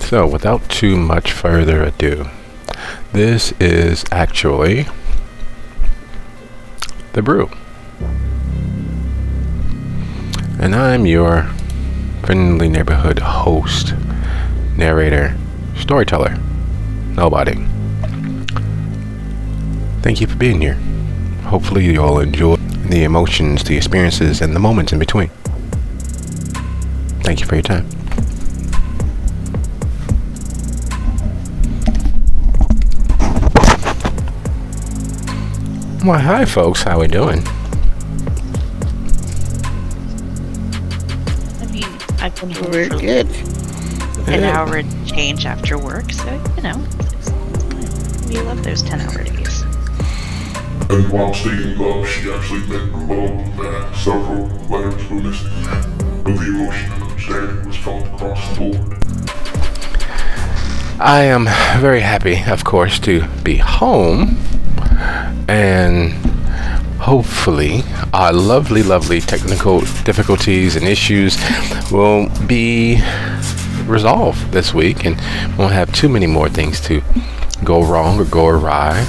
So, without too much further ado, this is actually the Brew. And I'm your friendly neighborhood host, narrator, storyteller, nobody. Thank you for being here. Hopefully you'll enjoy the emotions, the experiences, and the moments in between. Thank you for your time. Well, hi folks, how we doing? I mean, I've been home We're for good. an hour and change after work, so, you know, it's fine. We love those 10-hour days. And while stating love, she actually meant love that several letters were missing. But the emotion and understanding was felt across the board. I am very happy, of course, to be home, and hopefully our lovely technical difficulties and issues will be resolved this week, and won't have too many more things to go wrong or go awry.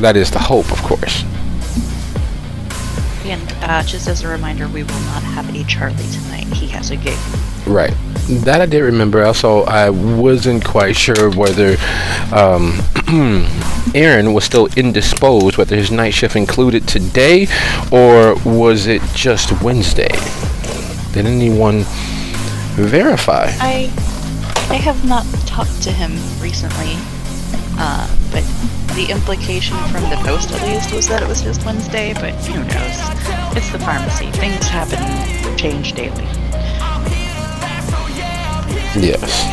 That is the hope, of course. And just as a reminder, we will not have a Charlie tonight. He has a gig. Right. That I did remember. Also, I wasn't quite sure whether Aaron was still indisposed, whether his night shift included today or was it just Wednesday. Did anyone verify? I have not talked to him recently, but the implication from the post at least was that it was just Wednesday, but who knows? It's the pharmacy. Things happen, change daily. Yes.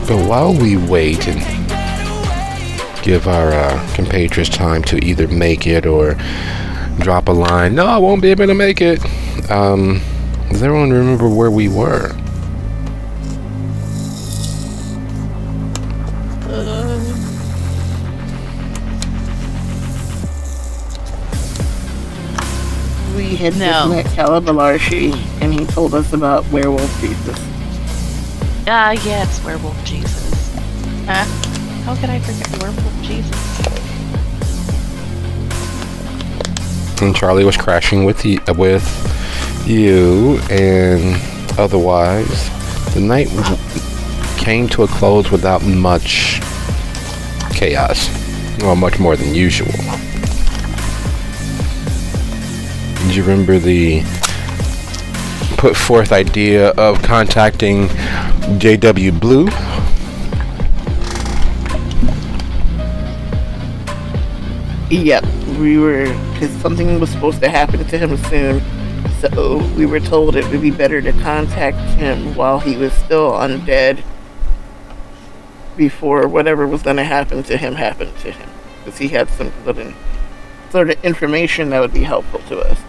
But while we wait and give our compatriots time to either make it or drop a line, no, I won't be able to make it. Does everyone remember where we were? We had No. just met Calabalarshi, and he told us about Werewolf Jesus. Yeah, it's Werewolf Jesus. How could I forget Werewolf Jesus? And Charlie was crashing with you, and otherwise, the night came to a close without much chaos, well, much more than usual. Do you remember the put forth idea of contacting JW Blue? Yep, because something was supposed to happen to him soon, so we were told it would be better to contact him while he was still undead before whatever was going to happen to him happened to him, because he had some sort of information that would be helpful to us.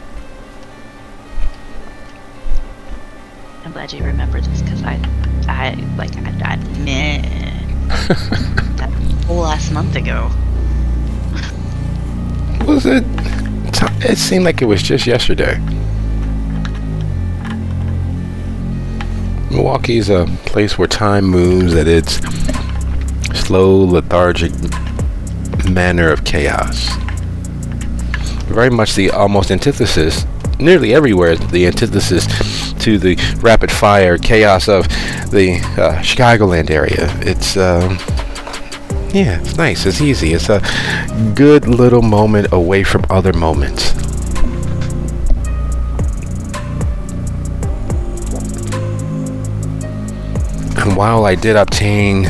I'm glad you remember this because I that whole last month ago. Was it? It seemed like it was just yesterday. Milwaukee's a place where time moves at its slow, lethargic manner of chaos. Very much the almost antithesis, nearly everywhere, the antithesis to the rapid fire chaos of the Chicagoland area. It's yeah, it's nice, it's easy, it's a good little moment away from other moments. And while I did obtain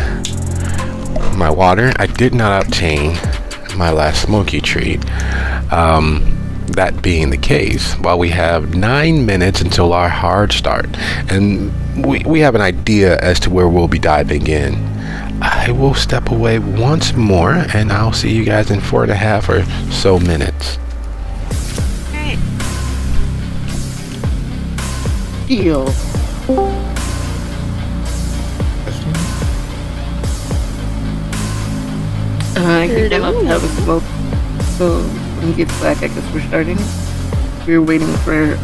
my water, I did not obtain my last smoky treat. That being the case, while we have 9 minutes until our hard start, and we have an idea as to where we'll be diving in, I will step away once more, and I'll see you guys in 4.5 or so minutes. Alright. Deal. I can have a smoke. So when he gets back, I guess we're starting. We were waiting for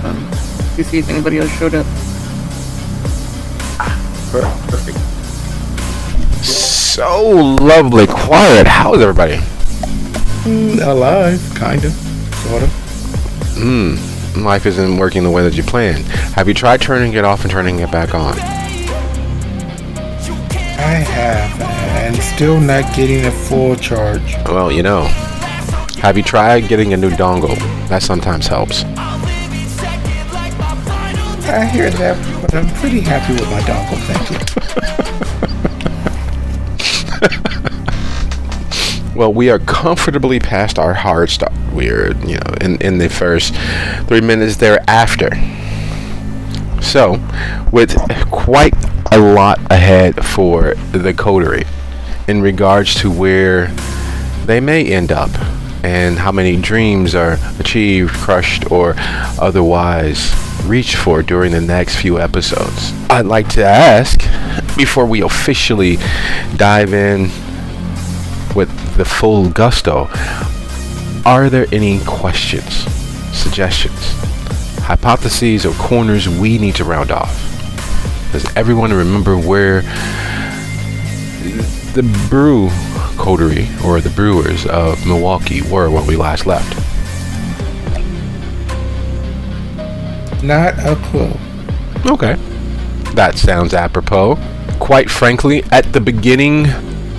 to see if anybody else showed up. Perfect. So lovely, quiet. How is everybody? Alive, kind of, sort of. Life isn't working the way that you planned. Have you tried turning it off and turning it back on? I have, and still not getting a full charge. Well, have you tried getting a new dongle? That sometimes helps. I hear that, but I'm pretty happy with my dongle, thank you. Well, we are comfortably past our hard stop. We're, in the first 3 minutes thereafter. So, with quite a lot ahead for the coterie in regards to where they may end up and how many dreams are achieved, crushed, or otherwise reached for during the next few episodes. I'd like to ask, before we officially dive in with the full gusto, are there any questions, suggestions, hypotheses, or corners we need to round off? Does everyone remember where the Brew coterie, or the Brewers of Milwaukee, were when we last left? Not a clue. Okay. That sounds apropos. Quite frankly, at the beginning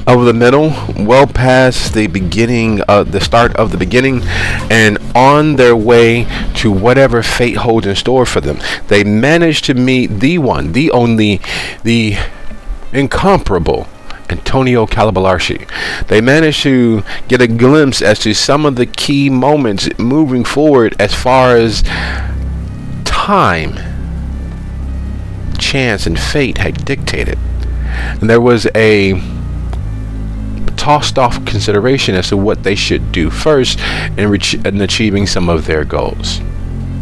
of the middle, well past the beginning of the start of the beginning, and on their way to whatever fate holds in store for them, they managed to meet the one, the only, the incomparable Antonio Calabalarci. They managed to get a glimpse as to some of the key moments moving forward as far as time, chance, and fate had dictated. And there was a tossed off consideration as to what they should do first in achieving some of their goals.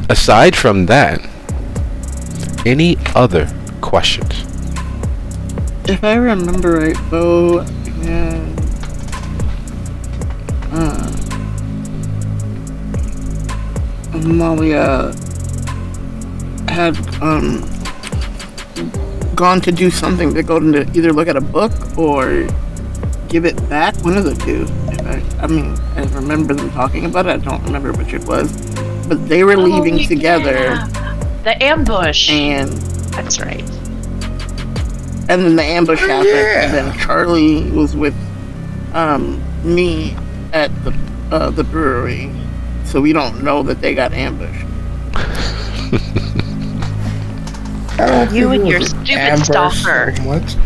Aside from that, any other questions? If I remember right, Bo and Amalia had gone to do something, to go to either look at a book or give it back, one of the two. I remember them talking about it. I don't remember which it was, but they were leaving together. The ambush. And that's right. And then the ambush happened, and then Charlie was with me at the brewery, so we don't know that they got ambushed. You and your stupid stalker. So much.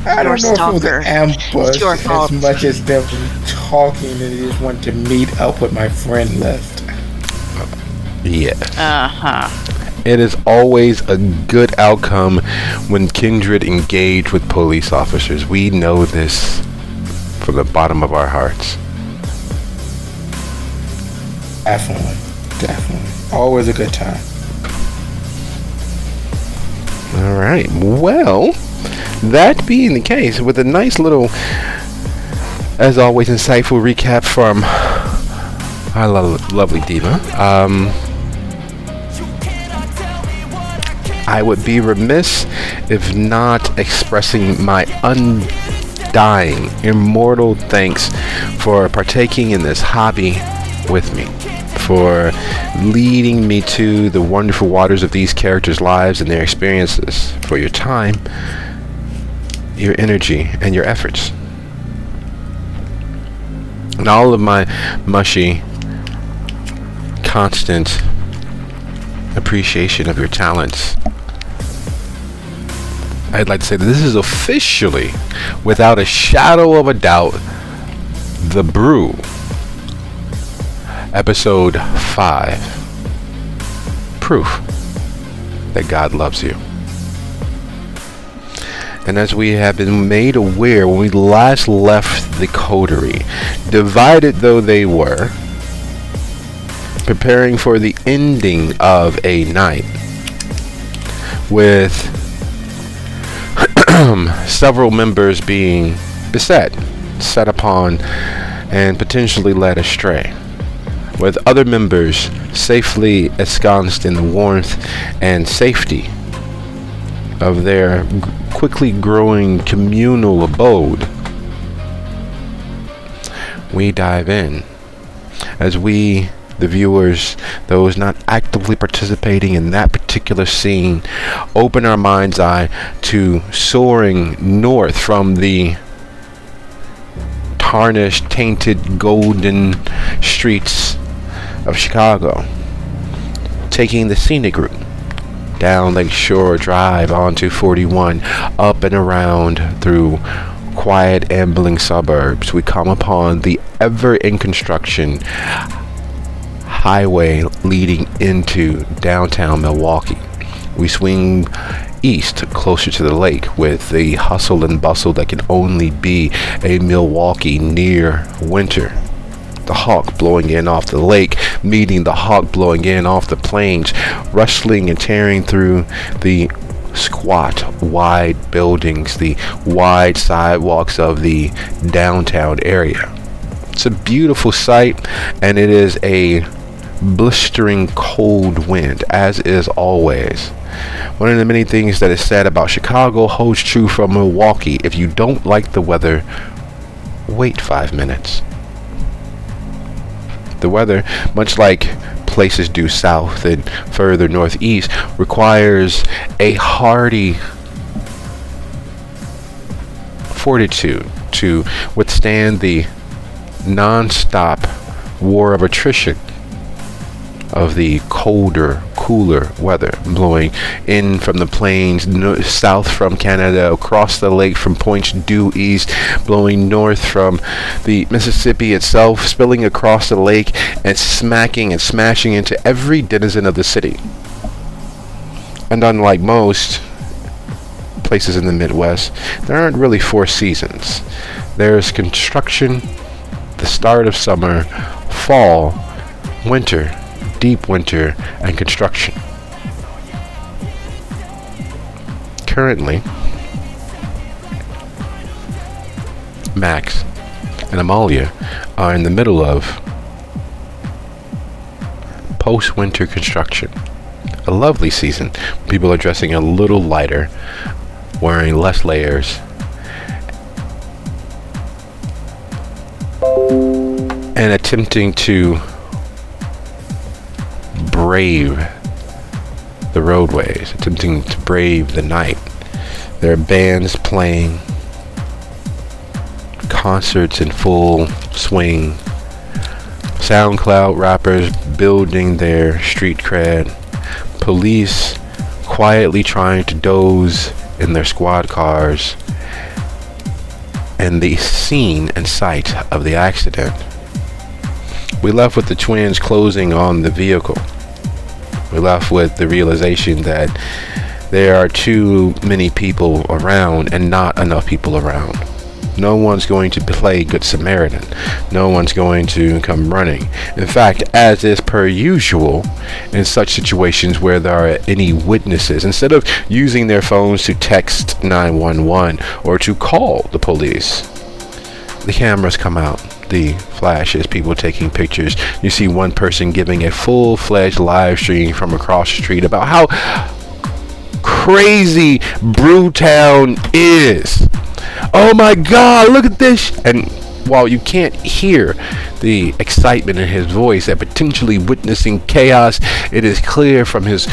I don't know if it was an ambush as much as them talking and they just wanted to meet up with my friend list. Yeah. Uh-huh. It is always a good outcome when kindred engage with police officers. We know this from the bottom of our hearts. Definitely. Always a good time. All right. Well, that being the case, with a nice little, as always, insightful recap from our lovely diva, I would be remiss if not expressing my undying, immortal thanks for partaking in this hobby with me, for leading me to the wonderful waters of these characters' lives and their experiences, for your time, your energy, and your efforts. And all of my mushy, constant appreciation of your talents. I'd like to say that this is officially, without a shadow of a doubt, the Brew, episode 5, proof that God loves you. And as we have been made aware when we last left the coterie, divided though they were, preparing for the ending of a night, with several members being beset, set upon, and potentially led astray. with other members safely ensconced in the warmth and safety of their quickly growing communal abode, we dive in as we, the viewers, those not actively participating in that particular scene, open our mind's eye to soaring north from the tarnished, tainted, golden streets of Chicago, taking the scenic route down Lakeshore Drive onto 41, up and around through quiet, ambling suburbs. We come upon the ever in construction highway leading into downtown Milwaukee. We swing east closer to the lake with the hustle and bustle that can only be a Milwaukee near winter. The hawk blowing in off the lake meeting the hawk blowing in off the plains, rustling and tearing through the squat, wide buildings, the wide sidewalks of the downtown area. It's a beautiful sight, and it is a blistering cold wind, as is always. One of the many things that is said about Chicago holds true for Milwaukee. If you don't like the weather, wait 5 minutes. The weather, much like places due south and further northeast, requires a hardy fortitude to withstand the non-stop war of attrition of the colder, cooler weather blowing in from the plains, south from Canada, across the lake from points due east, blowing north from the Mississippi itself, spilling across the lake and smacking and smashing into every denizen of the city. And unlike most places in the Midwest, there aren't really 4 seasons. There's construction, the start of summer, fall, winter, deep winter, and construction. Currently, Max and Amalia are in the middle of post-winter construction. A lovely season. People are dressing a little lighter, wearing less layers, and attempting to brave the roadways, attempting to brave the night. There are bands playing, concerts in full swing, SoundCloud rappers building their street cred, police quietly trying to doze in their squad cars, and the scene and sight of the accident. We left with the twins closing on the vehicle. We left with the realization that there are too many people around and not enough people around. No one's going to play Good Samaritan. No one's going to come running. In fact, as is per usual in such situations where there are any witnesses, instead of using their phones to text 911 or to call the police, the cameras come out. The flashes, people taking pictures. You see one person giving a full-fledged live stream from across the street about how crazy Brewtown is. Oh my God, look at this. And while you can't hear the excitement in his voice at potentially witnessing chaos, it is clear from his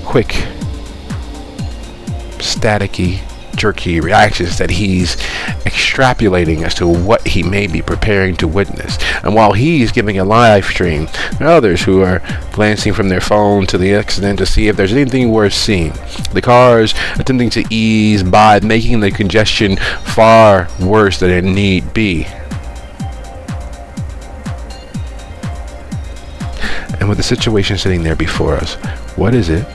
quick, staticky, jerky reactions that he's extrapolating as to what he may be preparing to witness. And while he's giving a live stream, there are others who are glancing from their phone to the accident to see if there's anything worth seeing. The cars attempting to ease by, making the congestion far worse than it need be. And with the situation sitting there before us, what is it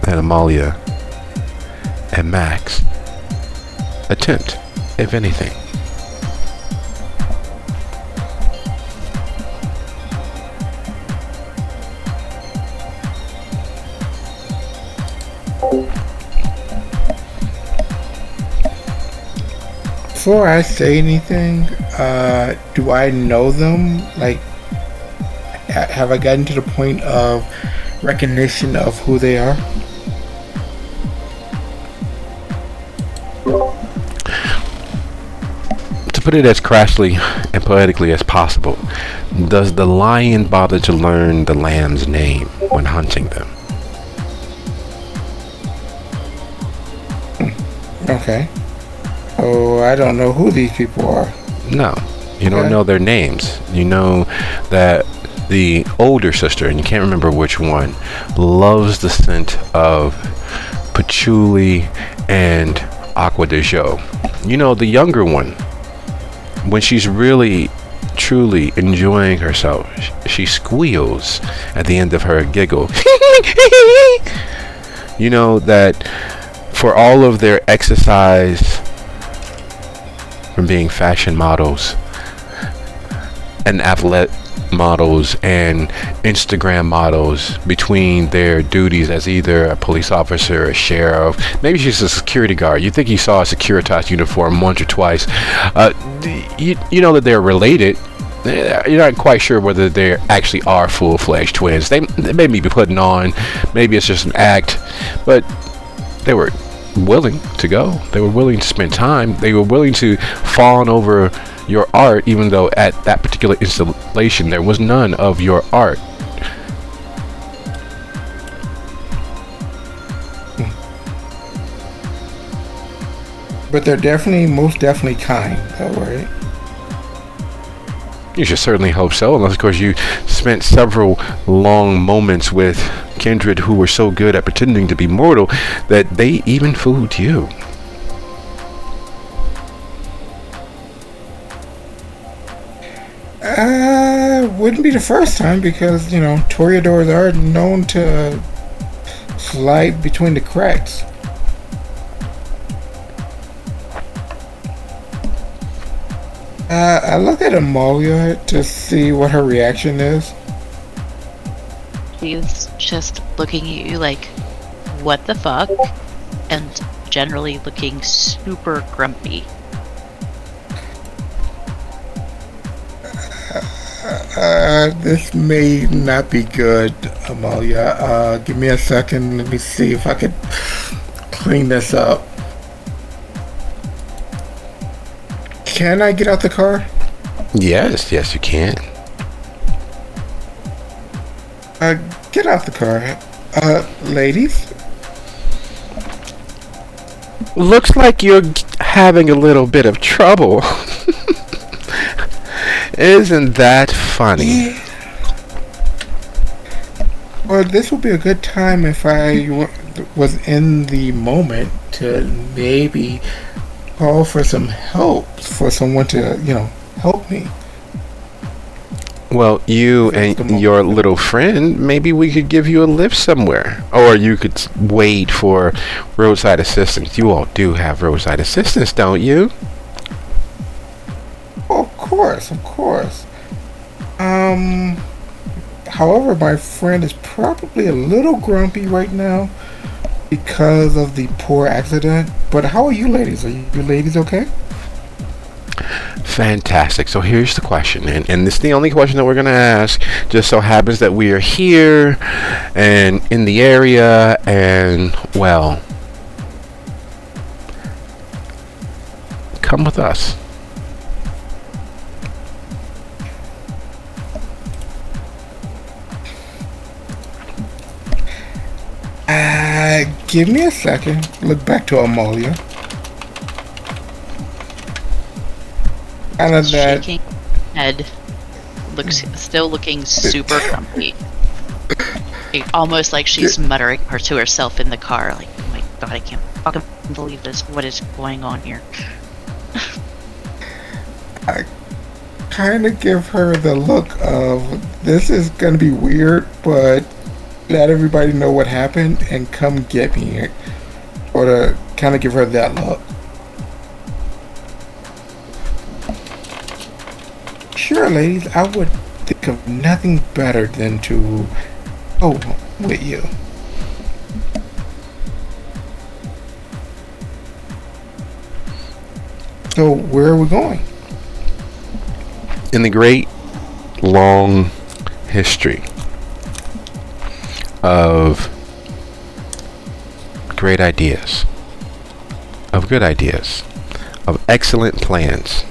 that Amalia and Max attempt, if anything? Before I say anything, do I know them? Like, have I gotten to the point of recognition of who they are? To put it as crassly and poetically as possible, does the lion bother to learn the lamb's name when hunting them? Okay. Oh, I don't know who these people are. No, you don't know their names. You know that the older sister, and you can't remember which one, loves the scent of patchouli and aqua de joe. You know, the younger one, when she's really truly enjoying herself, she squeals at the end of her giggle. You know that for all of their exercise from being fashion models and athlete models and Instagram models, between their duties as either a police officer, a sheriff, maybe she's a security guard. You think you saw a Securitas uniform once or twice. You know that they're related. You're not quite sure whether they actually are full-fledged twins. They may be putting on, maybe it's just an act, but they were willing to go. They were willing to spend time. They were willing to fawn over your art, even though at that particular installation there was none of your art. But they're most definitely kind, though, right? You should certainly hope so, unless of course you spent several long moments with kindred who were so good at pretending to be mortal that they even fooled you. Wouldn't be the first time, because, you know, toreadors are known to slide between the cracks. I look at Amalia to see what her reaction is. She's just looking at you like, what the fuck? And generally looking super grumpy. This may not be good, Amalia. Give me a second. Let me see if I could clean this up. Can I get out the car? Yes, you can. Get out the car. Ladies? Looks like you're having a little bit of trouble. Isn't that funny? Yeah. Well, this would be a good time if I was in the moment to maybe call for some help, for someone to, help me. Well, you and your little friend, maybe we could give you a lift somewhere. Or you could wait for roadside assistance. You all do have roadside assistance, don't you? Of course. However, my friend is probably a little grumpy right now because of the poor accident. But how are you ladies? Are you ladies okay? Fantastic. So here's the question, and this is the only question that we're going to ask. Just so happens that we are here and in the area, and, well, come with us. Give me a second. Look back to Amalia. And that shaking head, still looking super grumpy. Almost like she's muttering to herself in the car, like, oh my god, I can't fucking believe this. What is going on here? I kind of give her the look of, this is going to be weird, but let everybody know what happened and come get me. Or to kind of give her that look. Sure, ladies, I would think of nothing better than to go with you. So where are we going? In the great long history of great ideas, of good ideas, of excellent plans,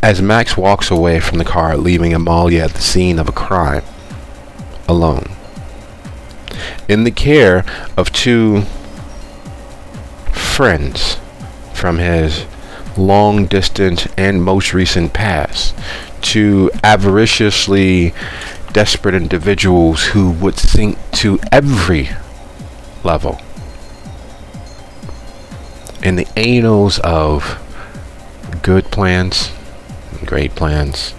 as Max walks away from the car, leaving Amalia at the scene of a crime, alone, in the care of two friends from his long distance and most recent past, two avariciously desperate individuals who would sink to every level in the annals of good plans, great plans,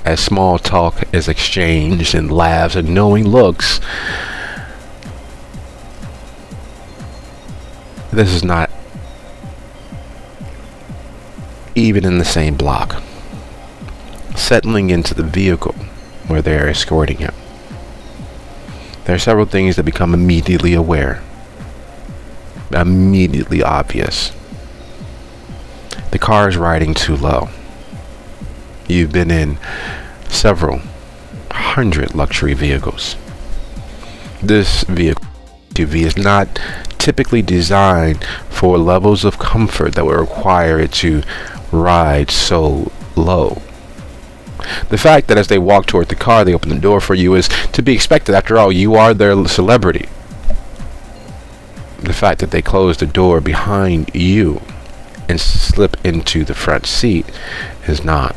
as small talk is exchanged and laughs and knowing looks. This is not even in the same block. Settling into the vehicle where they're escorting him, there are several things that become immediately obvious. The car is riding too low. You've been in several hundred luxury vehicles. This vehicle SUV is not typically designed for levels of comfort that would require it to ride so low. The fact that as they walk toward the car, they open the door for you is to be expected. After all, you are their celebrity. The fact that they close the door behind you and slip into the front seat is not.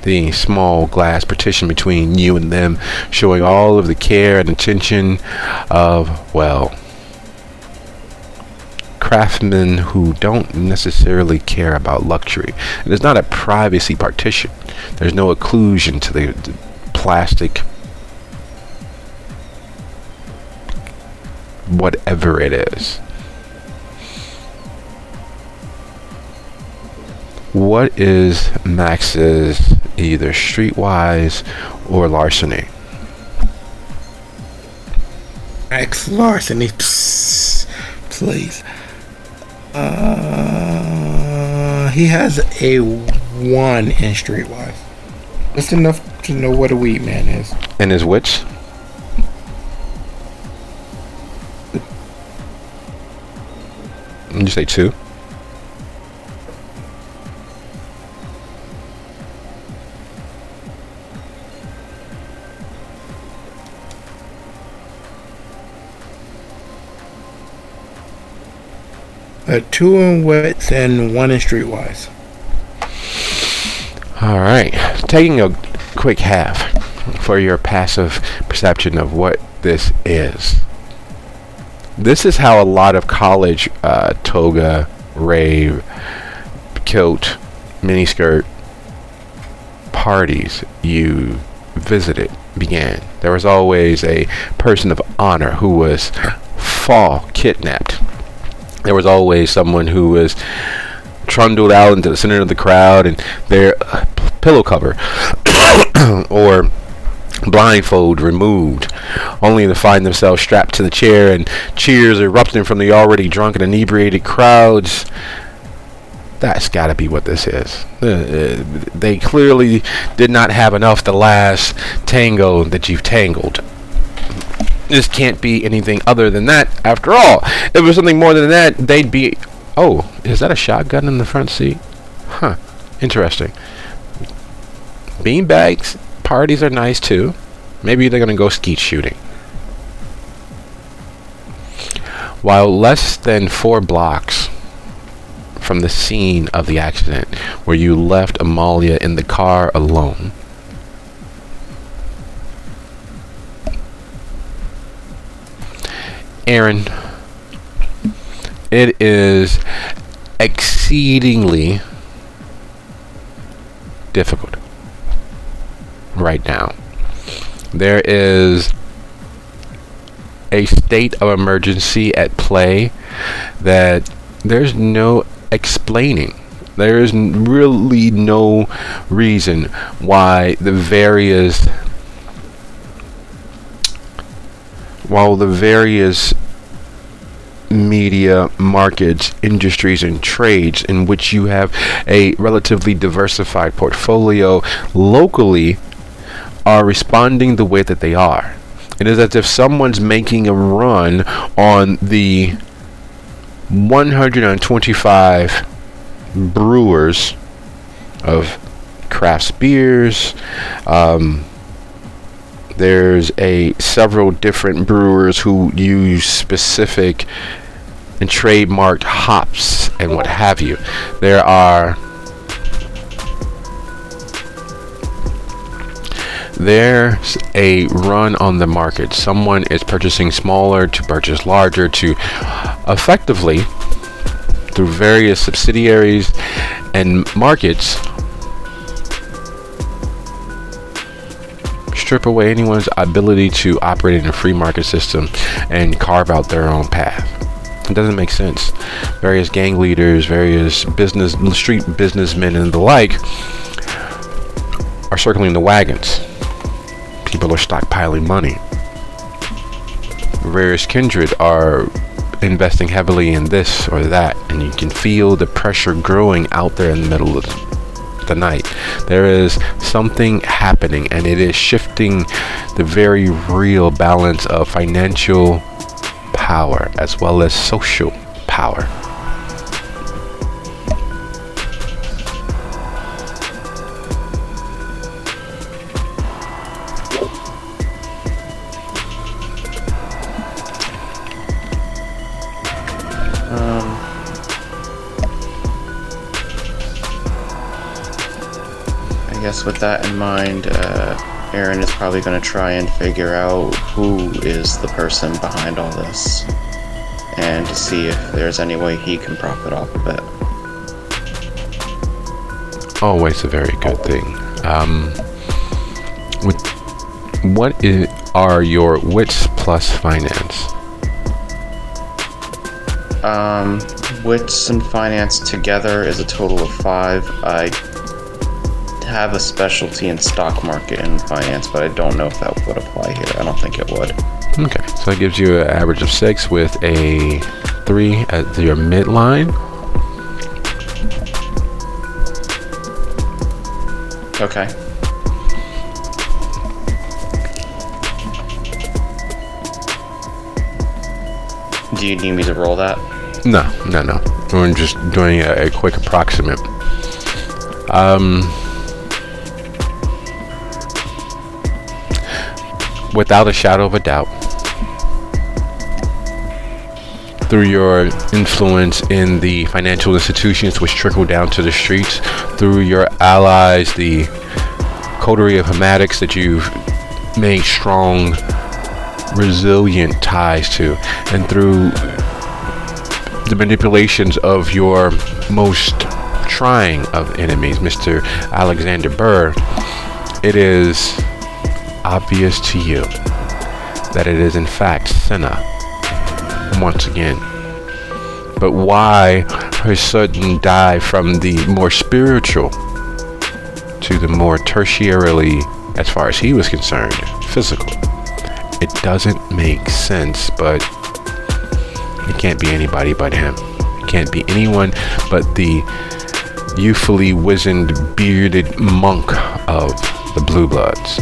The small glass partition between you and them, showing all of the care and attention of, well, craftsmen who don't necessarily care about luxury. It is not a privacy partition. There's no occlusion to the plastic, whatever it is. What is Max's either streetwise or larceny? Max larceny. Psst, please. He has a 1 in streetwise. That's enough to know what a weed man is. And his which? Did you say 2? A 2 in width and 1 in streetwise. Alright. Taking a quick half for your passive perception of what this is. This is how a lot of college toga, rave, kilt, miniskirt parties you visited began. There was always a person of honor who was fall kidnapped. There was always someone who was trundled out into the center of the crowd and their pillow cover or blindfold removed, only to find themselves strapped to the chair and cheers erupting from the already drunk and inebriated crowds. That's got to be what this is. They clearly did not have enough the last tango that you've tangled. This can't be anything other than that. After all, if it was something more than that, they'd be... Oh, is that a shotgun in the front seat? Huh. Interesting. Beanbags parties are nice too. Maybe they're going to go skeet shooting. While less than 4 blocks from the scene of the accident, where you left Amalia in the car alone, Aaron, it is exceedingly difficult right now. There is a state of emergency at play that there's no explaining. There is really no reason why the various while the various media, markets, industries, and trades in which you have a relatively diversified portfolio locally are responding the way that they are. It is as if someone's making a run on the 125 brewers of craft beers. There's several different brewers who use specific and trademarked hops and what have you. There's a run on the market. Someone is purchasing smaller to purchase larger to effectively, through various subsidiaries and markets, strip away anyone's ability to operate in a free market system and carve out their own path. It doesn't make sense. Various gang leaders, various street businessmen and the like are circling the wagons. People are stockpiling money. Various kindred are investing heavily in this or that, and you can feel the pressure growing out there in the middle of the night. There is something happening, and it is shifting the very real balance of financial power as well as social power. I guess with that in mind, Aaron is probably going to try and figure out who is the person behind all this, and to see if there's any way he can profit off of it. Always a very good thing. Are your wits plus finance? Wits and finance together is a total of 5. I have a specialty in stock market and finance, but I don't know if that would apply here. I don't think it would. Okay, so that gives you an average of 6 with a 3 at your midline. Okay. Do you need me to roll that? No. We're just doing a quick approximate. Without a shadow of a doubt, through your influence in the financial institutions which trickle down to the streets, through your allies, the coterie of Hematics that you've made strong, resilient ties to, and through the manipulations of your most trying of enemies, Mr. Alexander Burr, it is obvious to you that it is in fact Senna once again. But why her sudden dive from the more spiritual to the more tertiarily, as far as he was concerned, physical? It doesn't make sense, but it can't be anybody but him. It can't be anyone but the youthfully wizened, bearded monk of the Blue Bloods.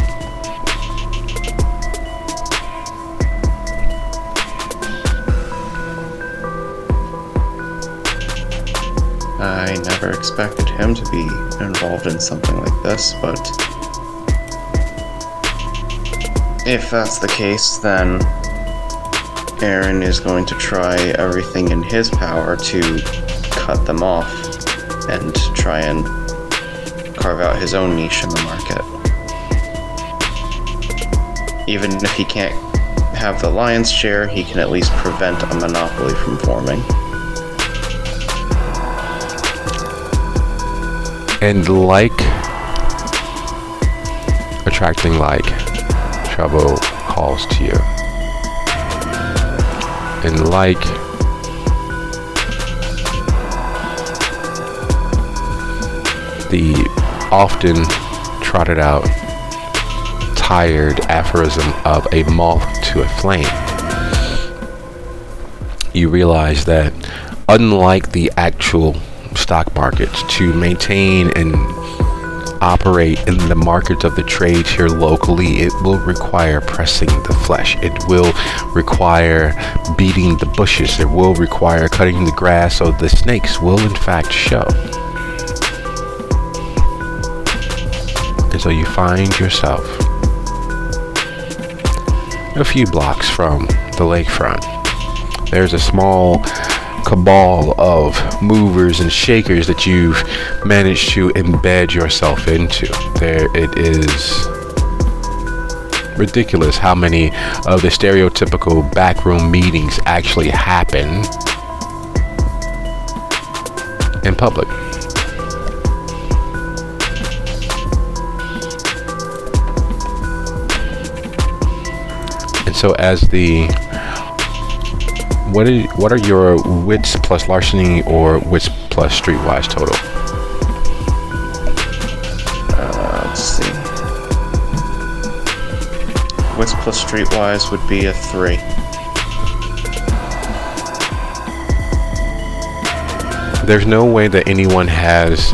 I never expected him to be involved in something like this, but if that's the case, then Aaron is going to try everything in his power to cut them off and try and carve out his own niche in the market. Even if he can't have the lion's share, he can at least prevent a monopoly from forming. And like attracting like, trouble calls to you. And like the often trotted out, tired aphorism of a moth to a flame, you realize that unlike the actual stock markets, to maintain and operate in the markets of the trades here locally, it will require pressing the flesh. It will require beating the bushes. It will require cutting the grass so the snakes will in fact show. And so you find yourself a few blocks from the lakefront. There's a small cabal of movers and shakers that you've managed to embed yourself into. There it is ridiculous how many of the stereotypical backroom meetings actually happen in public. And so as the what are your wits plus larceny or wits plus streetwise total? Let's see. Wits plus streetwise would be a 3. There's no way that anyone has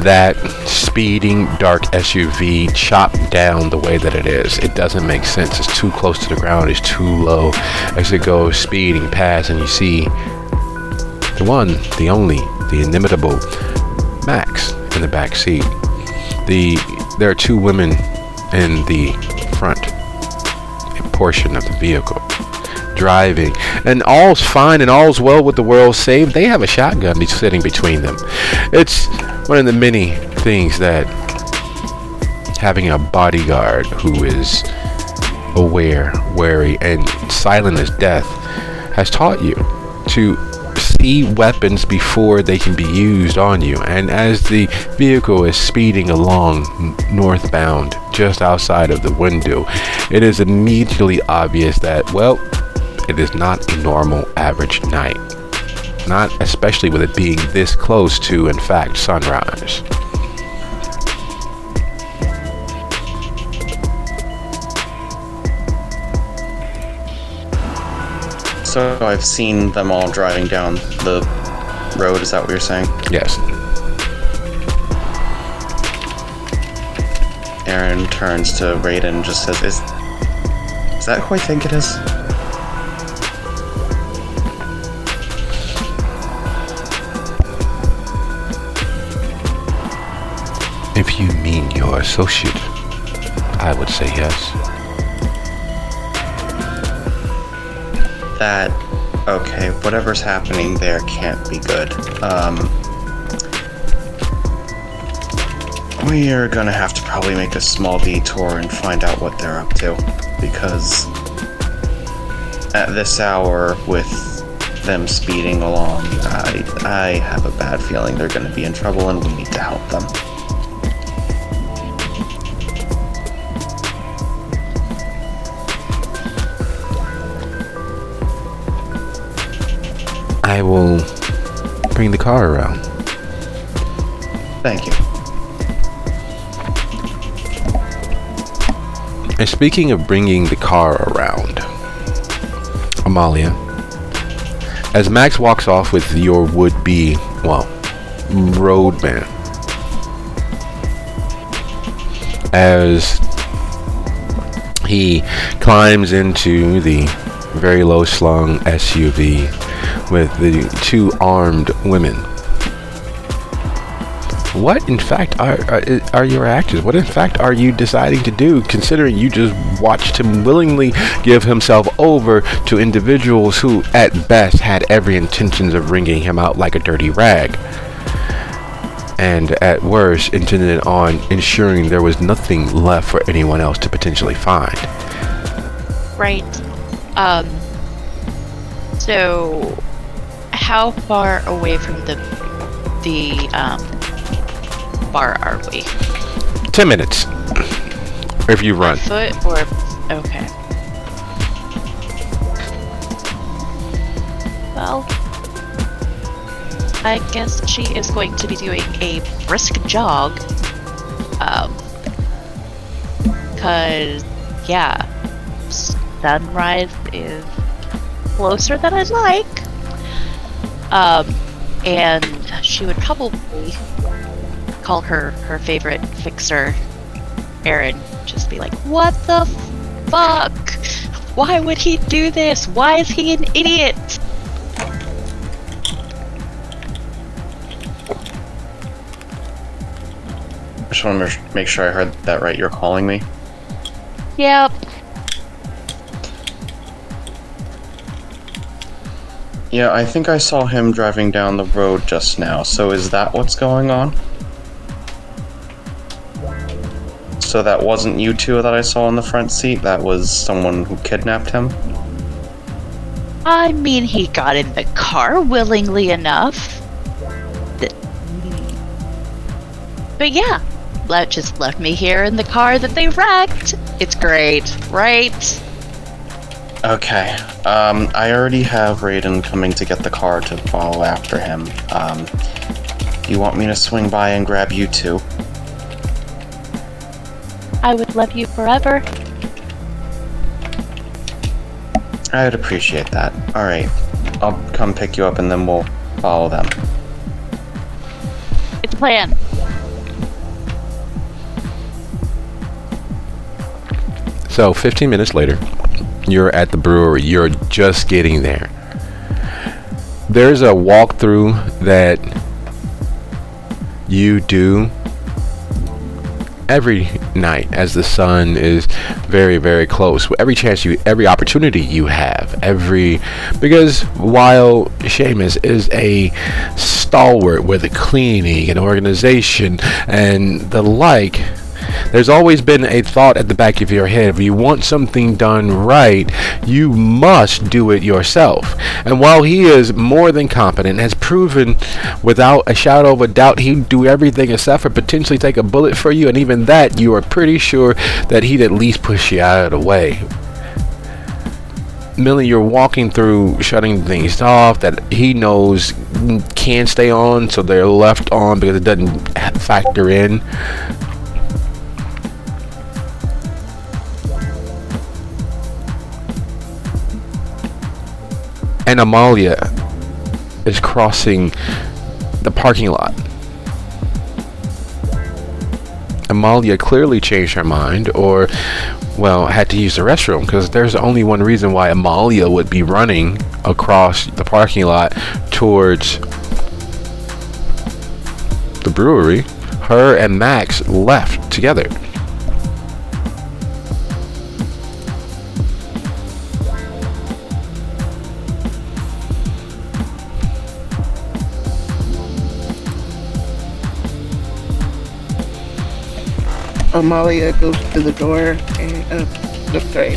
that speeding dark SUV chopped down the way that it is. It doesn't make sense. It's too close to the ground. It's too low as it goes speeding past, and you see the one, the only, the inimitable Max in the back seat. There are 2 women in the front portion of the vehicle driving, and all's fine and all's well with the world, save they have a shotgun sitting between them. It's one of the many things that having a bodyguard who is aware, wary, and silent as death has taught you to see weapons before they can be used on you. And as the vehicle is speeding along northbound just outside of the window, it is immediately obvious that, well, it is not a normal average night. Not especially with it being this close to, in fact, sunrise. So I've seen them all driving down the road, is that what you're saying? Yes. Aaron turns to Raiden and just says, Is that who I think it is? If you mean your associate, I would say yes. Okay, whatever's happening there can't be good. We are gonna have to probably make a small detour and find out what they're up to, because at this hour, with them speeding along, I have a bad feeling they're gonna be in trouble and we need to help them. I will bring the car around. Thank you. And speaking of bringing the car around, Amalia, as Max walks off with your would-be, roadman, as he climbs into the very low-slung SUV with the 2 armed women, what in fact are your actions? What in fact are you deciding to do, considering you just watched him willingly give himself over to individuals who at best had every intentions of wringing him out like a dirty rag, and at worst intended on ensuring there was nothing left for anyone else to potentially find? Right. So how far away from the bar are we? 10 minutes. If you run. Foot or okay. Well, I guess she is going to be doing a brisk jog. because, yeah, sunrise is closer than I'd like. And she would probably call her favorite fixer, Aaron, just be like, what the fuck? Why would he do this? Why is he an idiot? I just want to make sure I heard that right. You're calling me? Yep. Yeah, I think I saw him driving down the road just now. So is that what's going on? So that wasn't you two that I saw in the front seat? That was someone who kidnapped him? I mean, he got in the car willingly enough. But yeah, just left me here in the car that they wrecked. It's great, right? Okay. I already have Raiden coming to get the car to follow after him. You want me to swing by and grab you two? I would love you forever. I would appreciate that. Alright. I'll come pick you up and then we'll follow them. It's a plan. So 15 minutes later, you're at the brewery. You're just getting there. There's a walkthrough that you do every night as the sun is very, very close. Every opportunity you have, because while Seamus is a stalwart with a cleaning and organization and the like, there's always been a thought at the back of your head: if you want something done right, you must do it yourself. And while he is more than competent, has proven without a shadow of a doubt he'd do everything except for potentially take a bullet for you, and even that you are pretty sure that he'd at least push you out of the way. Millie, you're walking through, shutting things off that he knows can stay on, so they're left on because it doesn't factor in. And Amalia is crossing the parking lot. Amalia clearly changed her mind, or, well, had to use the restroom, because there's only one reason why Amalia would be running across the parking lot towards the brewery. Her and Max left together. Amalia goes to the door and sorry.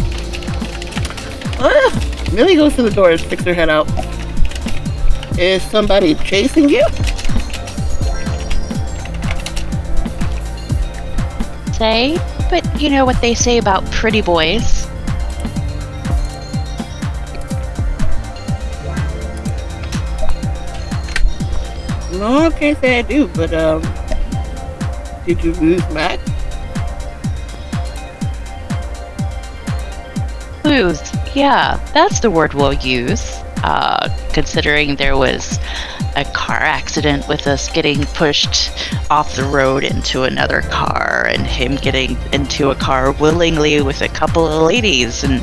Millie goes to the door and sticks her head out. Is somebody chasing you? Say, but you know what they say about pretty boys. No, I can't say I do, but did you lose Max? Lose. Yeah, that's the word we'll use. Considering there was a car accident with us getting pushed off the road into another car and him getting into a car willingly with a couple of ladies and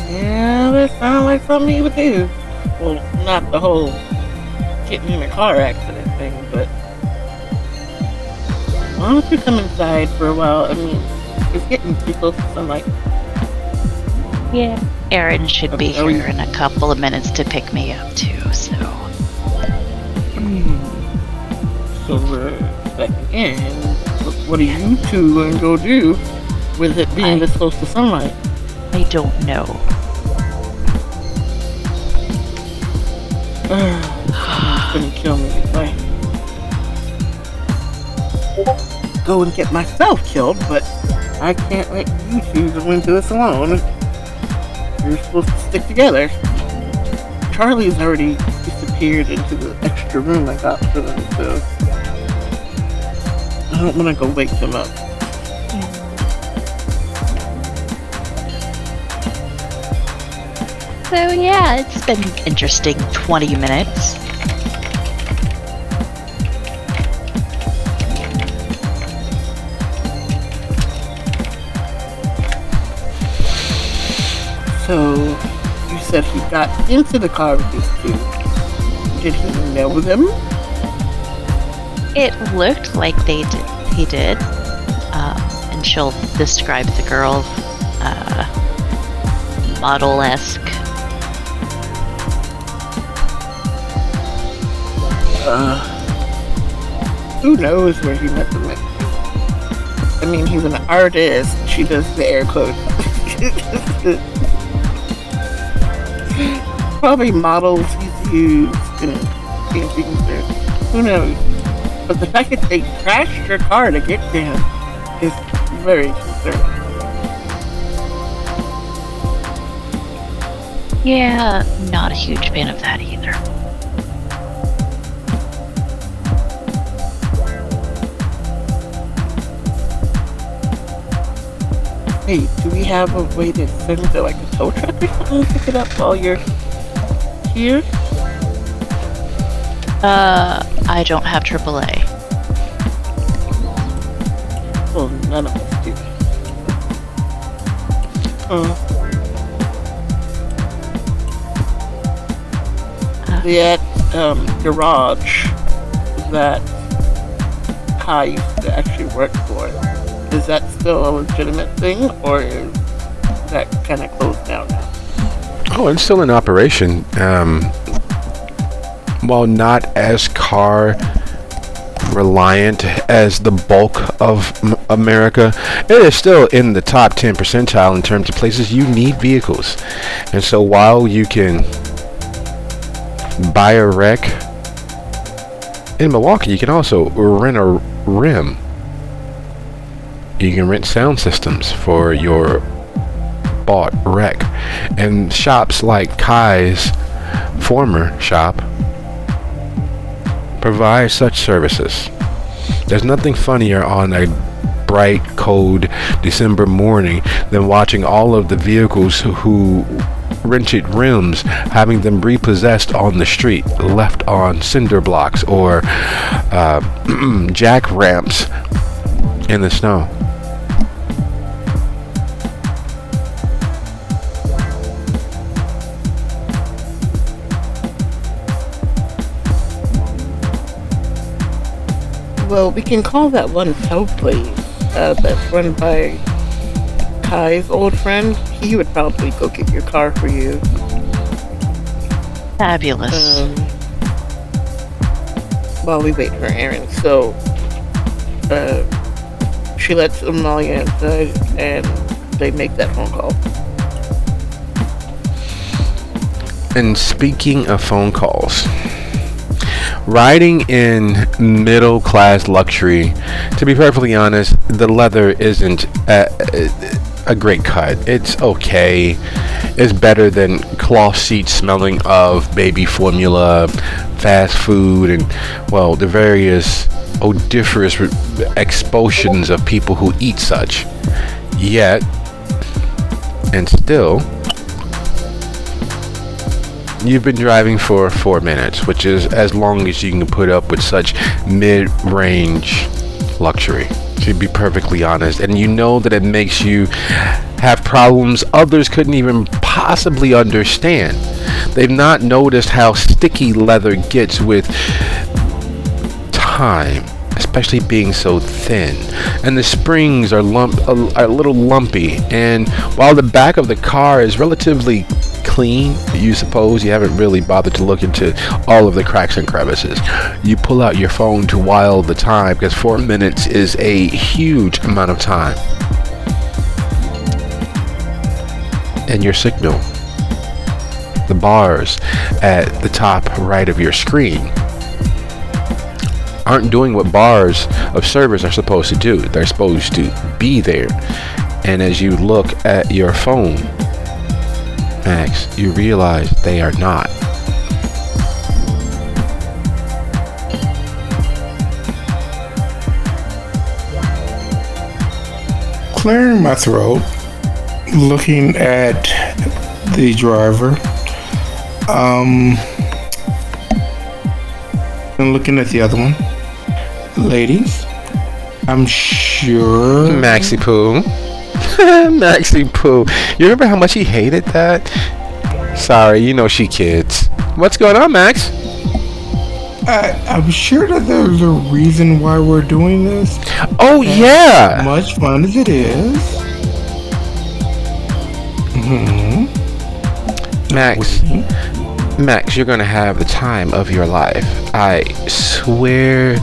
yeah, that sounds like something he would do. Well, not the whole getting in a car accident thing, but why don't you come inside for a while? I mean, it's getting too close to sunlight. yeah, Aaron should be here in a couple of minutes to pick me up too, so. So, and what are you two going to go do with it being this close to sunlight? I don't know. It's going to kill me if I go and get myself killed, but I can't let you two go into this alone. You're supposed to stick together. Charlie's already disappeared into the extra extra room I got for them, so I don't want to go wake them up. So yeah, it's been an interesting 20 minutes. So, you said he got into the car with these two. Did he know them? It looked like he did. And she'll describe the girl, model-esque. Who knows where he met them? I mean, he's an artist. She does the air quotes. Probably models he's used and things there. Who knows? But the fact that they crashed your car to get to him is very concerning. Yeah, not a huge fan of that either. Hey, do we have a way to send like a tow truck or something to pick it up while you're here? I don't have AAA. Well, none of us do. That garage that Kai used to actually work for, is that still a legitimate thing, or is that kind of closed down now? Oh, it's still in operation. While not as car reliant as the bulk of America, it is still in the top 10 percentile in terms of places you need vehicles. And so while you can buy a wreck in Milwaukee, you can also rent a rim. You can rent sound systems for your bought wreck. And shops like Kai's former shop provide such services. There's nothing funnier on a bright, cold December morning than watching all of the vehicles who rented rims, having them repossessed on the street, left on cinder blocks or jack ramps in the snow. Well, we can call that one tow place that's run by Kai's old friend. He would probably go get your car for you. Fabulous. While we wait for Aaron. So, she lets Amalia inside and they make that phone call. And speaking of phone calls, riding in middle class luxury, to be perfectly honest, the leather isn't a great cut. It's okay. It's better than cloth seats smelling of baby formula, fast food, and, well, the various odoriferous expulsions of people who eat such. Yet, and still, you've been driving for 4 minutes, which is as long as you can put up with such mid-range luxury, to be perfectly honest. And you know that it makes you have problems others couldn't even possibly understand. They've not noticed how sticky leather gets with time, especially being so thin, and the springs are a little lumpy. And while the back of the car is relatively clean, you suppose you haven't really bothered to look into all of the cracks and crevices. You pull out your phone to while the time, because 4 minutes is a huge amount of time. And your signal, the bars at the top right of your screen, aren't doing what bars of service are supposed to do. They're supposed to be there. And as you look at your phone, Max, you realize they are not. clearing my throat, looking at the driver, and looking at the other one. Ladies, I'm sure... Maxi Poo. Maxi Poo. You remember how much he hated that? Sorry, you know she kids. What's going on, Max? I'm sure that there's a reason why we're doing this. Oh, yeah. As much fun as it is. Max, you're gonna have the time of your life. I swear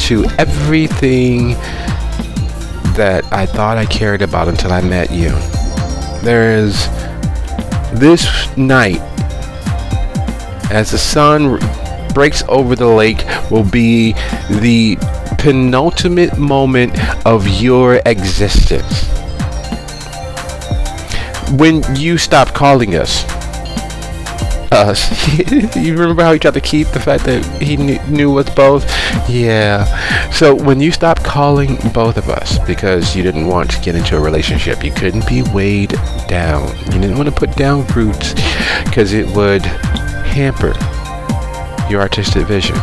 to everything that I thought I cared about until I met you. There is this night, as the sun breaks over the lake, will be the penultimate moment of your existence. When you stop calling us. You remember how he tried to keep the fact that he knew us both? Yeah. So when you stopped calling both of us because you didn't want to get into a relationship, you couldn't be weighed down. You didn't want to put down roots because it would hamper your artistic vision.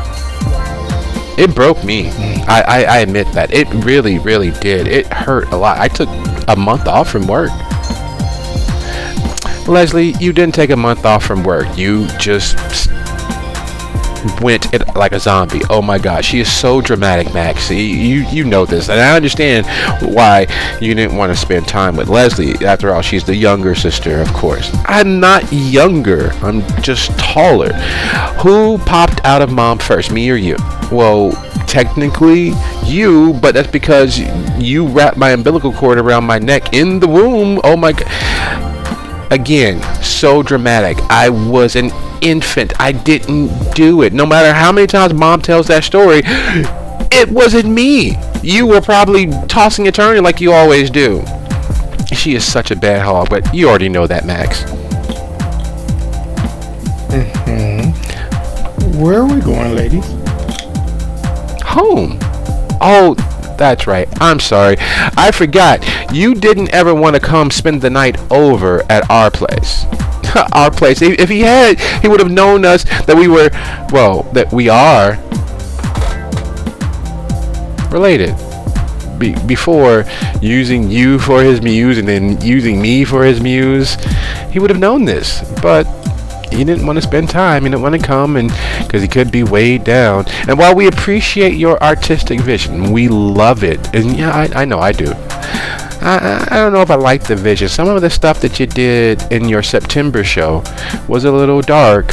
It broke me. I admit that. It really, really did. It hurt a lot. I took a month off from work. Leslie, you didn't take a month off from work. You just went it like a zombie. Oh my God, she is so dramatic, Max. You know this, and I understand why you didn't want to spend time with Leslie. After all, she's the younger sister, of course. I'm not younger. I'm just taller. Who popped out of mom first, me or you? Well, technically you, but that's because you wrapped my umbilical cord around my neck in the womb. Oh my God. Again, so dramatic. I was an infant. I didn't do it. No matter how many times mom tells that story, it wasn't me. You were probably tossing and turning like you always do. She is such a bad hog, but you already know that, Max. Where are we going, ladies? Home. Oh, that's right. I'm sorry. I forgot. You didn't ever want to come spend the night over at our place. Our place. If he had, he would have known us that we were, well, that we are related. Before using you for his muse and then using me for his muse, he would have known this. But he didn't want to spend time. He didn't want to come, and because he could be weighed down. And while we appreciate your artistic vision, we love it. And yeah, I know I do. I don't know if I like the vision. Some of the stuff that you did in your September show was a little dark.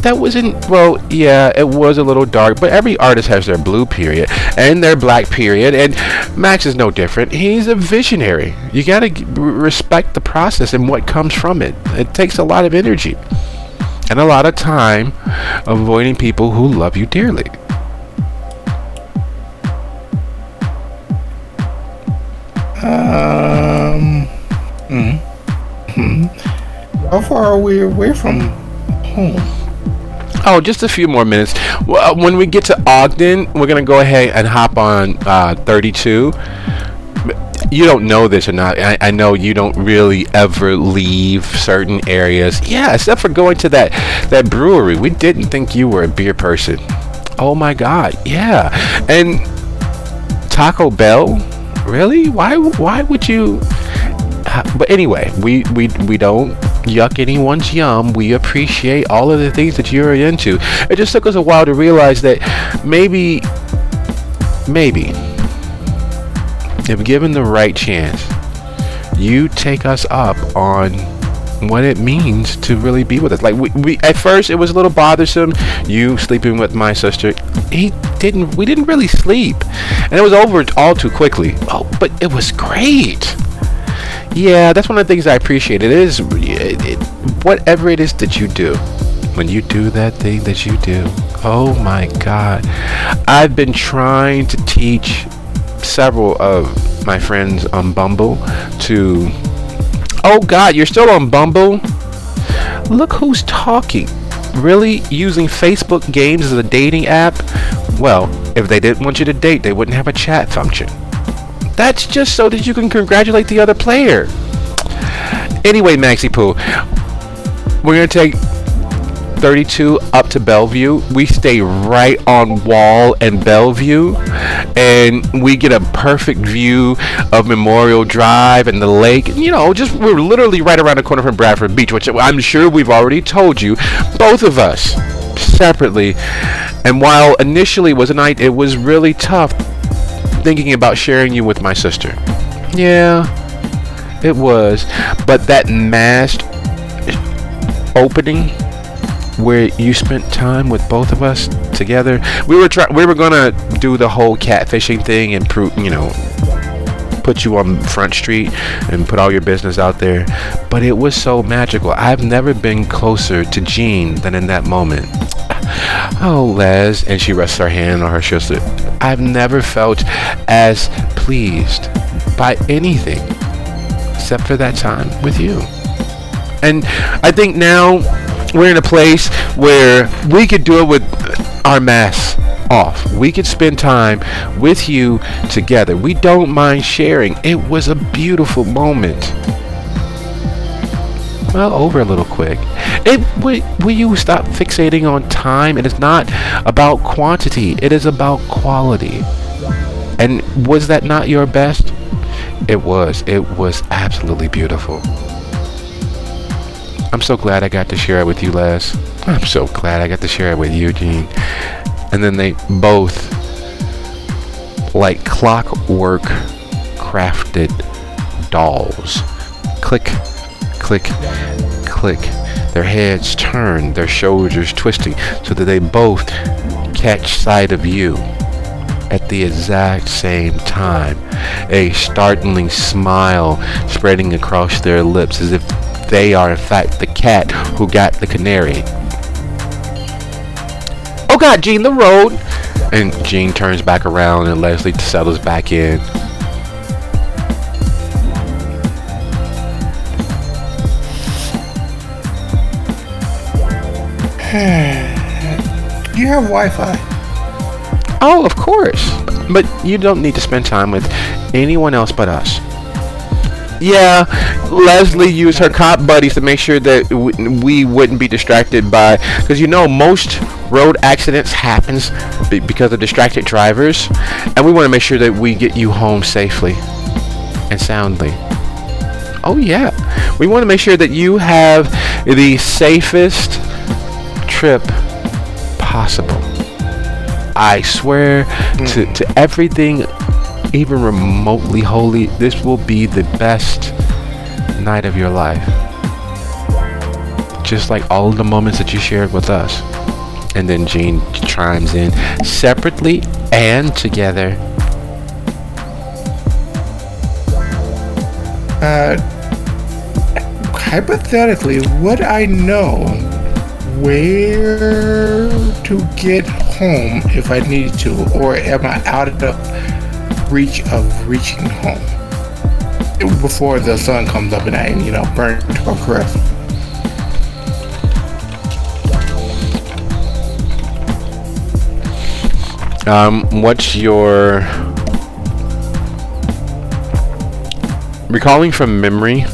That wasn't, well, yeah, it was a little dark, but every artist has their blue period and their black period, and Max is no different. He's a visionary. You gotta respect the process and what comes from it. It takes a lot of energy and a lot of time avoiding people who love you dearly. How far are we away from home? Oh, just a few more minutes. Well, when we get to Ogden, we're going to go ahead and hop on 32. You don't know this or not. I know you don't really ever leave certain areas. Yeah, except for going to that brewery. We didn't think you were a beer person. Oh my God, yeah. And Taco Bell? Really? Why would you? But anyway, we don't yuck anyone's yum. We appreciate all of the things that you're into. It just took us a while to realize that maybe if given the right chance, you take us up on what it means to really be with us. Like we at first it was a little bothersome, you sleeping with my sister. We didn't really sleep, and it was over all too quickly. Oh, but it was great. Yeah, that's one of the things I appreciate. It is whatever it is that you do, when you do that thing that you do, oh my God. I've been trying to teach several of my friends on Bumble to... Oh God, you're still on Bumble? Look who's talking. Really? Using Facebook games as a dating app? Well, if they didn't want you to date, they wouldn't have a chat function. That's just so that you can congratulate the other player. Anyway, Maxi Poo, we're gonna take 32 up to Bellevue. We stay right on Wall and Bellevue, and we get a perfect view of Memorial Drive and the lake. You know, just we're literally right around the corner from Bradford Beach, which I'm sure we've already told you, both of us separately. And while initially was a night, it was really tough thinking about sharing you with my sister. Yeah, it was. But that masked opening where you spent time with both of us together, we were gonna do the whole catfishing thing and put you on Front Street and put all your business out there, but it was so magical. I've never been closer to Jean than in that moment. Oh, Les, and she rests her hand on her shoulder. I've never felt as pleased by anything except for that time with you. And I think now we're in a place where we could do it with our masks off. We could spend time with you together. We don't mind sharing. It was a beautiful moment. Well, over a little quick. Will you stop fixating on time? It is not about quantity. It is about quality. And was that not your best? It was. It was absolutely beautiful. I'm so glad I got to share it with you, Les. I'm so glad I got to share it with you, Jean. And then they both, like clockwork, crafted dolls. Click, click, click. Their heads turn, their shoulders twisting, so that they both catch sight of you at the exact same time. A startling smile spreading across their lips as if they are in fact the cat who got the canary. Oh God, Jean, the road! And Jean turns back around and Leslie settles back in. You have Wi-Fi. Oh, of course. But you don't need to spend time with anyone else but us. Yeah, Leslie used her cop buddies to make sure that we wouldn't be distracted by, because most road accidents happens because of distracted drivers, and we want to make sure that we get you home safely and soundly. Oh yeah, we want to make sure that you have the safest trip possible. I swear to everything even remotely holy, this will be the best night of your life. Just like all of the moments that you shared with us. And then Jean chimes in, separately and together. Hypothetically, would I know where to get home if I needed to, or am I out of the reach of reaching home before the sun comes up and I, burn to a crisp? What's your recalling from memory?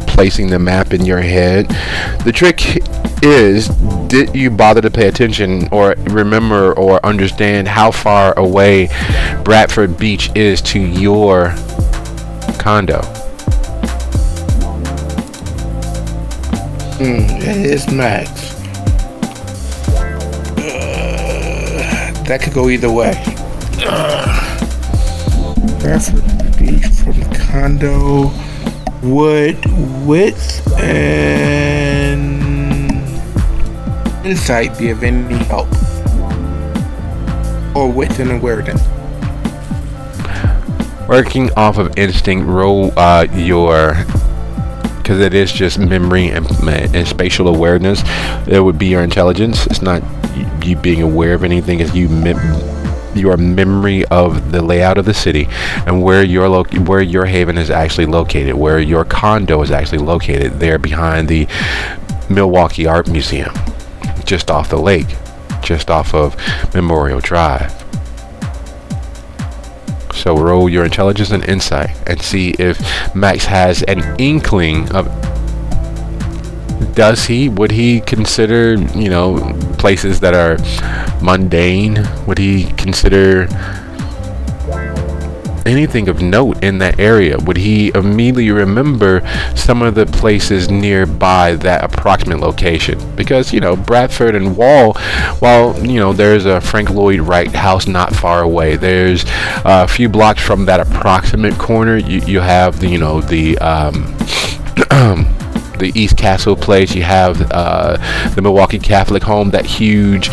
Placing the map in your head. The trick is, did you bother to pay attention or remember or understand how far away Bradford Beach is to your condo? It is max. That could go either way. Bradford Beach from the condo. Would width and insight be of any help? Or width and awareness? Working off of instinct, roll your, because it is just memory and spatial awareness. It would be your intelligence. It's not you being aware of anything. It's your memory of the layout of the city and where your haven is actually located, where your condo is actually located, there behind the Milwaukee Art Museum, just off the lake, just off of Memorial Drive. So roll your intelligence and insight and see if Max has an inkling of, would he consider, places that are mundane? Would he consider anything of note in that area? Would he immediately remember some of the places nearby that approximate location? Because Bradford and Wall, while there's a Frank Lloyd Wright house not far away, there's a few blocks from that approximate corner you have the the East Castle place. You have the Milwaukee Catholic Home, that huge,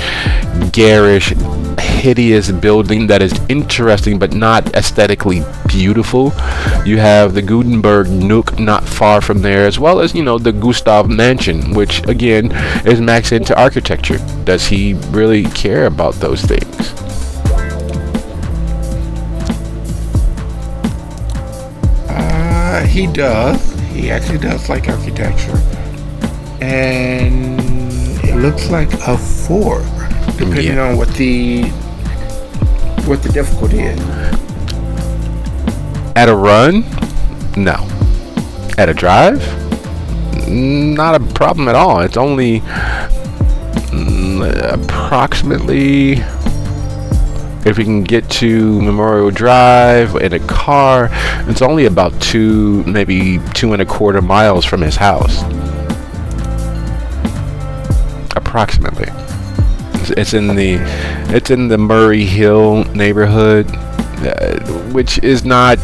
garish, hideous building that is interesting but not aesthetically beautiful. You have the Gutenberg Nook not far from there, as well as the Gustav Mansion, which again is Max into architecture. Does he really care about those things? He does. He actually does like architecture, and it looks like a 4, depending on what the difficulty is. At a run, no. At a drive, not a problem at all. It's only approximately, if we can get to Memorial Drive in a car, it's only about 2, maybe 2.25 miles from his house. Approximately. It's in the Murray Hill neighborhood, which is not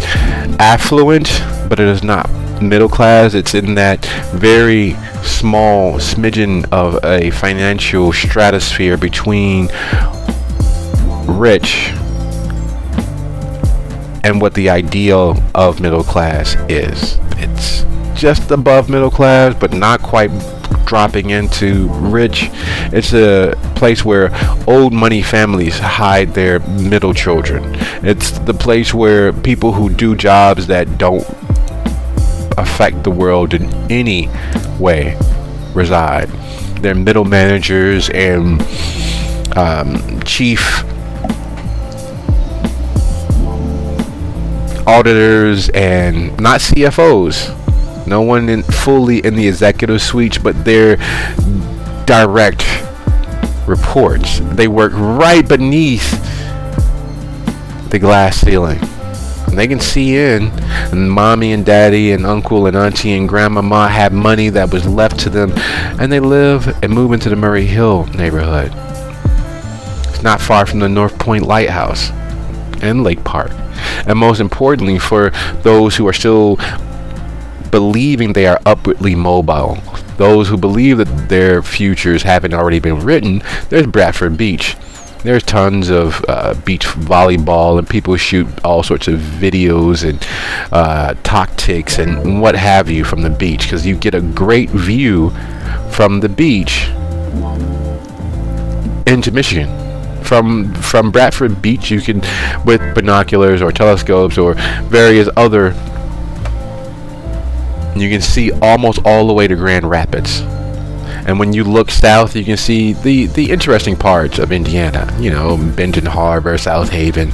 affluent, but it is not middle class. It's in that very small smidgen of a financial stratosphere between rich and what the ideal of middle class is. It's just above middle class, but not quite dropping into rich. It's a place where old money families hide their middle children. It's the place where people who do jobs that don't affect the world in any way reside. They're middle managers and chief auditors, and not CFOs. No one fully in the executive suite, but they're direct reports. They work right beneath the glass ceiling. And they can see in, and mommy and daddy and uncle and auntie and grandmama had money that was left to them, and they live and move into the Murray Hill neighborhood. It's not far from the North Point Lighthouse and Lake Park. And most importantly, for those who are still believing they are upwardly mobile, those who believe that their futures haven't already been written, there's Bradford Beach. There's tons of beach volleyball, and people shoot all sorts of videos and tactics and what have you from the beach, because you get a great view from the beach into Michigan. From Bradford Beach, you can, with binoculars or telescopes or various other, you can see almost all the way to Grand Rapids. And when you look south, you can see the interesting parts of Indiana. Benton Harbor, South Haven.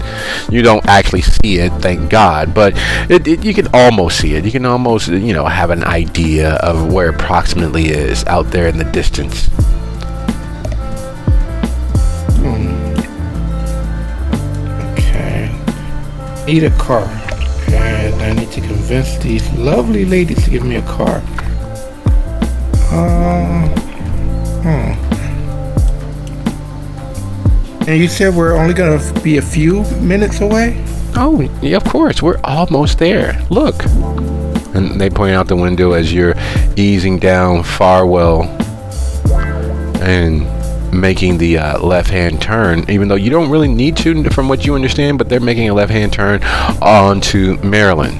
You don't actually see it, thank God, but you can almost see it. You can almost, have an idea of where it approximately is out there in the distance. Need a car, and I need to convince these lovely ladies to give me a car. And you said we're only gonna be a few minutes away? Oh, yeah, of course. We're almost there. Look. And they point out the window as you're easing down Farwell and making the left-hand turn, even though you don't really need to, from what you understand, but they're making a left-hand turn onto Maryland.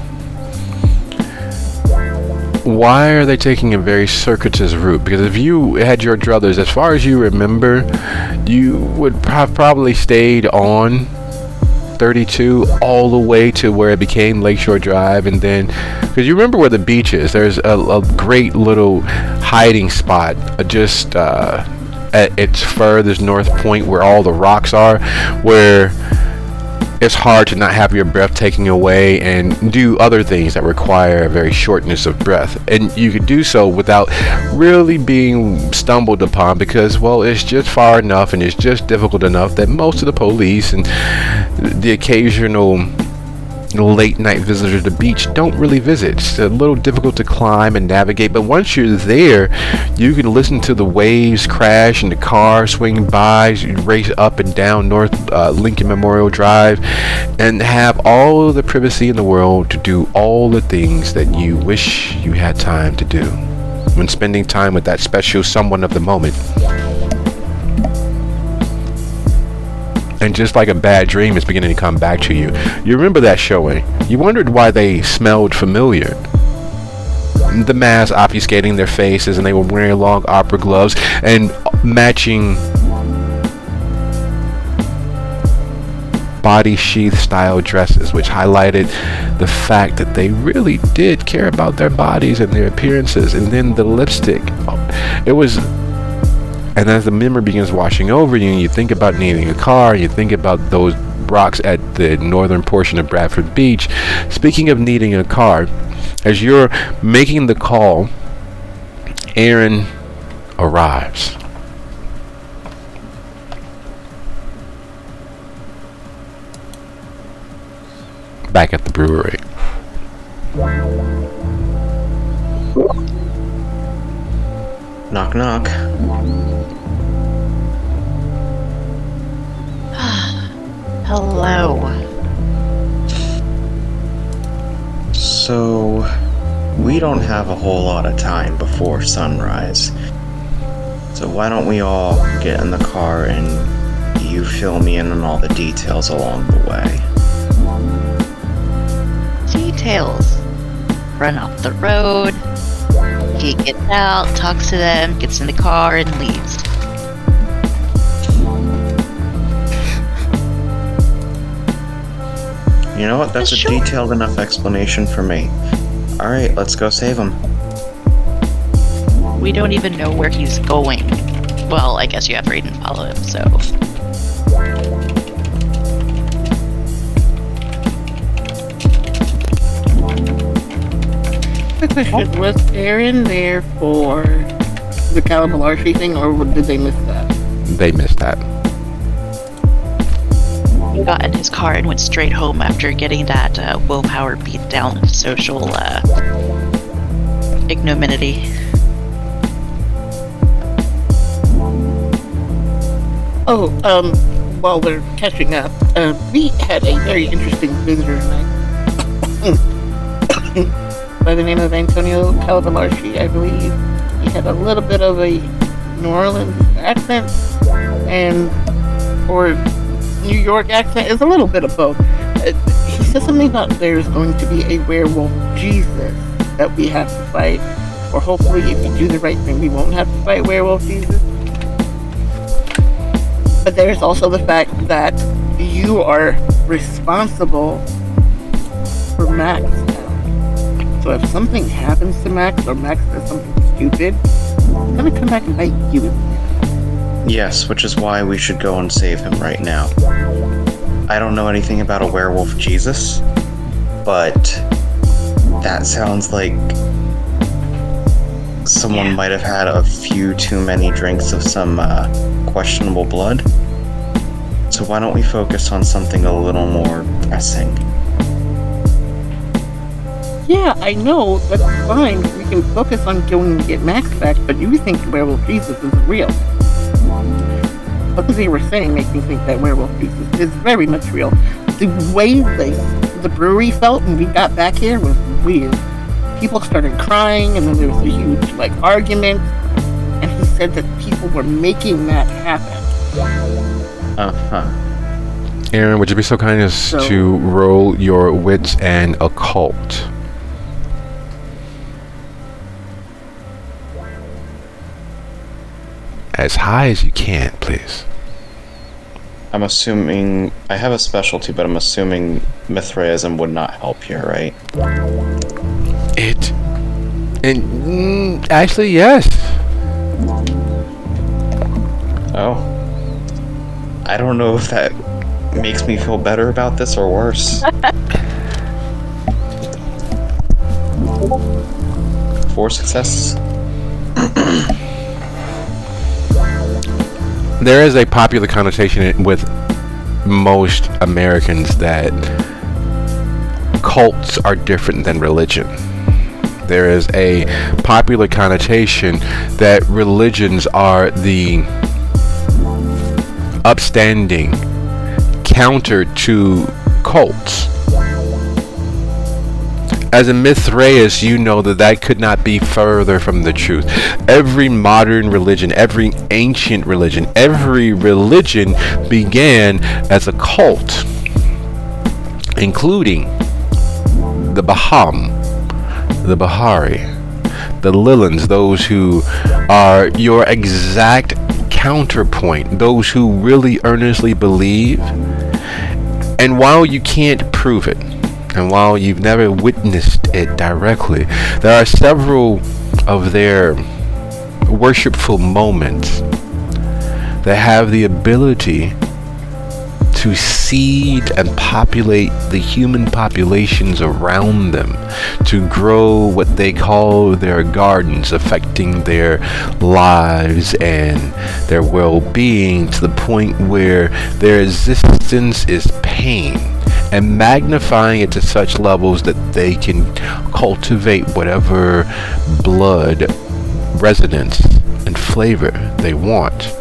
Why are they taking a very circuitous route? Because if you had your druthers, as far as you remember, you would have probably stayed on 32 all the way to where it became Lakeshore Drive, and then, because you remember where the beach is, there's a great little hiding spot just at its furthest north point where all the rocks are, where it's hard to not have your breath taken away and do other things that require a very shortness of breath. And you could do so without really being stumbled upon because, well, it's just far enough and it's just difficult enough that most of the police and the occasional late night visitor to the beach don't really visit. It's a little difficult to climb and navigate, but once you're there, you can listen to the waves crash and the car swing by, you race up and down North Lincoln Memorial Drive, and have all of the privacy in the world to do all the things that you wish you had time to do when spending time with that special someone of the moment. And just like a bad dream is beginning to come back to you. You remember that showing. You wondered why they smelled familiar. The masks obfuscating their faces, and they were wearing long opera gloves and matching body sheath style dresses, which highlighted the fact that they really did care about their bodies and their appearances. And then the lipstick. It was... And as the memory begins washing over you, and you think about needing a car, you think about those rocks at the northern portion of Bradford Beach. Speaking of needing a car, as you're making the call, Aaron arrives. Back at the brewery. Knock, knock. Hello. So, we don't have a whole lot of time before sunrise. So why don't we all get in the car and you fill me in on all the details along the way. Details. Run off the road. He gets out, talks to them, gets in the car, and leaves. You know what? That's a detailed enough explanation for me. Alright, let's go save him. We don't even know where he's going. Well, I guess you have to read and follow him, so... Quick question, was Aaron there for the Calabalarshi thing, or did they miss that? They missed that. He got in his car and went straight home after getting that willpower beat down social ignominy. Oh, while we're catching up, we had a very interesting visitor tonight. By the name of Antonio Calabalarshi, I believe. He had a little bit of a New Orleans accent, or New York accent. It's a little bit of both. He said something about there's going to be a werewolf Jesus that we have to fight, or hopefully if you do the right thing we won't have to fight werewolf Jesus. But there's also the fact that you are responsible for Max now. So if something happens to Max, or Max does something stupid, it's gonna come back and bite you. Yes, which is why we should go and save him right now. I don't know anything about a werewolf Jesus, but that sounds like someone might have had a few too many drinks of some questionable blood. So why don't we focus on something a little more pressing? Yeah, I know, that's fine. We can focus on going and get Max back, but you think werewolf Jesus is real. What they were saying makes me think that werewolf Jesus is very much real. The way the brewery felt when we got back here was weird. People started crying, and then there was a huge argument, and he said that people were making that happen. Aaron, would you be so kind as to roll your wits and occult? As high as you can, please. I'm assuming... I have a specialty, but I'm assuming Mithraism would not help here, right? Actually, yes. Oh. I don't know if that makes me feel better about this or worse. 4 successes. There is a popular connotation with most Americans that cults are different than religion. There is a popular connotation that religions are the upstanding counter to cults. As a Mithraeus, you know that could not be further from the truth. Every modern religion, every ancient religion, every religion began as a cult, including the Baham, the Bahari, the Lilans, those who are your exact counterpoint, those who really earnestly believe. And while you can't prove it, and while you've never witnessed it directly, there are several of their worshipful moments that have the ability to seed and populate the human populations around them, to grow what they call their gardens, affecting their lives and their well-being to the point where their existence is pain, and magnifying it to such levels that they can cultivate whatever blood, resonance, and flavor they want.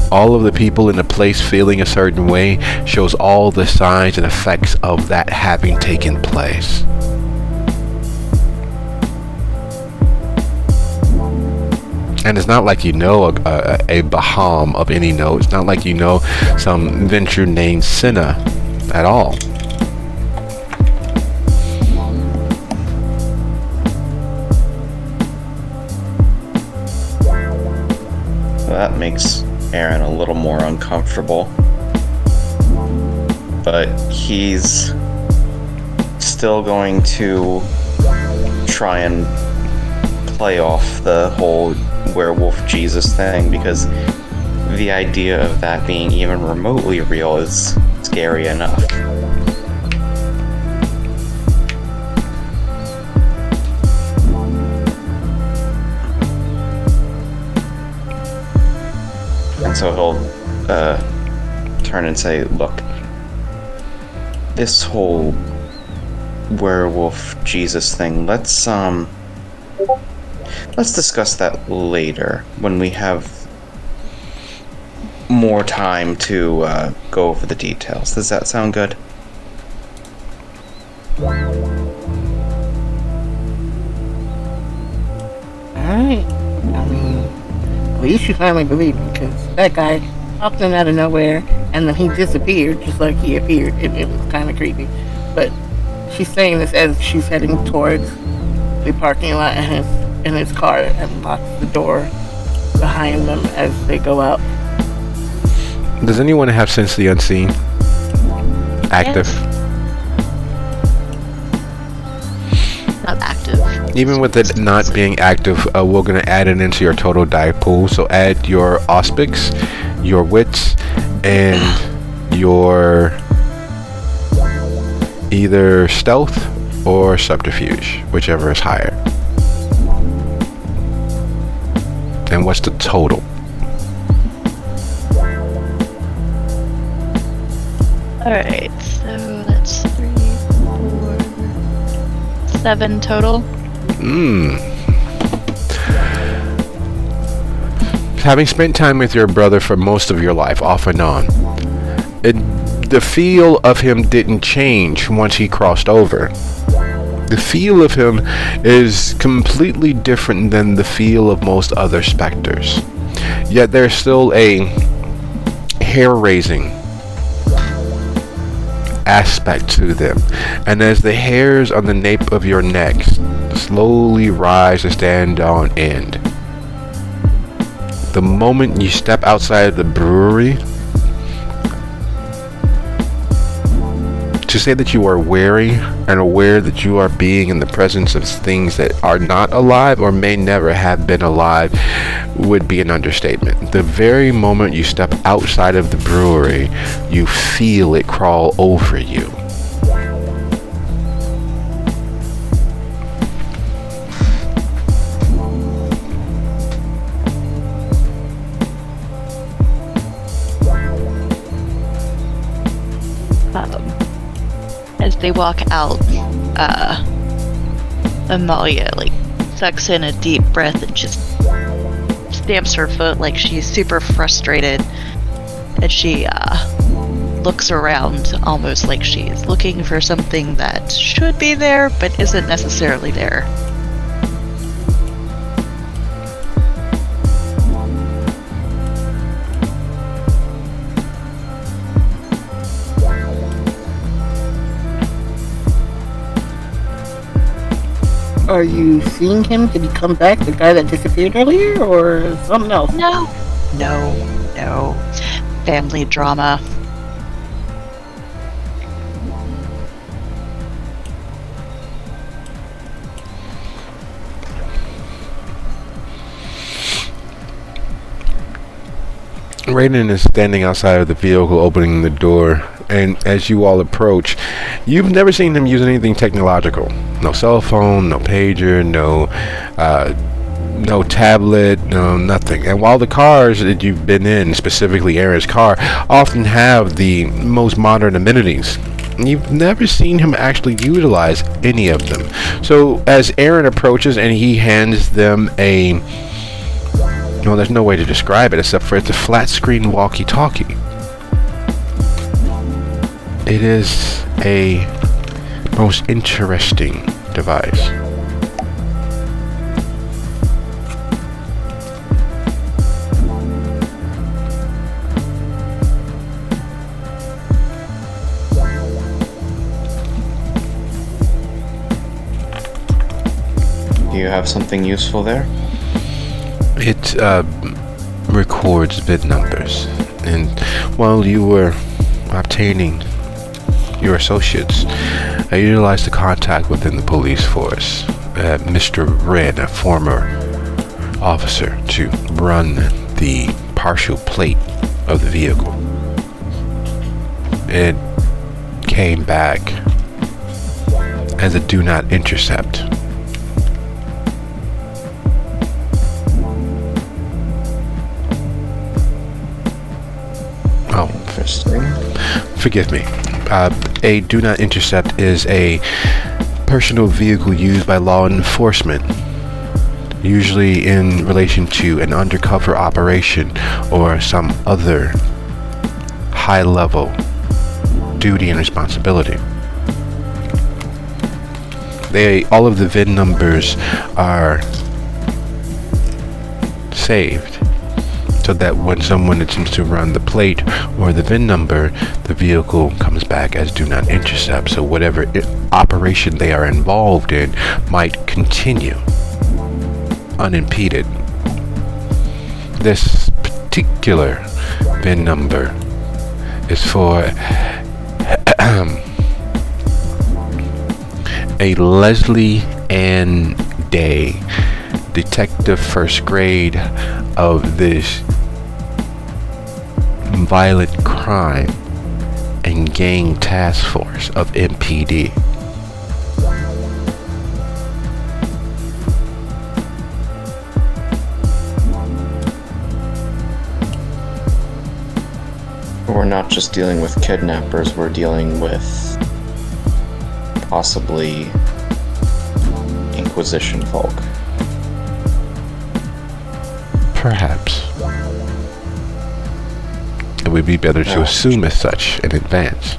All of the people in a place feeling a certain way shows all the signs and effects of that having taken place. And it's not like you know a Baham of any note. It's not like you know some venture named Senna at all. That makes Aaron a little more uncomfortable. But he's still going to try and play off the whole werewolf Jesus thing, because the idea of that being even remotely real is scary enough. And so he'll turn and say, look, this whole werewolf Jesus thing, let's discuss that later when we have more time to go over the details. Does that sound good? Alright. I mean, at least you finally believe me, because that guy popped in out of nowhere and then he disappeared just like he appeared. It was kind of creepy. But she's saying this as she's heading towards the parking lot in his car and locks the door behind them as they go out. Does anyone have Sense the Unseen active? Yes. Not active. Even with it not being active, we're going to add it into your total die pool. So add your auspics, your wits, and your either stealth or subterfuge, whichever is higher. And what's the total? Alright, so that's 3, 4, 7 total. Having spent time with your brother for most of your life, off and on, the feel of him didn't change once he crossed over. The feel of him is completely different than the feel of most other specters. Yet there's still a hair-raising aspect to them. And as the hairs on the nape of your neck slowly rise to stand on end, the moment you step outside of the brewery, to say that you are wary and aware that you are being in the presence of things that are not alive or may never have been alive would be an understatement. The very moment you step outside of the brewery, you feel it crawl over you. As they walk out, Amalia sucks in a deep breath and just stamps her foot like she's super frustrated. And she looks around almost like she's looking for something that should be there but isn't necessarily there. Are you seeing him? Did he come back? The guy that disappeared earlier, or something else? No. Family drama. Raiden is standing outside of the vehicle, opening the door, and as you all approach, you've never seen him use anything technological. No cell phone, no pager, no tablet, no nothing. And while the cars that you've been in, specifically Aaron's car, often have the most modern amenities, you've never seen him actually utilize any of them. So as Aaron approaches and he hands them there's no way to describe it except for it's a flat screen walkie-talkie. It is a most interesting device. Do you have something useful there? It records VIN numbers, and while you were obtaining your associates, I utilized the contact within the police force, Mr. Wren, a former officer, to run the partial plate of the vehicle. It came back as a do not intercept. Oh, Interesting. forgive me. A do not intercept is a personal vehicle used by law enforcement, usually in relation to an undercover operation or some other high-level duty and responsibility. All of the VIN numbers are saved, so that when someone attempts to run the plate or the VIN number, the vehicle comes back as do not intercept, so whatever operation they are involved in might continue unimpeded. This particular VIN number is for a Leslie Ann Day, detective first grade of this violent crime and gang task force of MPD. We're not just dealing with kidnappers, we're dealing with possibly Inquisition folk. Perhaps. It would be better to assume as such in advance,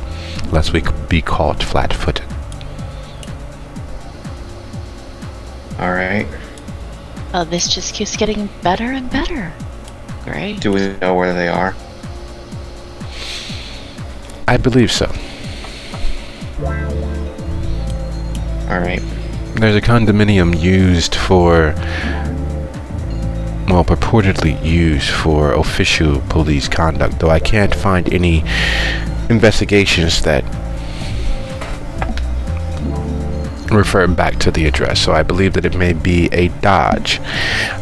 lest we could be caught flat-footed. Alright. Oh, this just keeps getting better and better. Great. Do we know where they are? I believe so. Alright. There's a condominium used for, well, purportedly used for official police conduct, though I can't find any investigations that refer back to the address. So I believe that it may be a Dodge,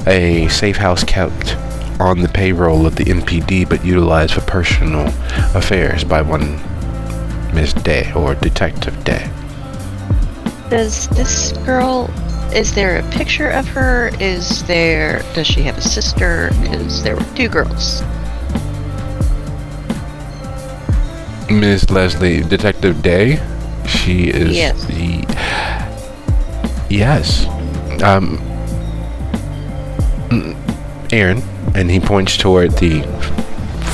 a safe house kept on the payroll of the MPD but utilized for personal affairs by one Miss Day or Detective Day. Does this girl, is there a picture of her? Does she have a sister? Because there were two girls. Miss Leslie, Detective Day, she is Yes. Yes. Aaron, and he points toward the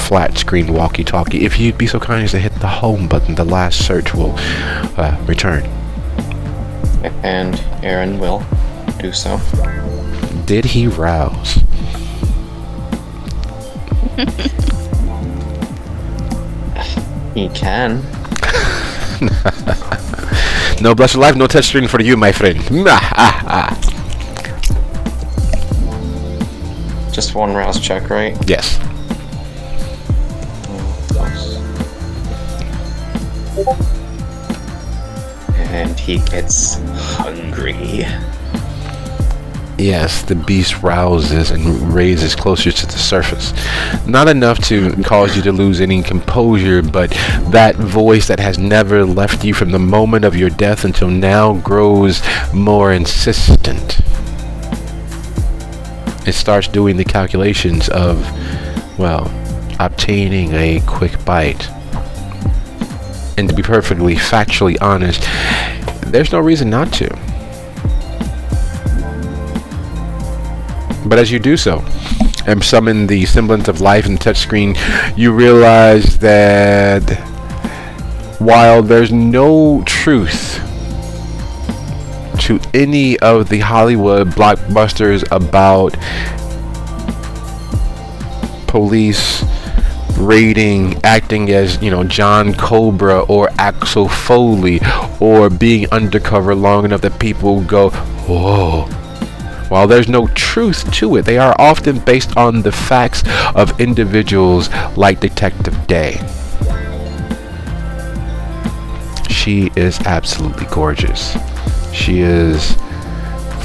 flat screen walkie-talkie. If you'd be so kind as to hit the home button, the last search will return. And Aaron will do so. Did he rouse? He can. No blessed life, no touch screen for you, my friend. Just one rouse check, right? Yes. And he gets hungry. Yes, the beast rouses and raises closer to the surface. Not enough to cause you to lose any composure, but that voice that has never left you from the moment of your death until now grows more insistent. It starts doing the calculations of, well, obtaining a quick bite. And to be perfectly factually honest, there's no reason not to. But as you do so, and summon the semblance of life in the touchscreen, you realize that while there's no truth to any of the Hollywood blockbusters about police raiding, acting as, John Cobra or Axel Foley, or being undercover long enough that people go, whoa. While there's no truth to it, they are often based on the facts of individuals like Detective Day. She is absolutely gorgeous. She is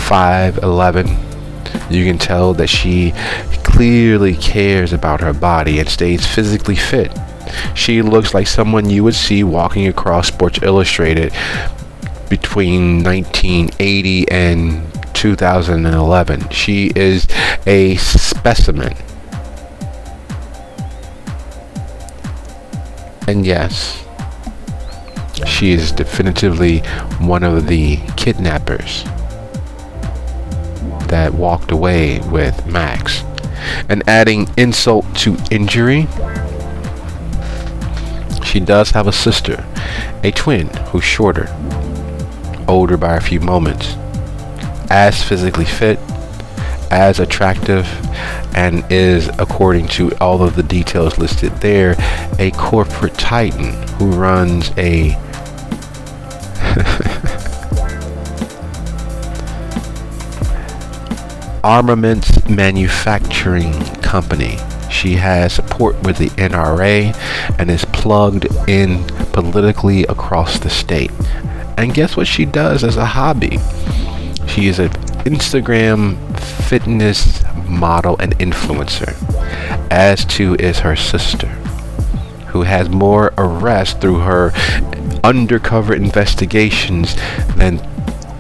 5'11". You can tell that she clearly cares about her body and stays physically fit. She looks like someone you would see walking across Sports Illustrated between 1980 and 2011. She is a specimen. And yes, she is definitively one of the kidnappers that walked away with Max. And adding insult to injury, she does have a sister, a twin who's shorter, older by a few moments, as physically fit, as attractive, and is, according to all of the details listed there, a corporate titan who runs a armaments manufacturing company. She has support with the NRA and is plugged in politically across the state. And guess what she does as a hobby? She is an Instagram fitness model and influencer, as too is her sister, who has more arrests through her undercover investigations than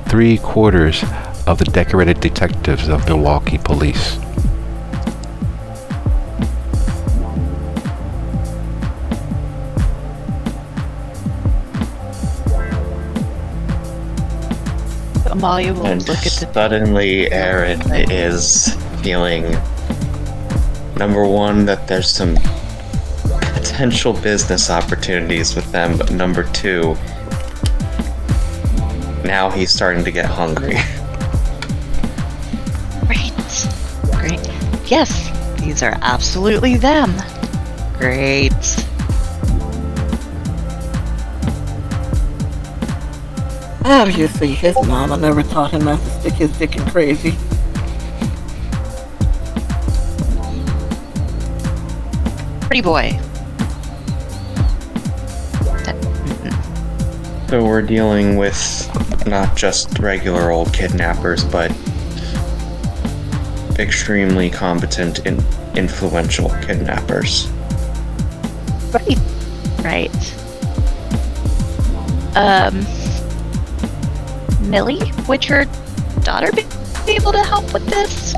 3/4 of the decorated detectives of Milwaukee police. Amalia will And look at the suddenly Aaron is feeling, number one, that there's some potential business opportunities with them, but number two, now he's starting to get hungry. Great. Yes, these are absolutely them. Great. Obviously, his mama never taught him not to stick his dick in crazy. Pretty boy. So we're dealing with not just regular old kidnappers, but extremely competent and influential kidnappers. Right. Millie, would your daughter be able to help with this?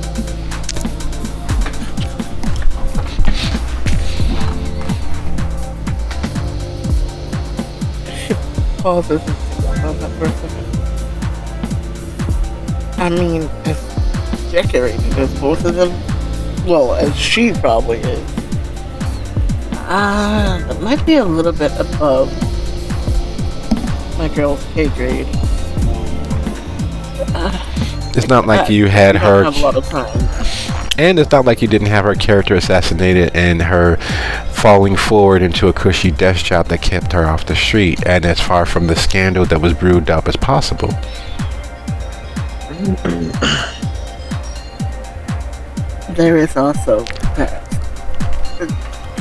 She pauses and thinks about that for a second. I mean, as decorated as both of them, well, as she probably is, that might be a little bit above my girl's pay grade. It's not like you had we her, don't have a lot of time. and it's not like you didn't have her character assassinated and her falling forward into a cushy desk job that kept her off the street, and as far from the scandal that was brewed up as possible. There is also that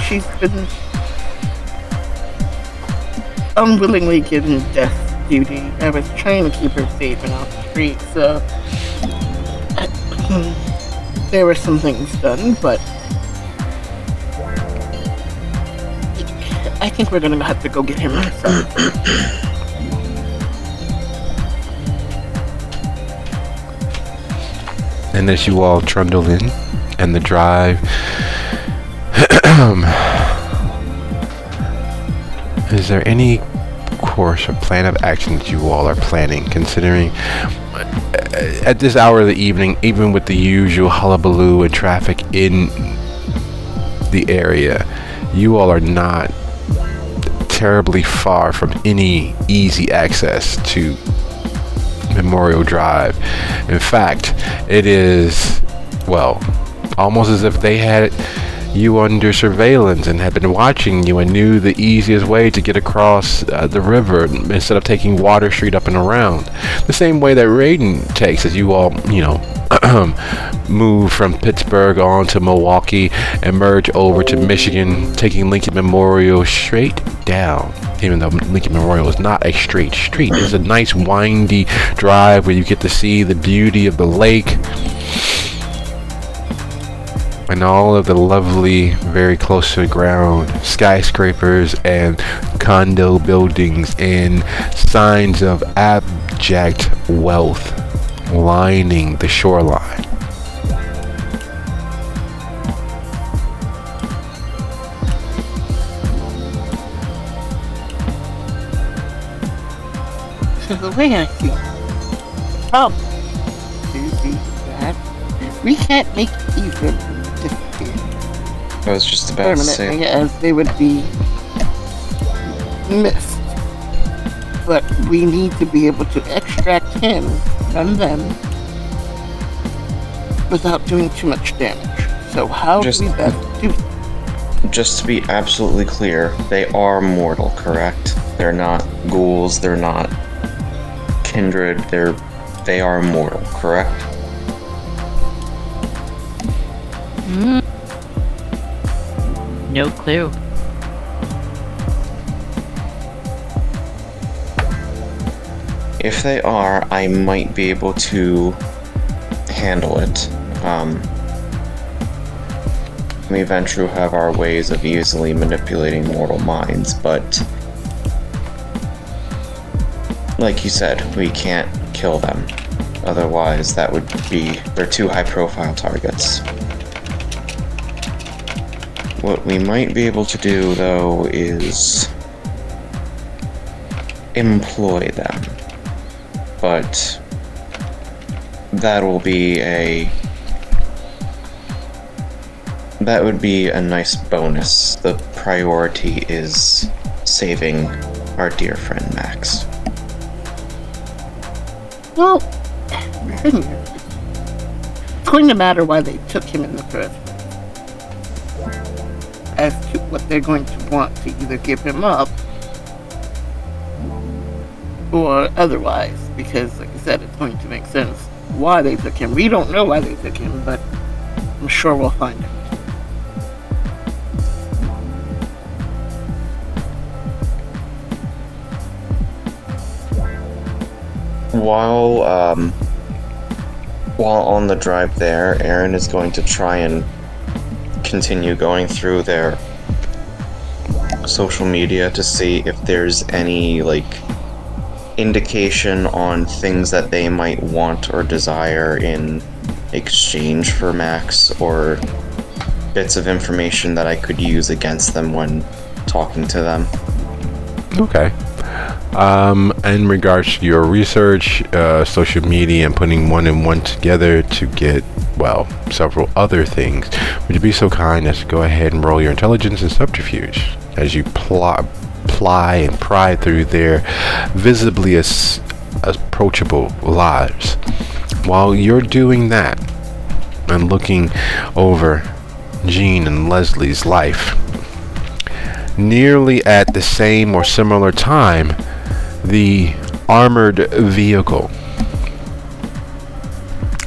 she's been unwillingly given death duty. I was trying to keep her safe and off the street, so there were some things done, but I think we're gonna have to go get him ourselves. And as you all trundle in, and the drive, is there any course or plan of action that you all are planning, considering at this hour of the evening, even with the usual hullabaloo and traffic in the area, you all are not terribly far from any easy access to Memorial Drive. In fact, it is, well, almost as if they had you under surveillance and had been watching you and knew the easiest way to get across the river instead of taking Water Street up and around. The same way that Raiden takes as you all, move from Pittsburgh on to Milwaukee and merge over to Michigan, taking Lincoln Memorial straight down. Even though Lincoln Memorial is not a straight street, it's a nice windy drive where you get to see the beauty of the lake and all of the lovely, very close to the ground skyscrapers and condo buildings and signs of abject wealth lining the shoreline. So the way I see it, the problem is that we can't make either disappear I was just about to permanently, say. as they would be missed. But we need to be able to extract him from them without doing too much damage. So how Just- do we best do it? Just to be absolutely clear, they are mortal, correct? They're not ghouls, they're not kindred, they are mortal, correct? No clue. If they are, I might be able to handle it. We eventually have our ways of easily manipulating mortal minds, but like you said, we can't kill them. Otherwise, they're too high profile targets. What we might be able to do, though, is employ them. But that would be a nice bonus. The priority is saving our dear friend Max. Well, the thing is, it's going to matter why they took him in the first place. As to what they're going to want to either give him up or otherwise, because, like I said, it's going to make sense why they took him. We don't know why they took him, but I'm sure we'll find out. While on the drive there, Aaron is going to try and continue going through their social media to see if there's any, like, indication on things that they might want or desire in exchange for Max, or bits of information that I could use against them when talking to them. Okay. In regards to your research, social media, and putting one and one together to get, well, several other things, would you be so kind as to go ahead and roll your intelligence and subterfuge as you ply and pry through their visibly approachable lives? While you're doing that and looking over Jean and Leslie's life, nearly at the same or similar time, the armored vehicle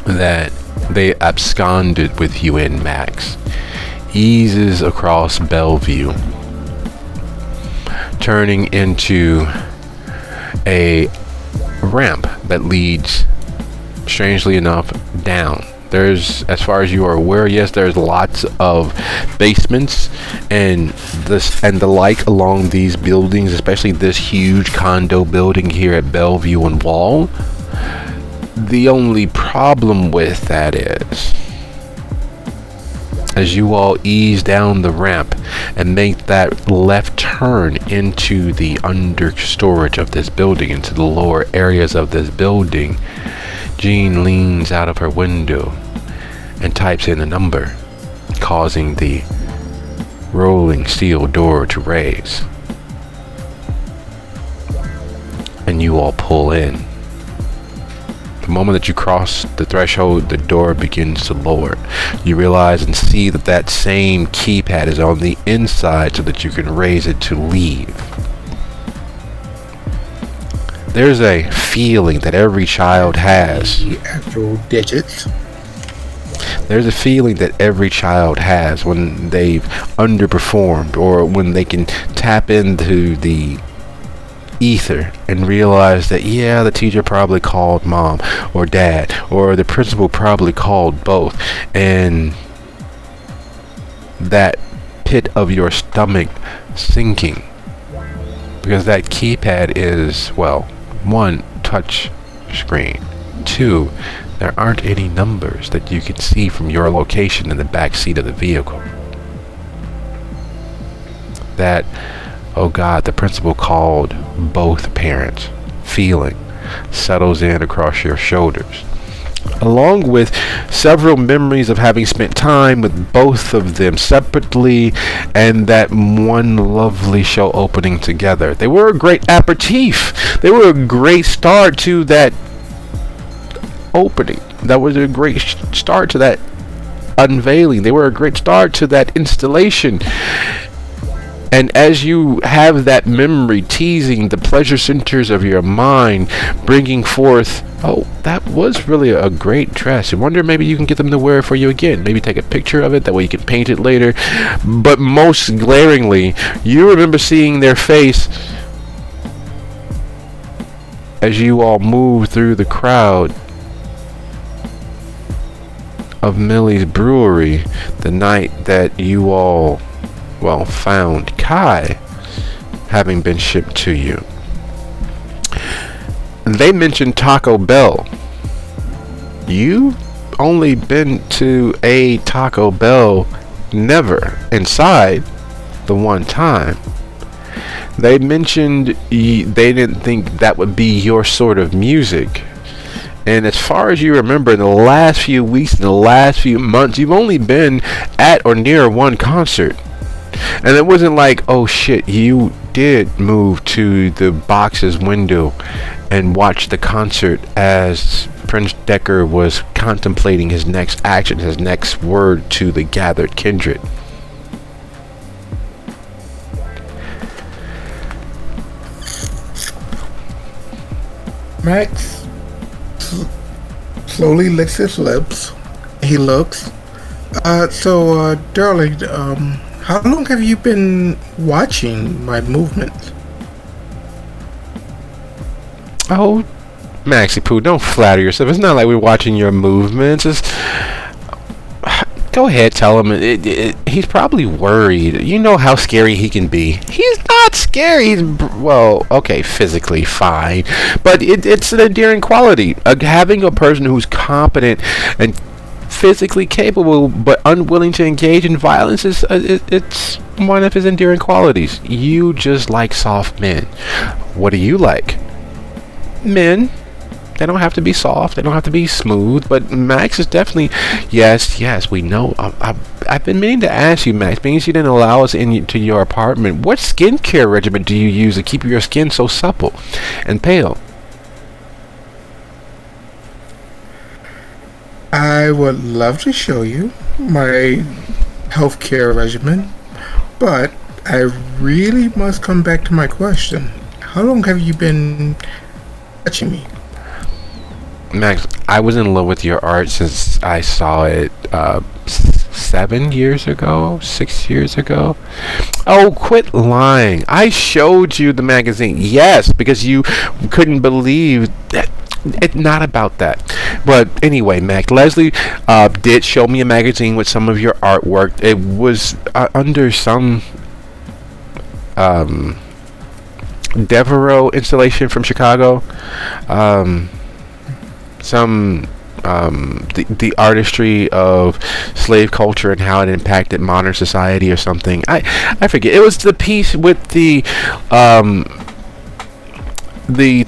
that they absconded with you in, Max, eases across Bellevue, turning into a ramp that leads, strangely enough, down. There's, as far as you are aware, yes, there's lots of basements and the like along these buildings, especially this huge condo building here at Bellevue and Wall. The only problem with that is, as you all ease down the ramp and make that left turn into the under storage of this building, into the lower areas of this building, Jean leans out of her window and types in a number, causing the rolling steel door to raise. And you all pull in. The moment that you cross the threshold, the door begins to lower. You realize and see that that same keypad is on the inside so that you can raise it to leave. There's a feeling that every child has. The actual digits. There's a feeling that every child has when they've underperformed, or when they can tap into the ether and realize that, yeah, the teacher probably called mom or dad, or the principal probably called both, and that pit of your stomach sinking, because that keypad is, well, one, touch screen, two, there aren't any numbers that you can see from your location in the back seat of the vehicle. That, oh God, the principal called both parents feeling settles in across your shoulders, along with several memories of having spent time with both of them separately, and that one lovely show opening together. They were a great aperitif. They were a great start to that opening. That was a great start to that unveiling. They were a great start to that installation. And as you have that memory teasing the pleasure centers of your mind, bringing forth, oh, that was really a great dress. I wonder, maybe you can get them to wear it for you again. Maybe take a picture of it, that way you can paint it later. But most glaringly, you remember seeing their face as you all move through the crowd of Millie's Brewery the night that you all, well, found Kai having been shipped to you. They mentioned Taco Bell. You only been to a Taco Bell, never inside the one time. They mentioned they didn't think that would be your sort of music. And as far as you remember, in the last few weeks, in the last few months, you've only been at or near one concert. And it wasn't like, oh shit, you did move to the box's window and watch the concert as Prince Decker was contemplating his next action, his next word to the gathered kindred. Max slowly licks his lips. He looks. Darling, how long have you been watching my movements? Oh, Maxie Poo, don't flatter yourself. It's not like we're watching your movements. Go ahead, tell him. He's probably worried. You know how scary he can be. He's not scary. He's, well, okay, physically fine. But it's an endearing quality. Having a person who's competent and physically capable but unwilling to engage in violence it's one of his endearing qualities. You just like soft men. What do you like? Men. They don't have to be soft. They don't have to be smooth. But Max is definitely... Yes, we know. I've been meaning to ask you, Max, being you didn't allow us into your apartment, what skincare regimen do you use to keep your skin so supple and pale? I would love to show you my healthcare regimen, but I really must come back to my question. How long have you been touching me? Max, I was in love with your art since I saw it 7 years ago, 6 years ago. Oh, quit lying. I showed you the magazine. Yes, because you couldn't believe that. It's not about that. But anyway, Max, Leslie did show me a magazine with some of your artwork. It was under some Devereaux installation from Chicago. The artistry of slave culture and how it impacted modern society or something. I forget. It was the piece with the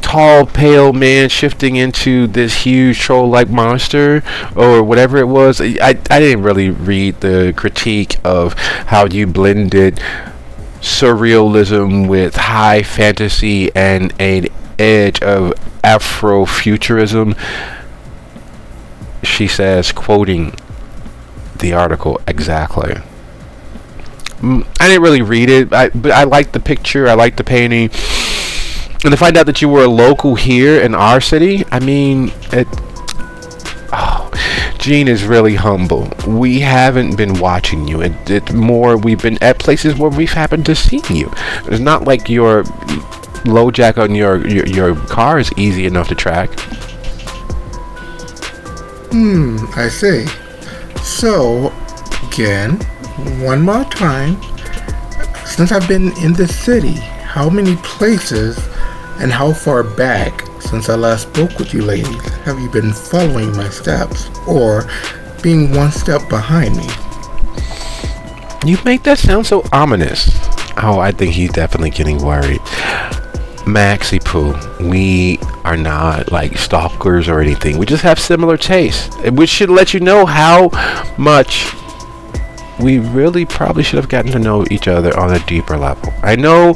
tall, pale man shifting into this huge troll-like monster or whatever it was. I didn't really read the critique of how you blended surrealism with high fantasy and an edge of Afrofuturism. She says, quoting the article exactly. I didn't really read it, but I liked the picture, I liked the painting. And to find out that you were a local here in our city, I mean, Gene is really humble. We haven't been watching you. It's more, we've been at places where we've happened to see you. It's not like your low jack on your car is easy enough to track. I see. So, again, one more time. Since I've been in the city, how many places and how far back since I last spoke with you ladies have you been following my steps or being one step behind me? You make that sound so ominous. Oh, I think he's definitely getting worried. Maxie Poo, we are not like stalkers or anything. We just have similar tastes, which should let you know how much we really probably should have gotten to know each other on a deeper level. I know,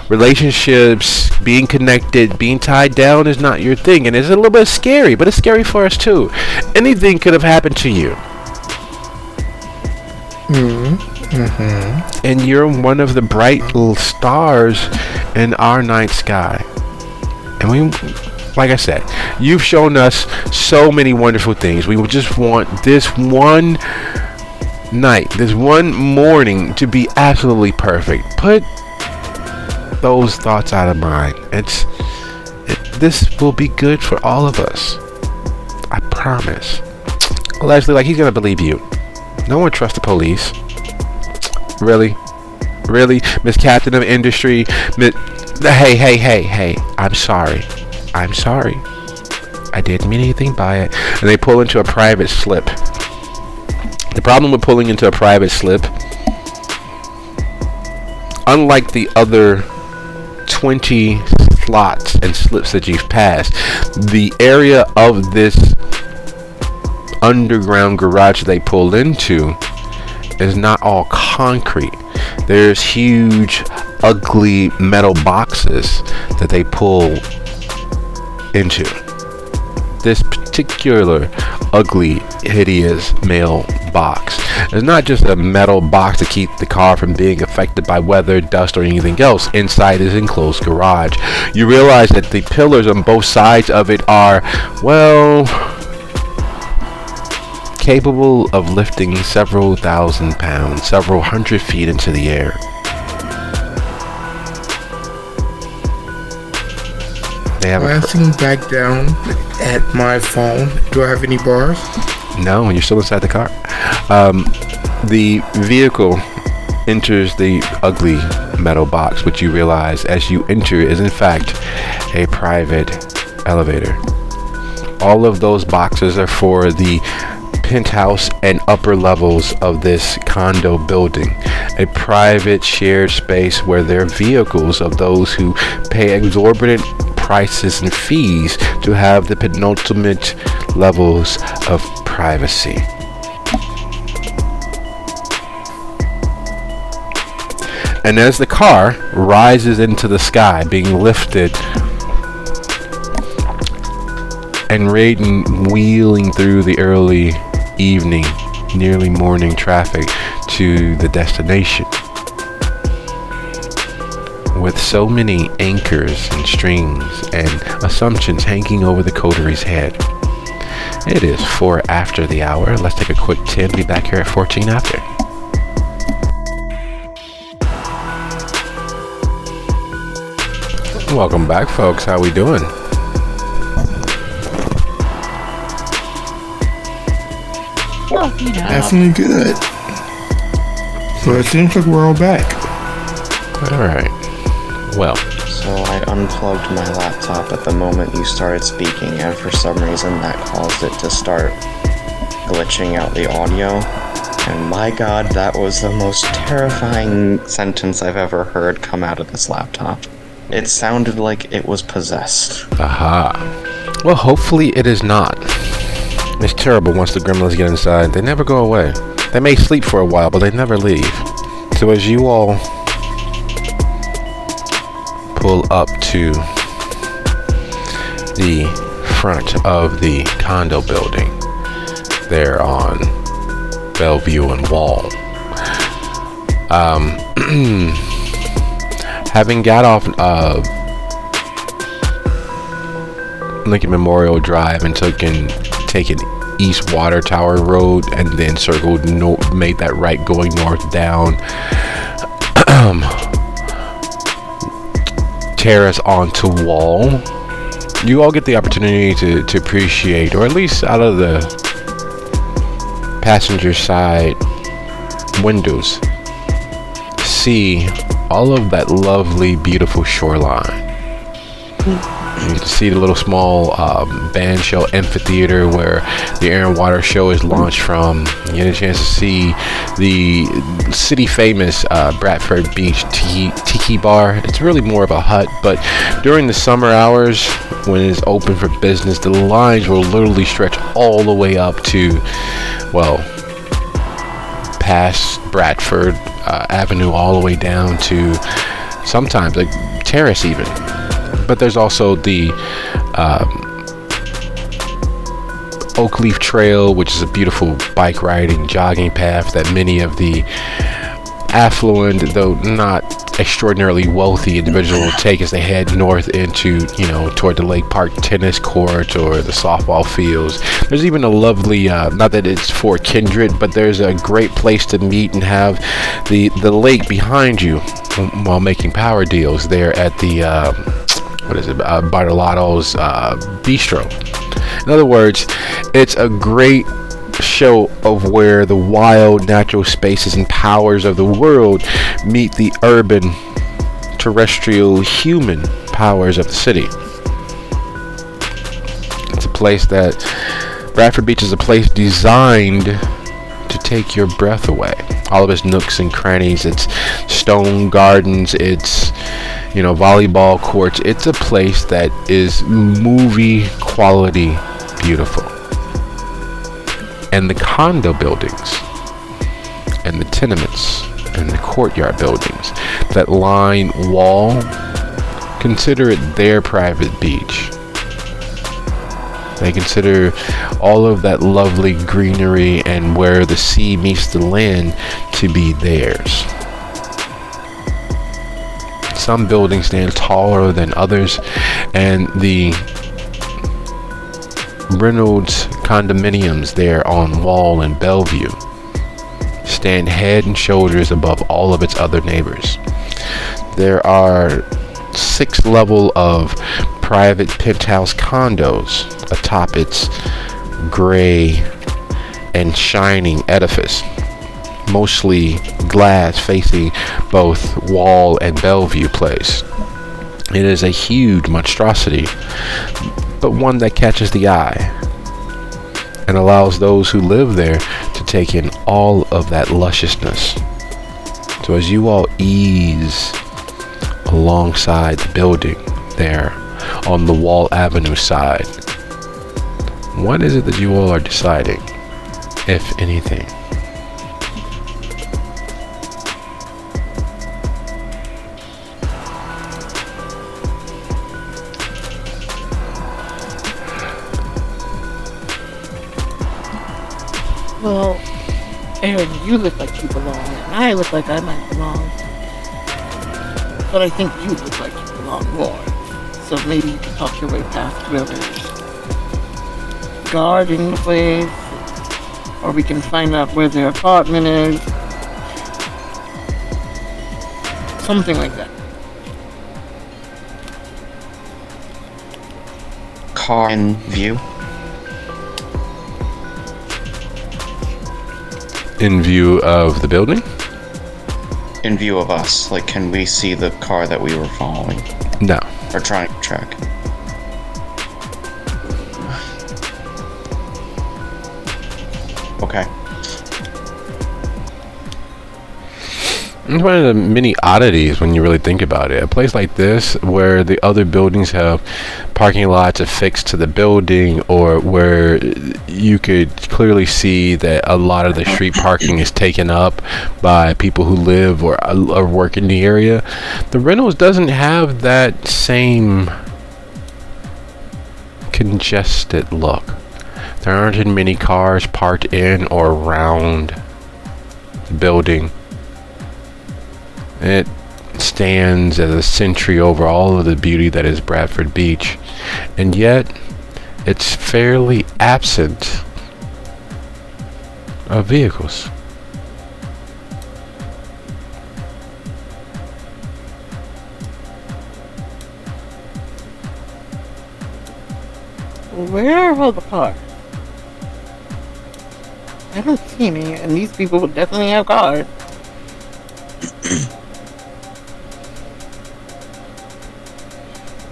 relationships, being connected, being tied down is not your thing, and it's a little bit scary, but it's scary for us too. Anything could have happened to you. And you're one of the bright little stars in our night sky. And we, like I said, you've shown us so many wonderful things. We would just want this one night, this one morning to be absolutely perfect. Put those thoughts out of mind. This will be good for all of us. I promise. Leslie, like, he's gonna believe you. No one trusts the police. Really, Miss Captain of Industry. Hey. I'm sorry. I didn't mean anything by it. And they pull into a private slip. The problem with pulling into a private slip, unlike the other 20 slots and slips that you've passed, the area of this underground garage they pulled into is not all concrete. There's huge, ugly metal boxes that they pull into. This particular ugly, hideous mail box is not just a metal box to keep the car from being affected by weather, dust, or anything else. Inside is enclosed garage. You realize that the pillars on both sides of it are, well, capable of lifting several thousand pounds, several hundred feet into the air. They have glancing back down at my phone. Do I have any bars? No, you're still inside the car. The vehicle enters the ugly metal box, which you realize as you enter is in fact a private elevator. All of those boxes are for the penthouse and upper levels of this condo building, a private shared space where there are vehicles of those who pay exorbitant prices and fees to have the penultimate levels of privacy. And as the car rises into the sky, being lifted and Raiden wheeling through the early evening, nearly morning traffic to the destination, with so many anchors and strings and assumptions hanging over the coteries head. It is 4 after the hour. Let's take a quick 10. Be back here at 14 after. Welcome back, folks. How we doing? Oh, you know. Definitely good. So it seems like we're all back. All right. Well, So I unplugged my laptop at the moment you started speaking, and for some reason that caused it to start glitching out the audio. And my god, that was the most terrifying sentence I've ever heard come out of this laptop. It sounded like it was possessed. aha. Well, hopefully it is not. It's terrible once the gremlins get inside. They never go away. They may sleep for a while, but they never leave. So as you all pull up to the front of the condo building there on Bellevue and Wall, having got off Lincoln Memorial Drive and taken East Water Tower Road and then circled made that right going north down Terrace onto Wall, you all get the opportunity to appreciate, or at least out of the passenger side windows, see all of that lovely, beautiful shoreline. You get to see the little small band shell amphitheater where the Air and Water Show is launched from. You get a chance to see the city famous Bradford Beach Tiki Bar. It's really more of a hut, but during the summer hours when it's open for business, the lines will literally stretch all the way up to, well, past Bradford Avenue all the way down to sometimes like Terrace even. But there's also the Oak Leaf Trail, which is a beautiful bike riding, jogging path that many of the affluent, though not extraordinarily wealthy individuals take as they head north into, toward the Lake Park tennis court or the softball fields. There's even a lovely, not that it's for kindred, but there's a great place to meet and have the lake behind you while making power deals there at the Bartolotto's Bistro. In other words, it's a great show of where the wild natural spaces and powers of the world meet the urban, terrestrial, human powers of the city. It's a place that Bradford Beach is a place designed to take your breath away. All of its nooks and crannies, its stone gardens, its volleyball courts. It's a place that is movie quality beautiful. And the condo buildings and the tenements and the courtyard buildings that line Wall, consider it their private beach. They consider all of that lovely greenery and where the sea meets the land to be theirs. Some buildings stand taller than others, and the Reynolds condominiums there on Wall and Bellevue stand head and shoulders above all of its other neighbors. There are 6 levels of private penthouse condos atop its gray and shining edifice, mostly glass facing both Wall and Bellevue Place. It is a huge monstrosity, but one that catches the eye and allows those who live there to take in all of that lusciousness. So as you all ease alongside the building there on the Wall Avenue side, what is it that you all are deciding, if anything? Well, Aaron, you look like you belong, and I look like I might belong. But I think you look like you belong more. So maybe you can talk your way past whoever's guarding the place, or we can find out where their apartment is. Something like that. Car in view. In view of the building? In view of us. Like, can we see the car that we were following? No. Or trying to track? Okay. It's one of the many oddities when you really think about it. A place like this, where the other buildings have parking lots affixed to the building, or where you could clearly see that a lot of the street parking is taken up by people who live or work in the area. The Reynolds doesn't have that same congested look. There aren't many cars parked in or around the building. It stands as a sentry over all of the beauty that is Bradford Beach, and yet it's fairly absent of vehicles. Where are all the cars? I don't see any, and these people would definitely have cars.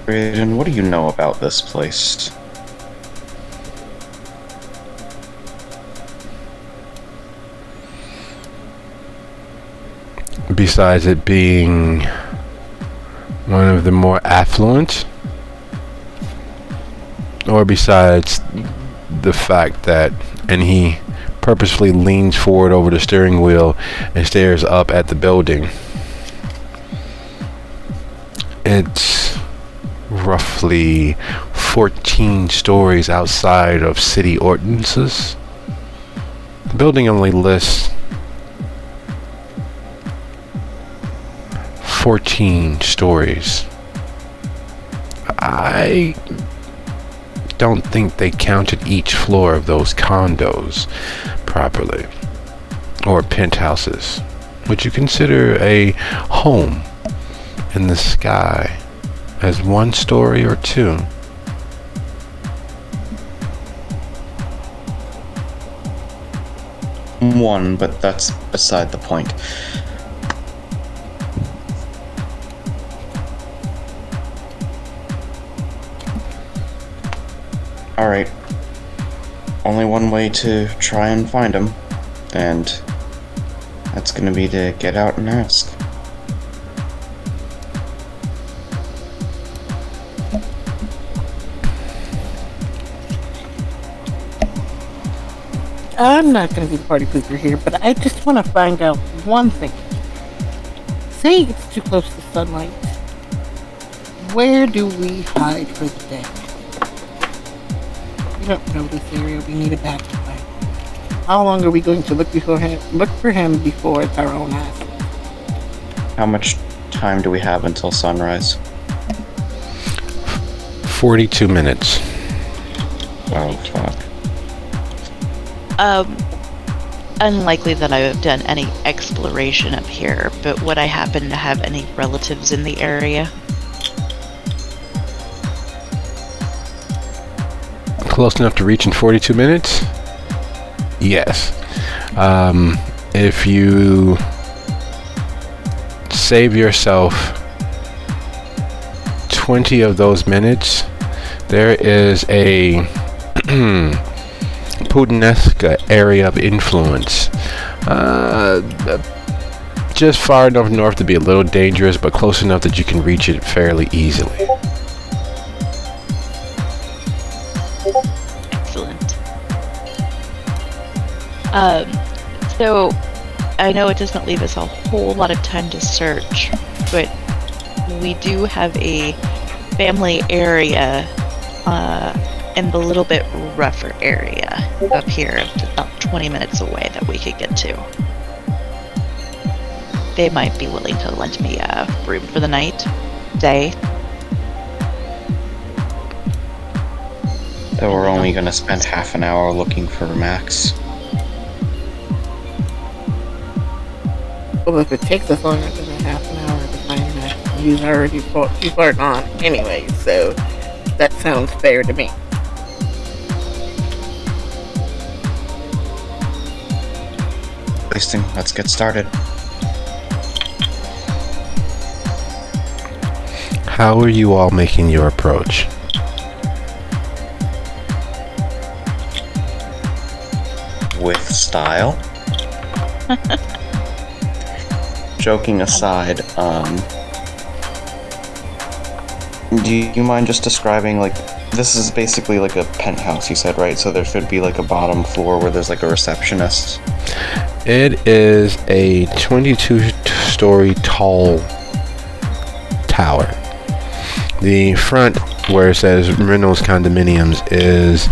Brayden, what do you know about this place? Besides it being one of the more affluent, or besides the fact that, and he purposefully leans forward over the steering wheel and stares up at the building. It's roughly 14 stories outside of city ordinances. The building only lists 14 stories. I don't think they counted each floor of those condos properly, or penthouses. Would you consider a home in the sky as one story or two? One, but that's beside the point. Alright. Only one way to try and find him, and that's gonna be to get out and ask. I'm not going to be the party pooper here, but I just want to find out one thing. Say it's too close to sunlight. Where do we hide for the day? We don't know this area. We need a backup plan. How long are we going to look for him before it's our own ass? How much time do we have until sunrise? 42 minutes. Oh, fuck. Unlikely that I have done any exploration up here, but would I happen to have any relatives in the area? Close enough to reach in 42 minutes? Yes. If you save yourself 20 of those minutes, there is a Pudinesque area of influence. Just far enough north to be a little dangerous, but close enough that you can reach it fairly easily. Excellent. So I know it doesn't leave us a whole lot of time to search, but we do have a family area in the little bit rougher area up here, about 20 minutes away, that we could get to. They might be willing to lend me a room for the day. So we're only going to spend half an hour looking for Max. Well, if it takes us longer than a half an hour to find Max, he's already too far gone anyway, so that sounds fair to me. Wasting. Let's get started. How are you all making your approach? With style. Joking aside, do you mind just describing, like, this is basically like a penthouse, you said, right? So there should be like a bottom floor where there's like a receptionist. It is a 22-story tall tower. The front, where it says Reynolds Condominiums, is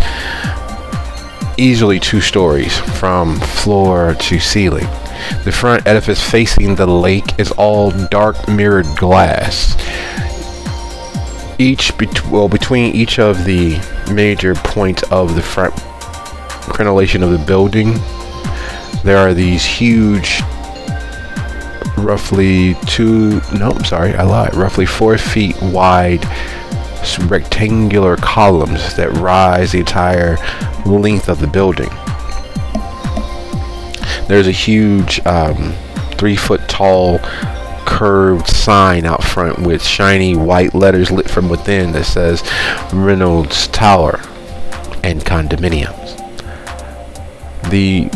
easily 2 stories from floor to ceiling. The front edifice facing the lake is all dark mirrored glass. Between each of the major points of the front crenellation of the building, there are these huge, roughly 4 feet wide rectangular columns that rise the entire length of the building. There's a huge 3-foot tall curved sign out front with shiny white letters lit from within that says Reynolds Tower and Condominiums. The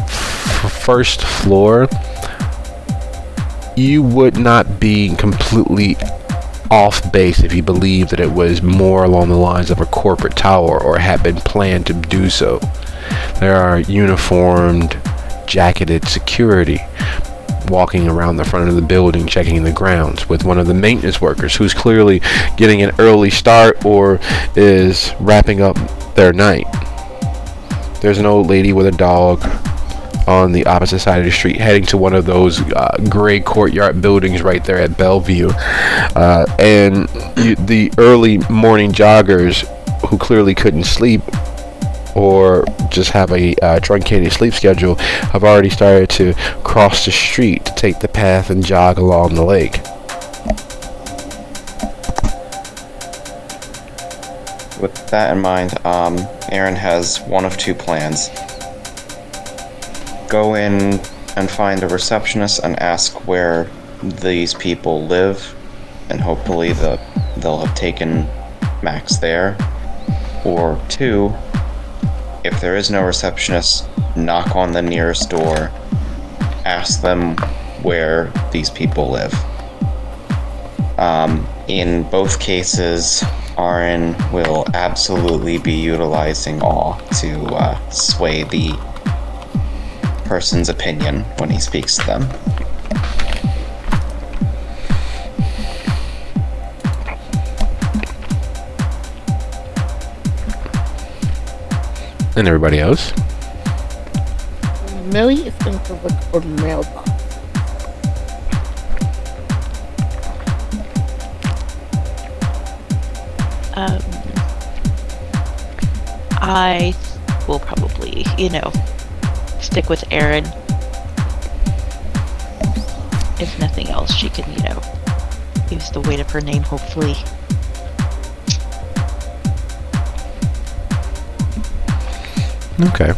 first floor, you would not be completely off base if you believed that it was more along the lines of a corporate tower or had been planned to do so. There are uniformed, jacketed security walking around the front of the building checking the grounds, with one of the maintenance workers who's clearly getting an early start or is wrapping up their night. There's an old lady with a dog on the opposite side of the street heading to one of those gray courtyard buildings right there at Bellevue, and the early morning joggers who clearly couldn't sleep or just have a truncated sleep schedule have already started to cross the street to take the path and jog along the lake. With that in mind, Aaron has one of 2 plans. Go in and find a receptionist and ask where these people live, and hopefully they'll have taken Max there. Or 2, if there is no receptionist, knock on the nearest door, ask them where these people live. In both cases, Aaron will absolutely be utilizing awe to sway the person's opinion when he speaks to them. And everybody else? Millie is going to look for mailbox. I will probably, stick with Erin. If nothing else, she can, use the weight of her name, hopefully. Okay.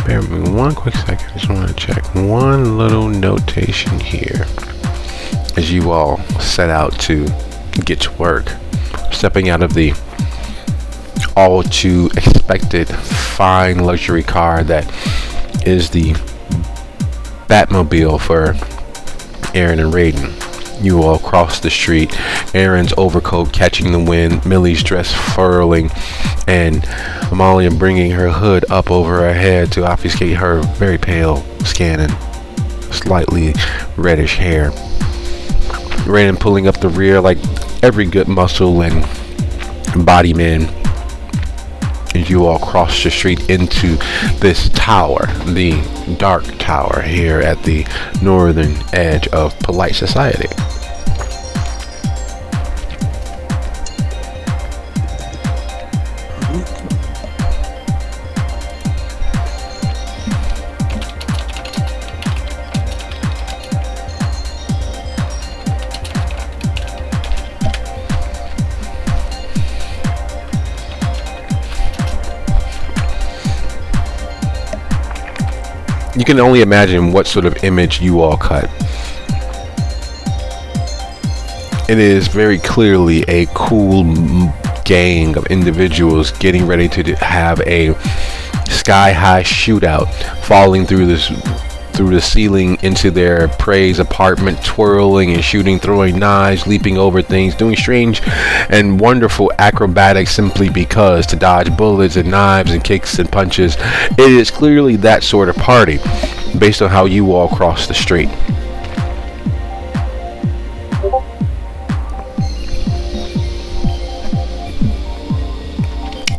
Bear with me one quick second. I just want to check one little notation here as you all set out to get to work, stepping out of the all too expected fine luxury car that is the Batmobile for Aaron and Raiden. You all cross the street, Aaron's overcoat catching the wind, Millie's dress furling, and Amalia bringing her hood up over her head to obfuscate her very pale skin and slightly reddish hair. Raiden pulling up the rear like every good muscle and body man. As you all cross the street into this tower, the dark tower here at the northern edge of polite society. You can only imagine what sort of image you all cut. It is very clearly a cool gang of individuals getting ready to have a sky-high shootout, falling through the ceiling into their prey's apartment, twirling and shooting, throwing knives, leaping over things, doing strange and wonderful acrobatics simply because to dodge bullets and knives and kicks and punches. It is clearly that sort of party based on how you all cross the street.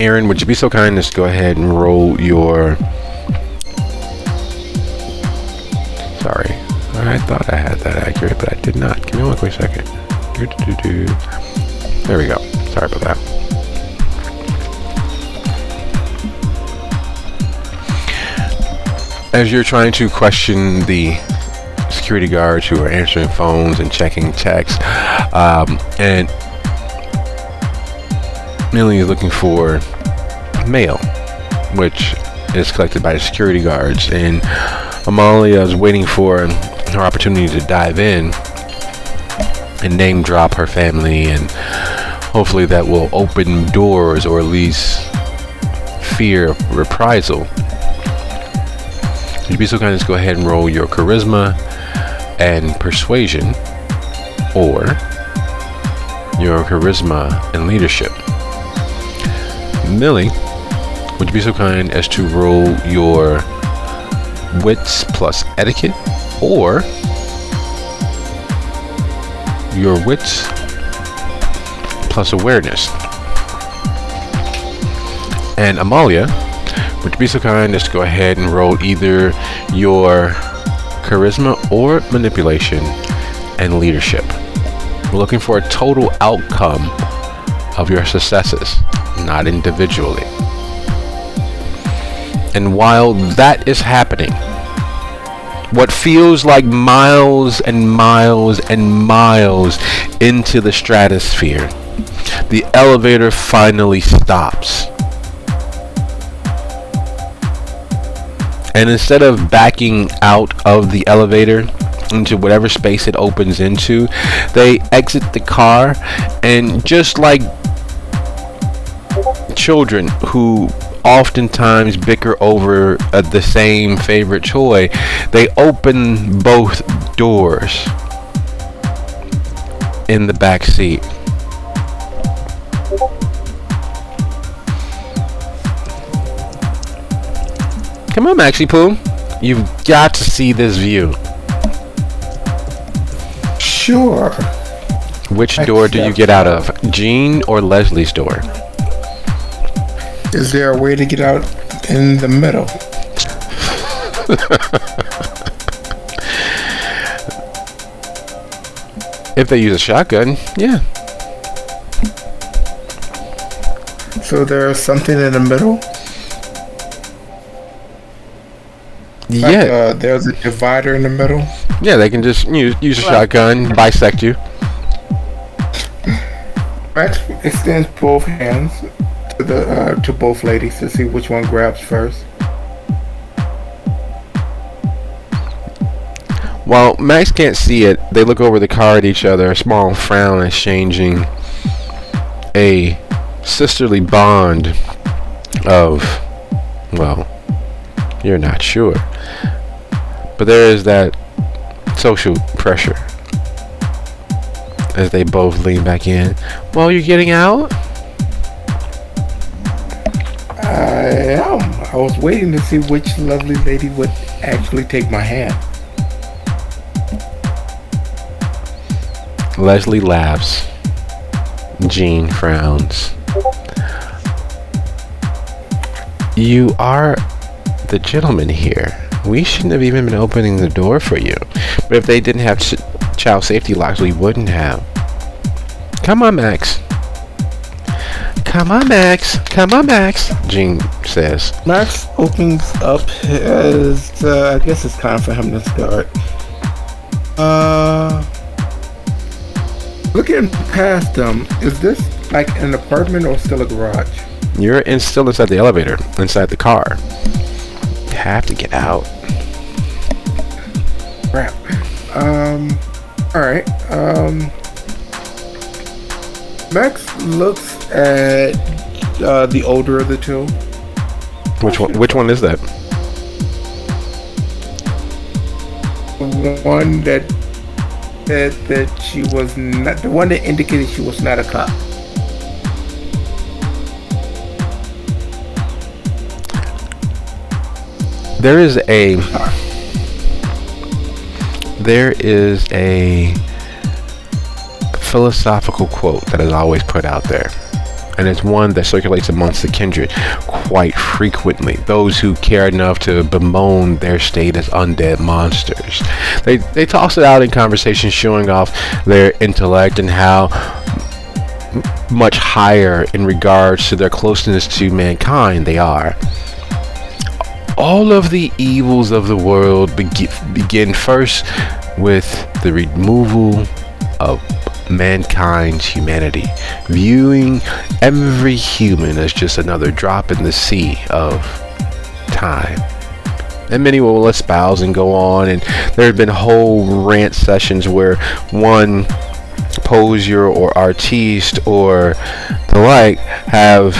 Aaron, would you be so kind as to go ahead and roll your... Sorry, I thought I had that accurate, but I did not. Give me one quick second. There we go. Sorry about that. As you're trying to question the security guards who are answering phones and checking texts, and Millie is looking for mail, which is collected by the security guards, and Amalia is waiting for her opportunity to dive in and name drop her family, and hopefully that will open doors or at least fear of reprisal. You'd be so kind as to go ahead and roll your charisma and persuasion, or your charisma and leadership. Millie, would you be so kind as to roll your wits plus etiquette, or your wits plus awareness? And Amalia, would you be so kind as to go ahead and roll either your charisma or manipulation and leadership? We're looking for a total outcome of your successes, not individually. And while that is happening, what feels like miles and miles and miles into the stratosphere, the elevator finally stops. And instead of backing out of the elevator into whatever space it opens into, they exit the car, and just like children who oftentimes bicker over the same favorite toy, they open both doors in the back seat. Come on, Maxie Poo. You've got to see this view. Sure. Which door do you get out of? Jean or Leslie's door? Is there a way to get out in the middle? If they use a shotgun, yeah. So there's something in the middle? Yeah. There's a divider in the middle? Yeah, they can just use a shotgun, bisect you. Max extends both hands to the to both ladies to see which one grabs first. While Max can't see it, they look over the car at each other, a small frown exchanging a sisterly bond of, well, you're not sure. But there is that social pressure as they both lean back in. Well, you're getting out? I am. I was waiting to see which lovely lady would actually take my hand. Leslie laughs. Jean frowns. You are the gentleman here. We shouldn't have even been opening the door for you. But if they didn't have child safety locks, we wouldn't have. Come on, Max. Come on, Max. Come on, Max. Jean says. Max opens up his. I guess it's time for him to start. Looking past them, is this like an apartment or still a garage? You're still inside the elevator, inside the car. You have to get out. Crap. Alright. Max looks at the older of the two. Which one is that? One that she was not, the one that indicated she was not a cop. There is a philosophical quote that is always put out there, and it's one that circulates amongst the kindred quite frequently. Those who care enough to bemoan their state as undead monsters. They toss it out in conversation, showing off their intellect and how much higher in regards to their closeness to mankind they are. All of the evils of the world begin first with the removal of mankind's humanity, viewing every human as just another drop in the sea of time. And many will espouse and go on, and there have been whole rant sessions where one poseur or artiste or the like have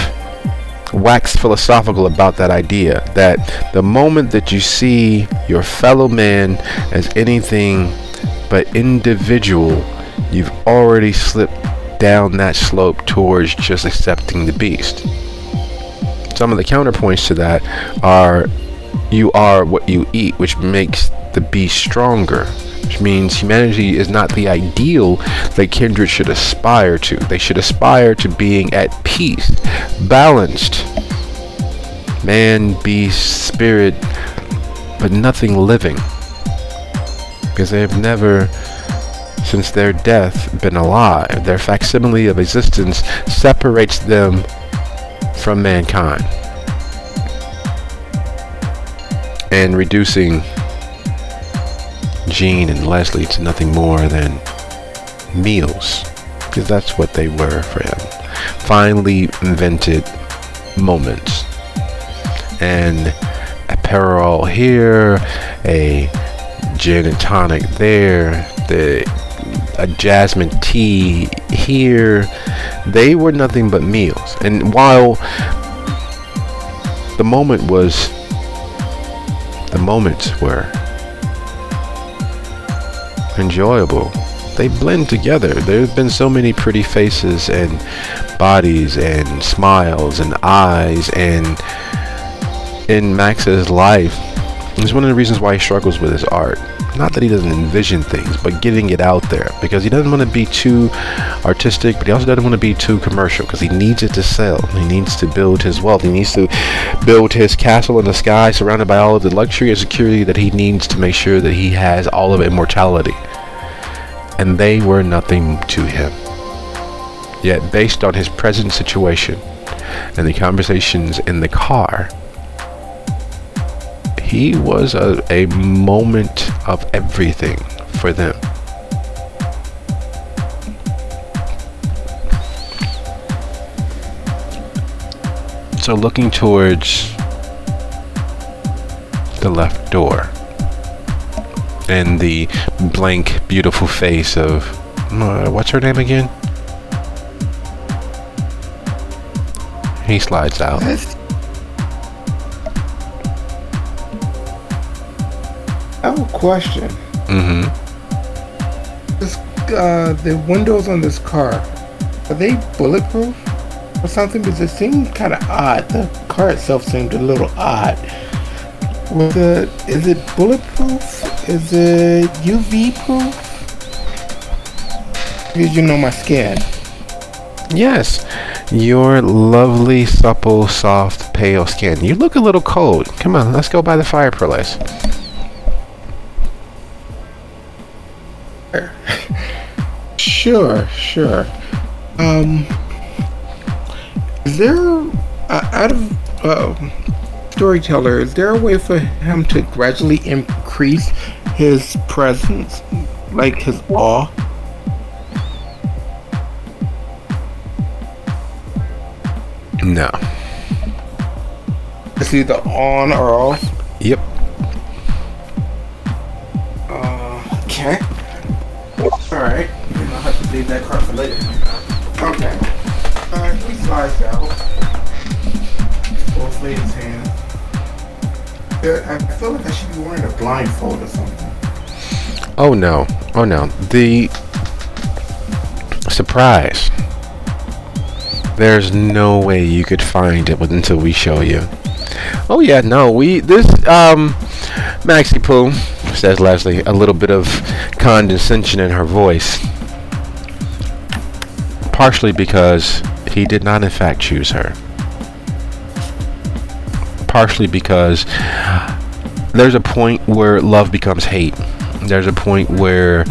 waxed philosophical about that idea, that the moment that you see your fellow man as anything but individual, you've already slipped down that slope towards just accepting the beast. Some of the counterpoints to that are you are what you eat, which makes the beast stronger, which means humanity is not the ideal that kindred should aspire to. They should aspire to being at peace, balanced, man, beast, spirit, but nothing living, because they have never, since their death, been alive. Their facsimile of existence separates them from mankind, and reducing Jean and Leslie to nothing more than meals, because that's what they were for him. Finely invented moments. And a Perol here, a gin and tonic there, a jasmine tea here. They were nothing but meals. And while the moments were enjoyable, they blend together. There have been so many pretty faces and bodies and smiles and eyes, and in Max's life, it's one of the reasons why he struggles with his art. Not that he doesn't envision things, but getting it out there, because he doesn't want to be too artistic, but he also doesn't want to be too commercial, because he needs it to sell. He needs to build his wealth. He needs to build his castle in the sky, surrounded by all of the luxury and security that he needs to make sure that he has all of immortality. And they were nothing to him. Yet, based on his present situation and the conversations in the car, he was a moment of everything for them. So looking towards the left door and the blank, beautiful face of what's her name again? He slides out. I have a question. The windows on this car, are they bulletproof or something? Because it seemed kind of odd. The car itself seemed a little odd. Is it bulletproof? Is it UV proof? Because you know my skin. Yes, your lovely, supple, soft, pale skin. You look a little cold. Come on, let's go by the fireplace. Sure. Is there, out of storyteller, is there a way for him to gradually increase his presence, like his awe? No. It's either on or off? Yep. Okay. Alright. I'll have to leave that card for later. Okay. Alright, he slides out. Both ladies' hands. I feel like I should be wearing a blindfold or something. Oh no. The surprise. There's no way you could find it until we show you. Oh yeah, no, Maxie Poo, says Leslie, a little bit of condescension in her voice. Partially because he did not in fact choose her. Partially because there's a point where love becomes hate. There's a point where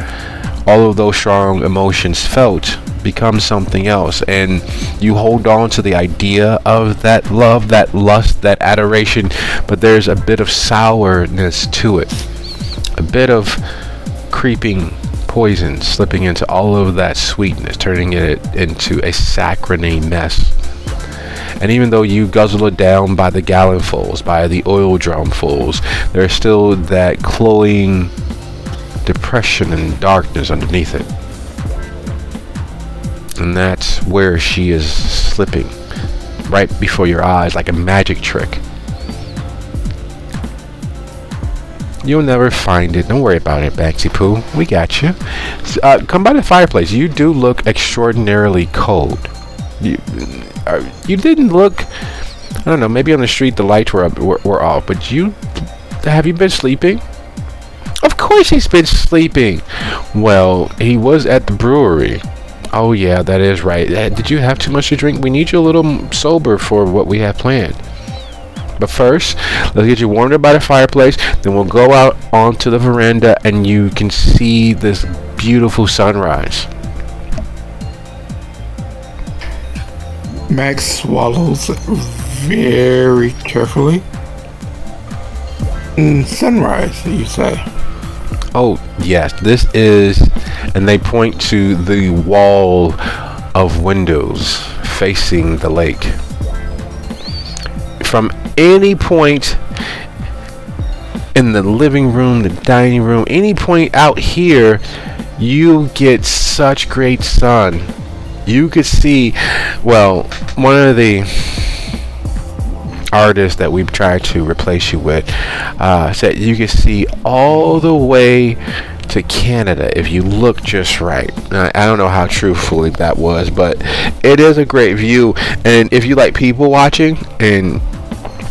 all of those strong emotions felt become something else, and you hold on to the idea of that love, that lust, that adoration, but there's a bit of sourness to it, a bit of creeping poison slipping into all of that sweetness, turning it into a saccharine mess. And even though you guzzle it down by the gallonfuls, by the oil drumfuls, there's still that cloying depression and darkness underneath it. And that's where she is slipping, right before your eyes, like a magic trick. You'll never find it. Don't worry about it, Maxie Poo. We got you. Come by the fireplace. You do look extraordinarily cold. You didn't look, I don't know, maybe on the street the lights were off, but have you been sleeping? Of course he's been sleeping. Well, he was at the brewery. Oh yeah, that is right. Did you have too much to drink? We need you a little sober for what we have planned. But first, let's get you warmed up by the fireplace. Then we'll go out onto the veranda and you can see this beautiful sunrise. Max swallows very carefully. Sunrise, you say? Oh yes, this is, and they point to the wall of windows facing the lake. From any point in the living room, the dining room, any point out here, you get such great sun. You could see, well, one of the artists that we've tried to replace you with said you can see all the way to Canada if you look just right. I don't know how truthfully that was, but it is a great view. And if you like people watching, and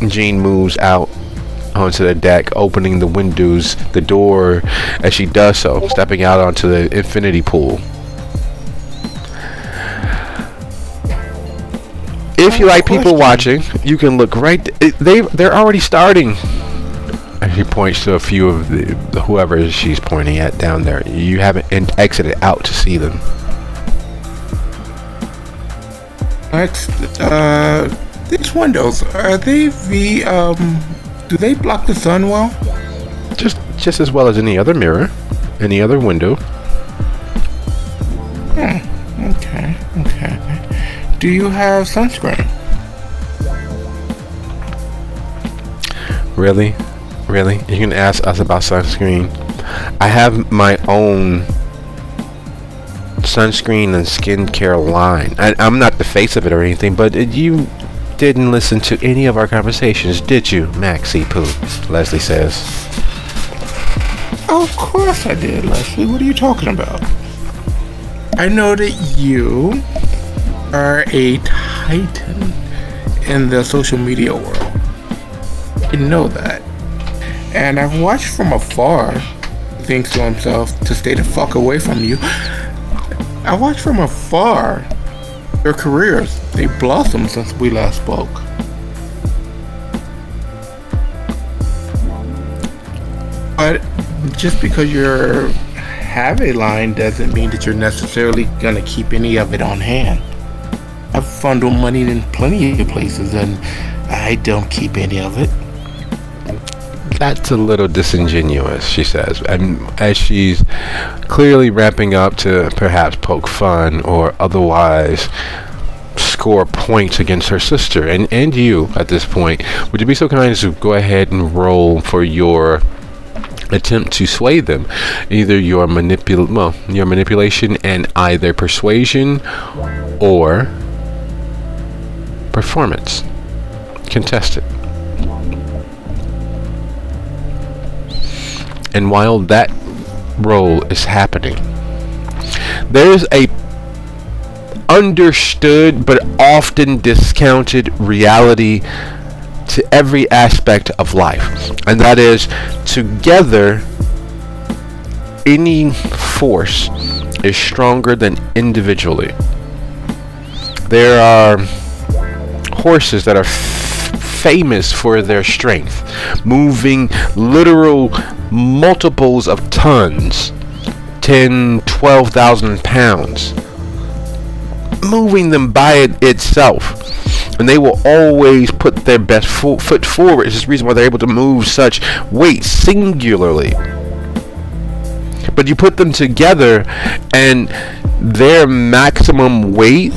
Jean moves out onto the deck, opening the windows, the door as she does so, stepping out onto the infinity pool. If you like people watching, you can look right. They're already starting. And she points to a few of the whoever she's pointing at down there. You haven't exited out to see them. Next, these windows, are they do they block the sun well? Just as well as any other mirror, any other window. Okay. Do you have sunscreen? Really? Really? You can ask us about sunscreen. I have my own sunscreen and skincare line. I'm not the face of it or anything, but you didn't listen to any of our conversations, did you, Maxie Pooh? Leslie says. Of course I did, Leslie. What are you talking about? I know that you are a titan in the social media world. I know that. And I've watched from afar. He thinks to himself to stay the fuck away from you. I watched from afar your careers. They blossomed since we last spoke. But just because you have a line doesn't mean that you're necessarily gonna keep any of it on hand. I've funded money in plenty of places and I don't keep any of it. That's a little disingenuous, she says, and as she's clearly ramping up to perhaps poke fun or otherwise score points against her sister and you at this point. Would you be so kind as to go ahead and roll for your attempt to sway them, either your manipulation and either persuasion or performance. Contested. And while that role is happening, there's a understood but often discounted reality to every aspect of life, and that is, together any force is stronger than individually. There are horses that are famous for their strength, moving literal multiples of tons, 12,000 pounds, moving them by itself, and they will always put their best foot forward. It's the reason why they're able to move such weight singularly. But you put them together and their maximum weight,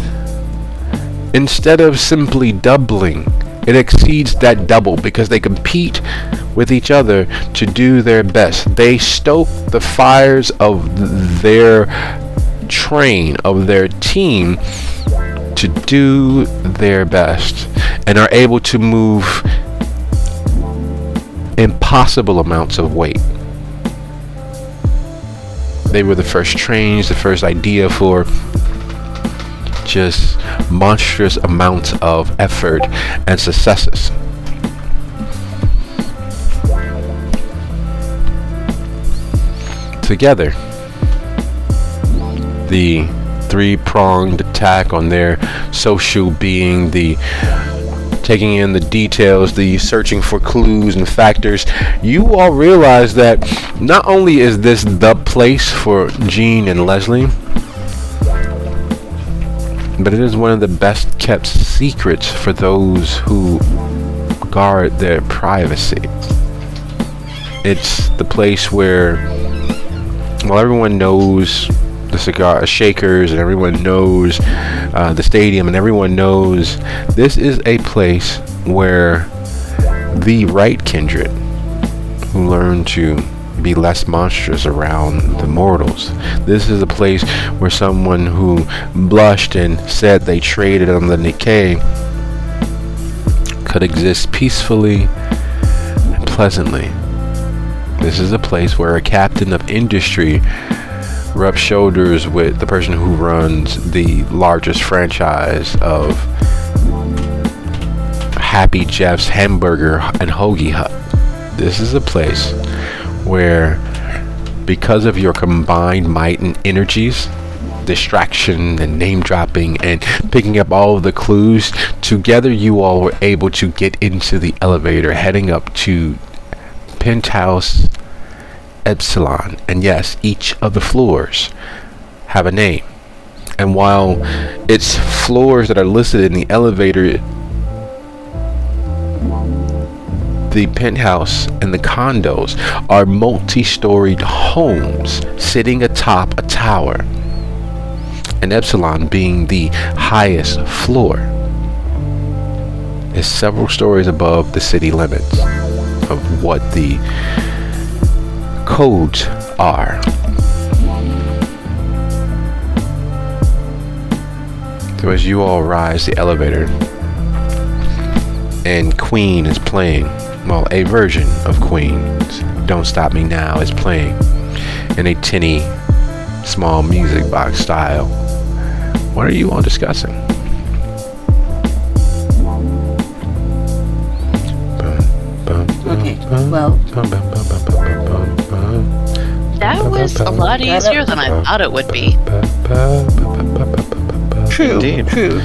instead of simply doubling, it exceeds that double because they compete with each other to do their best. They stoke the fires of their train, of their team, to do their best and are able to move impossible amounts of weight. They were the first trains, the first idea for just monstrous amounts of effort and successes. Together, the three-pronged attack on their social being, the taking in the details, the searching for clues and factors, you all realize that not only is this the place for Jean and Leslie, but it is one of the best kept secrets for those who guard their privacy. It's the place where, well, everyone knows the cigar shakers and everyone knows the stadium and everyone knows this is a place where the right kindred who learn to be less monstrous around the mortals. This is a place where someone who blushed and said they traded on the Nikkei could exist peacefully and pleasantly. This is a place where a captain of industry rubs shoulders with the person who runs the largest franchise of Happy Jeff's Hamburger and Hoagie Hut. This is a place where, because of your combined might and energies, distraction and name dropping and picking up all of the clues, together you all were able to get into the elevator heading up to Penthouse Epsilon. And yes, each of the floors have a name, and while it's floors that are listed in the elevator, the penthouse and the condos are multi-storied homes sitting atop a tower, and Epsilon, being the highest floor, is several stories above the city limits of what the codes are. So as you all rise the elevator, and Queen is playing, well, a version of Queen's Don't Stop Me Now is playing in a tinny, small music box style. What are you all discussing? Okay, well, That was a lot easier than I thought it would be. true, Indeed. true.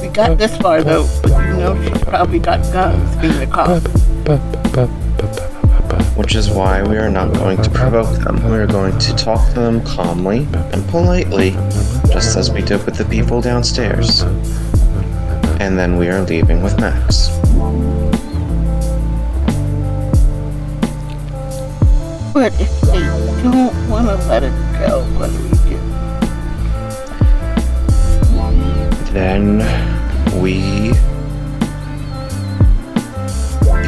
We got this far though, but you know she probably got guns being the cop. Which is why we are not going to provoke them. We are going to talk to them calmly and politely, just as we did with the people downstairs. And then we are leaving with Max. But if they don't want to let it go, what do we do? Then we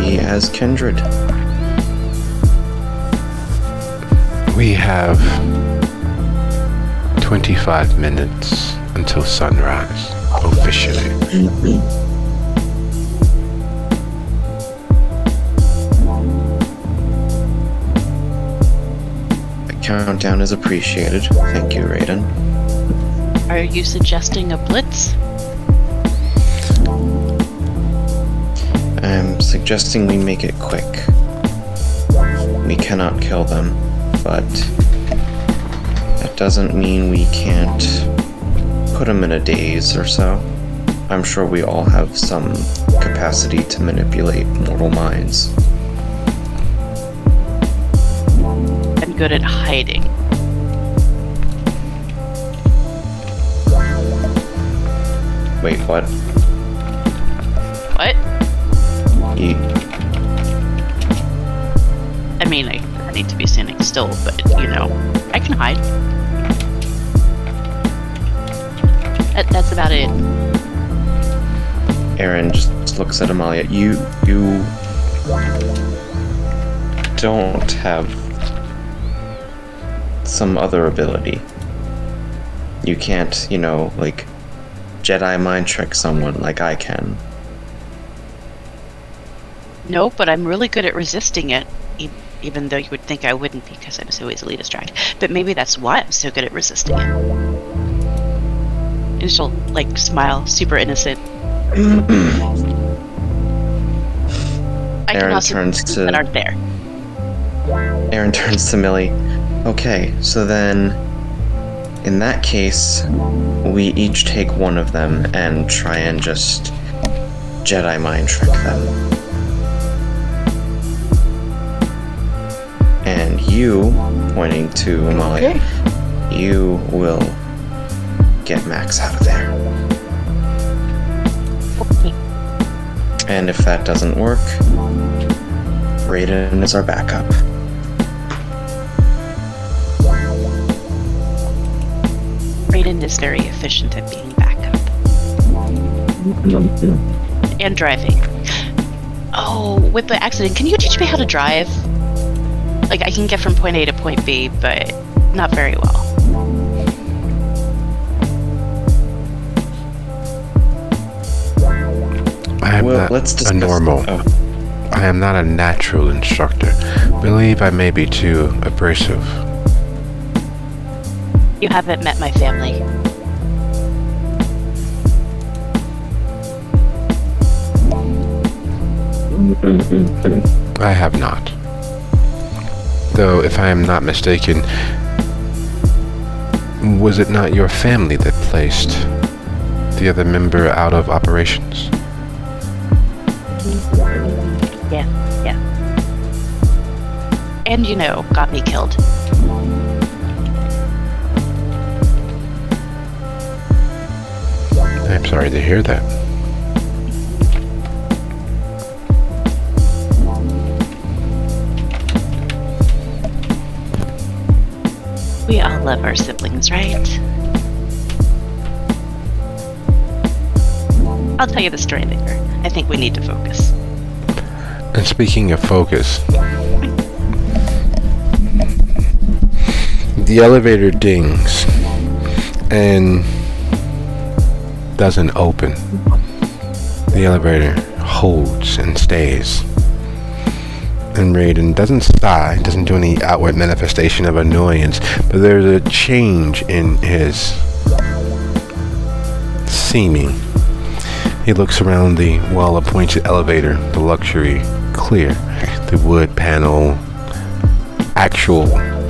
be as kindred. We have 25 minutes until sunrise, officially. The countdown is appreciated. Thank you, Raiden. Are you suggesting a blitz? I'm suggesting we make it quick. We cannot kill them, but that doesn't mean we can't put them in a daze or so. I'm sure we all have some capacity to manipulate mortal minds. I'm good at hiding. Wait, what? What? You, I mean, I need to be standing still, but, you know, I can hide. That's about it. Aaron just looks at Amalia. You don't have some other ability. You can't, you know, like, Jedi mind trick someone like I can. No, but I'm really good at resisting it, even though you would think I wouldn't because I'm so easily distracted. But maybe that's why I'm so good at resisting it. And she'll, like, smile, super innocent. I can Aaron also turns things to- that aren't there. Aaron turns to Millie. Okay, so then, in that case, we each take one of them and try and just Jedi mind trick them. And you, pointing to Amalia, Okay. you will get Max out of there. And if that doesn't work, Raiden is our backup. Raiden is very efficient at being backup. And driving. Oh, with the accident, can you teach me how to drive? Like, I can get from point A to point B, but not very well. I am Well, not let's a discuss- normal. oh. I am not a natural instructor. Believe I may be too abrasive. You haven't met my family. I have not. Though, if I am not mistaken, was it not your family that placed the other member out of operations? Yeah. And, you know, got me killed. I'm sorry to hear that. We all love our siblings, right? I'll tell you the story later. I think we need to focus. And speaking of focus, the elevator dings and doesn't open. The elevator holds and stays. And Raiden doesn't sigh, doesn't do any outward manifestation of annoyance, but there's a change in his seeming. He looks around the well-appointed elevator, the luxury, clear, the wood panel, actual,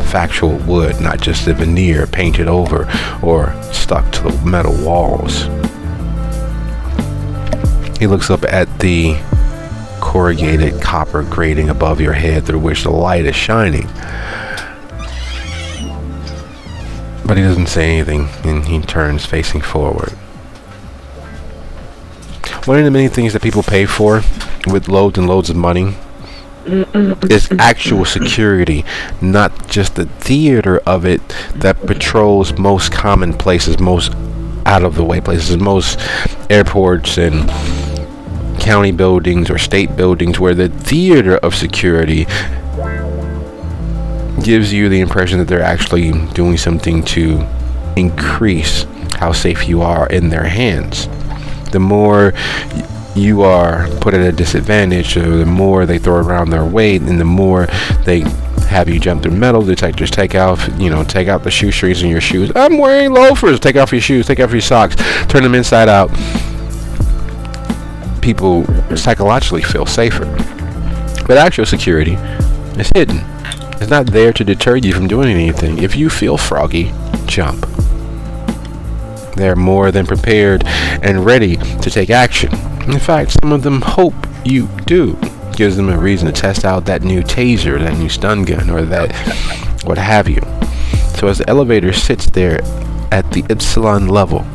factual wood, not just the veneer painted over or stuck to the metal walls. He looks up at the corrugated copper grating above your head through which the light is shining. But he doesn't say anything, and he turns facing forward. One of the many things that people pay for with loads and loads of money is actual security, not just the theater of it that patrols most common places, most out of the way places, most airports and county buildings or state buildings, where the theater of security gives you the impression that they're actually doing something to increase how safe you are in their hands. The more you are put at a disadvantage, or the more they throw around their weight, and the more they have you jump through metal detectors, take out the shoestrings in your shoes. I'm wearing loafers. Take off your shoes, take off your socks, turn them inside out. People psychologically feel safer. But actual security is hidden. It's not there to deter you from doing anything. If you feel froggy, jump. They're more than prepared and ready to take action. In fact, some of them hope you do. Gives them a reason to test out that new taser, that new stun gun, or that what have you. So as the elevator sits there at the Epsilon level,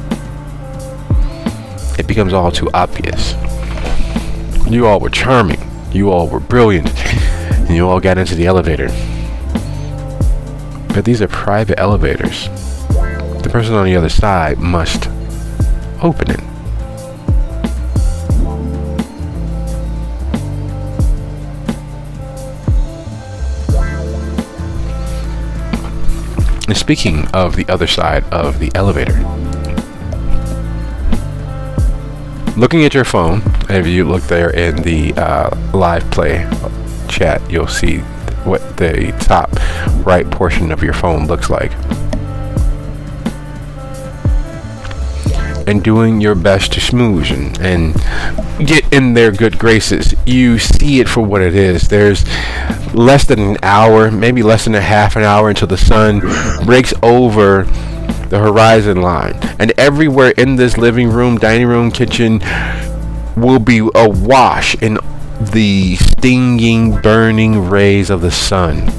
it becomes all too obvious. You all were charming, you all were brilliant, and you all got into the elevator. But these are private elevators. The person on the other side must open it. And speaking of the other side of the elevator, looking at your phone, if you look there in the live play chat, you'll see what the top right portion of your phone looks like. And doing your best to smoosh and get in their good graces. You see it for what it is. There's less than an hour, maybe less than a half an hour until the sun breaks over the horizon line. And everywhere in this living room, dining room, kitchen will be awash in the stinging, burning rays of the sun.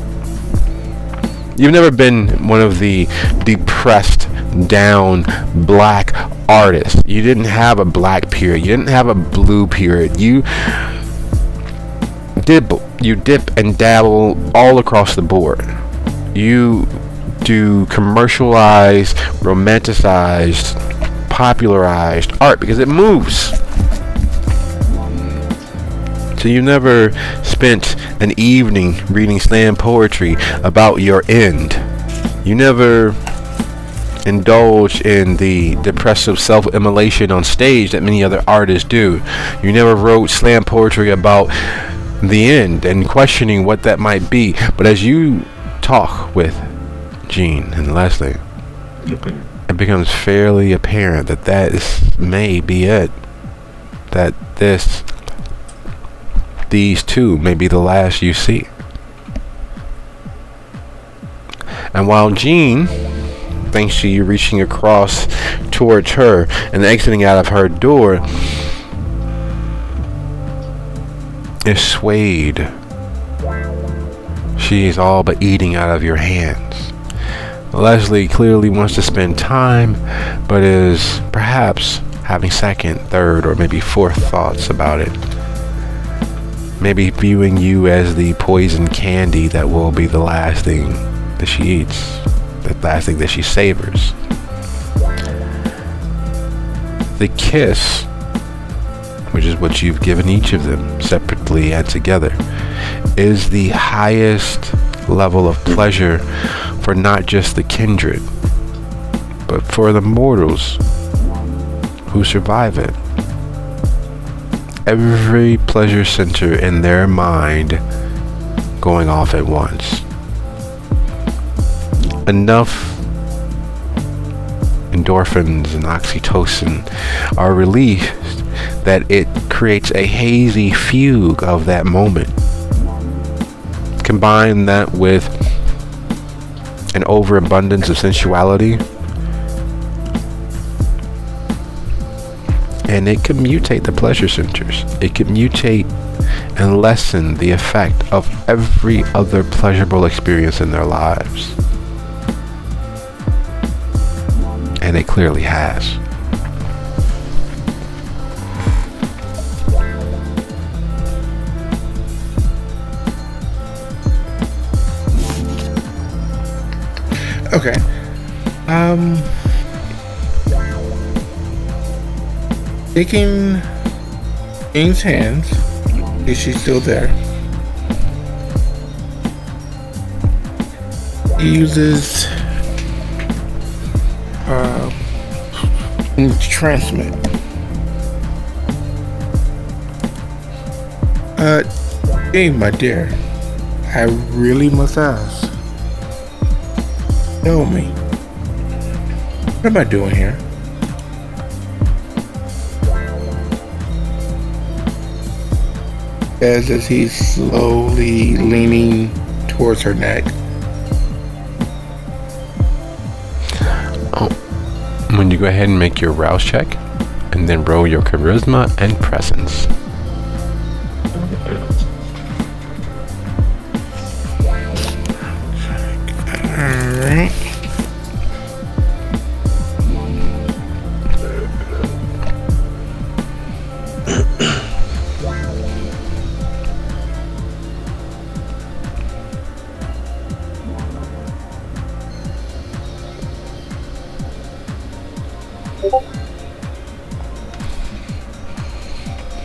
You've never been one of the depressed, down, black artists. You didn't have a black period. You didn't have a blue period. You dip and dabble all across the board. You do commercialized, romanticized, popularized art because it moves. So you never spent an evening reading slam poetry about your end. You never indulged in the depressive self-immolation on stage that many other artists do. You never wrote slam poetry about the end and questioning what that might be. But as you talk with Gene and Leslie, it becomes fairly apparent that may be it. That these two may be the last you see. And while Jean, thanks to you reaching across towards her and exiting out of her door, is swayed, she is all but eating out of your hands. Leslie clearly wants to spend time, but is perhaps having second, third, or maybe fourth thoughts about it. Maybe viewing you as the poison candy that will be the last thing that she eats, the last thing that she savors. The kiss which is what you've given each of them separately and together, is the highest level of pleasure for not just the kindred, but for the mortals who survive it. Every pleasure center in their mind going off at once. Enough endorphins and oxytocin are released that it creates a hazy fugue of that moment. Combine that with an overabundance of sensuality, and it can mutate the pleasure centers. It can mutate and lessen the effect of every other pleasurable experience in their lives. And it clearly has. Okay. Taking Jane's hands. Is she still there? He uses transmit. Jane, my dear, I really must ask. Tell me, what am I doing here? As he's slowly leaning towards her neck. When you go ahead and make your rouse check, and then roll your charisma and presence. Alright.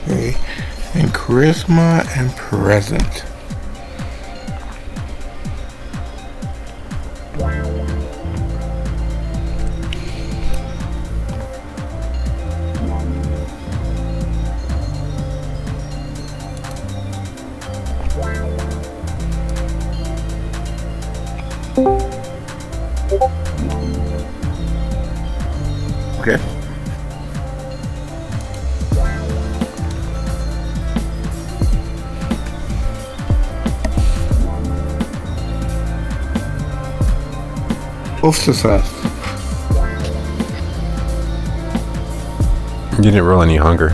Okay, and charisma and present. Okay. Both success. You didn't roll any hunger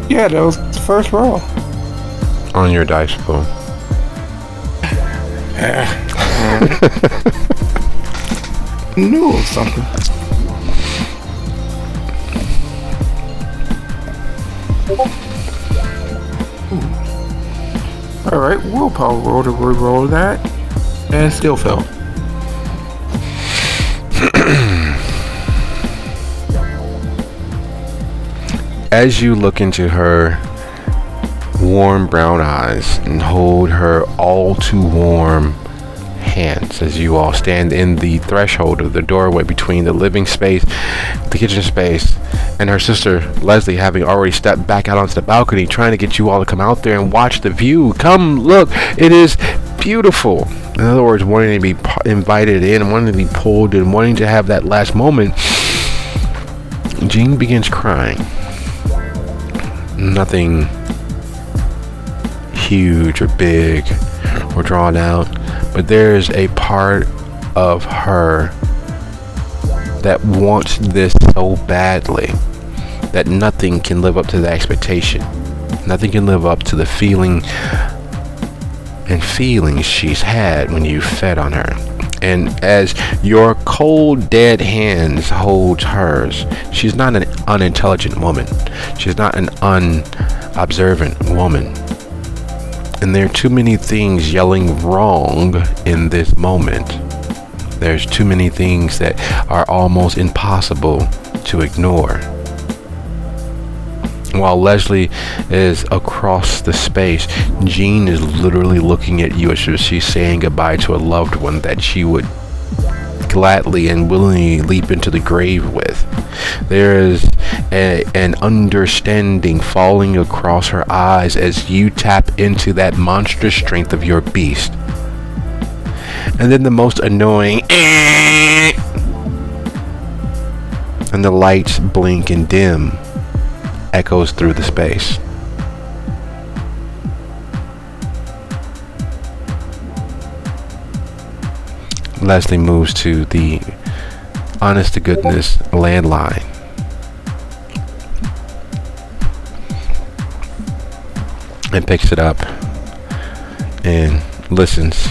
Yeah, that was the first roll. on your dice pool. Knew it was something. Alright, willpower roll to re-roll that. And still failed. As you look into her warm brown eyes and hold her all too warm hands as you all stand in the threshold of the doorway between the living space, the kitchen space, and her sister Leslie having already stepped back out onto the balcony trying to get you all to come out there and watch the view. Come look, it is beautiful. In other words, wanting to be invited in, wanting to be pulled in, wanting to have that last moment. Jean begins crying. Nothing huge or big or drawn out, but there's a part of her that wants this so badly that nothing can live up to the expectation. Nothing can live up to the feeling and feelings she's had when you fed on her. And as your cold, dead hands hold hers, she's not an unintelligent woman. She's not an unobservant woman. And there are too many things yelling wrong in this moment. There's too many things that are almost impossible to ignore. While Leslie is across the space, Jean is literally looking at you as she's saying goodbye to a loved one that she would gladly and willingly leap into the grave with. There is an understanding falling across her eyes as you tap into that monstrous strength of your beast. And then the most annoying and the lights blink and dim echoes through the space. Leslie moves to the honest to goodness landline. And picks it up and listens.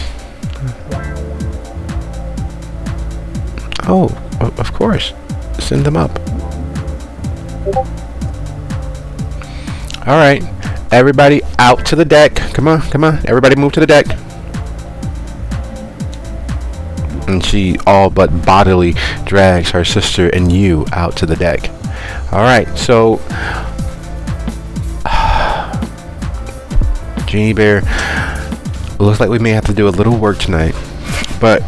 Oh, of course. Send them up. Alright. Everybody out to the deck. Come on. Everybody move to the deck. And she all but bodily drags her sister and you out to the deck. Alright, so Genie Bear, looks like we may have to do a little work tonight. But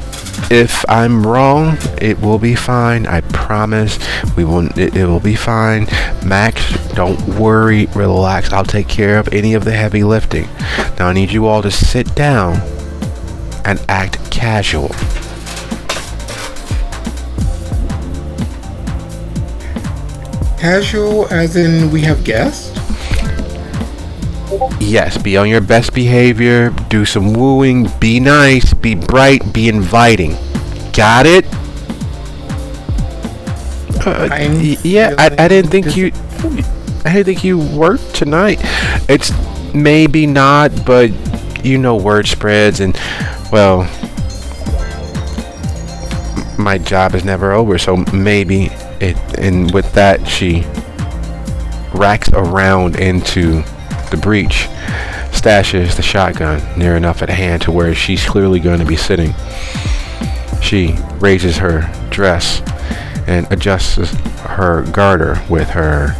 if I'm wrong, it will be fine. I promise. We won't. It will be fine. Max, don't worry. Relax. I'll take care of any of the heavy lifting. Now I need you all to sit down and act casual. Casual as in we have guests? Yes, be on your best behavior. Do some wooing. Be nice. Be bright. Be inviting. Got it? Yeah, I didn't think you. I didn't think you worked tonight. It's maybe not, but you know, word spreads, and well, my job is never over, so maybe it. And with that, she racks around into the breach, stashes the shotgun near enough at hand to where she's clearly going to be sitting. She raises her dress and adjusts her garter with her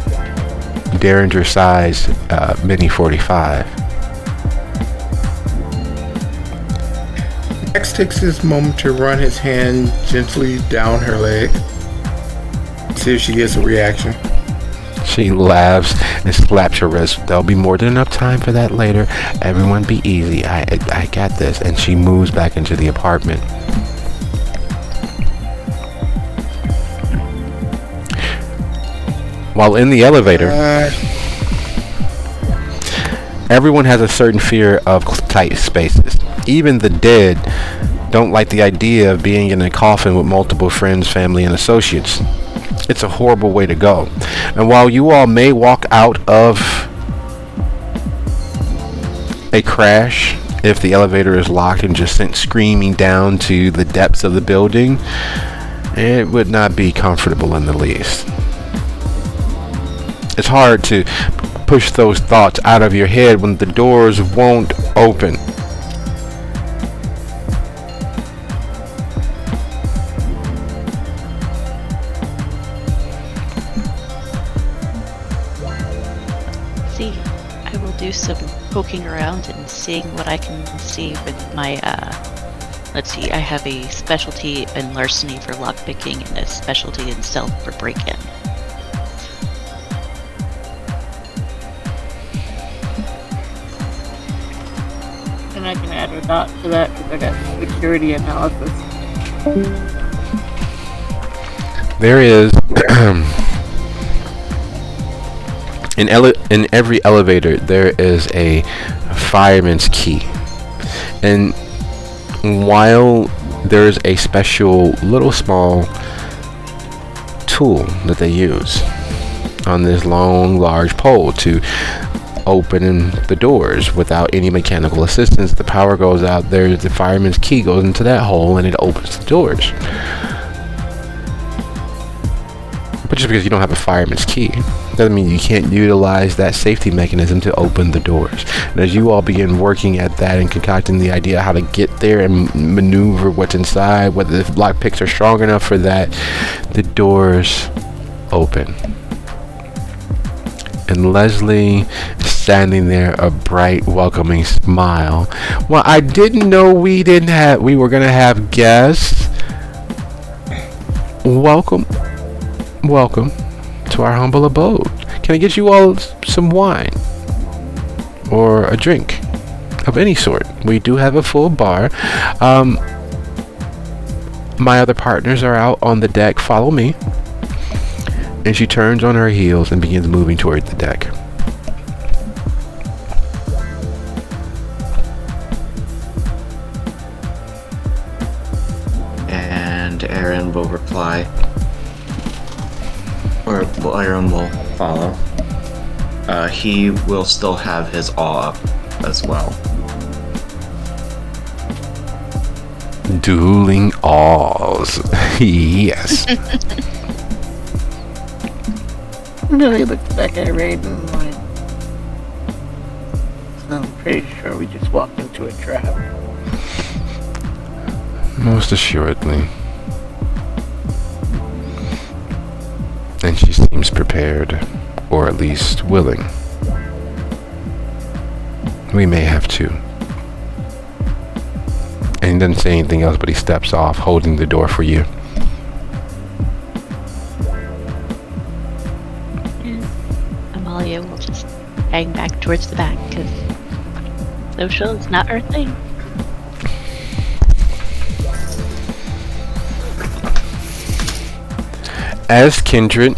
Derringer size mini 45. Max takes this moment to run his hand gently down her leg. See if she gets a reaction. She laughs and slaps her wrist. There'll be more than enough time for that later. Everyone be easy. I got this. And she moves back into the apartment. While in the elevator, everyone has a certain fear of tight spaces. Even the dead don't like the idea of being in a coffin with multiple friends, family, and associates. It's a horrible way to go. And while you all may walk out of a crash if the elevator is locked and just sent screaming down to the depths of the building, it would not be comfortable in the least. It's hard to push those thoughts out of your head when the doors won't open. See, I will do some poking around and seeing what I can see with my, let's see, I have a specialty in larceny for lockpicking and a specialty in stealth for break-in. And I can add a dot to that because I got security analysis. There is in every elevator there is a fireman's key, and while there's a special little small tool that they use on this long large pole to open the doors without any mechanical assistance, the power goes out, there's the fireman's key goes into that hole and it opens the doors. But just because you don't have a fireman's key doesn't mean you can't utilize that safety mechanism to open the doors. And as you all begin working at that and concocting the idea how to get there and maneuver what's inside, whether the lock picks are strong enough for that, the doors open. And Leslie standing there, a bright, welcoming smile. Well, I didn't know we were gonna have guests. Welcome to our humble abode. Can I get you all some wine or a drink of any sort? We do have a full bar. My other partners are out on the deck. Follow me. And she turns on her heels and begins moving toward the deck. And Aaron will reply, or Aaron will follow. He will still have his awe up as well. Dueling awes. Yes. Billy looks back at Raiden like, so I'm pretty sure we just walked into a trap. Most assuredly. And she seems prepared, or at least willing. We may have to. And he doesn't say anything else, but he steps off, holding the door for you. Amalia will just hang back towards the back because social is not her thing. As Kindred,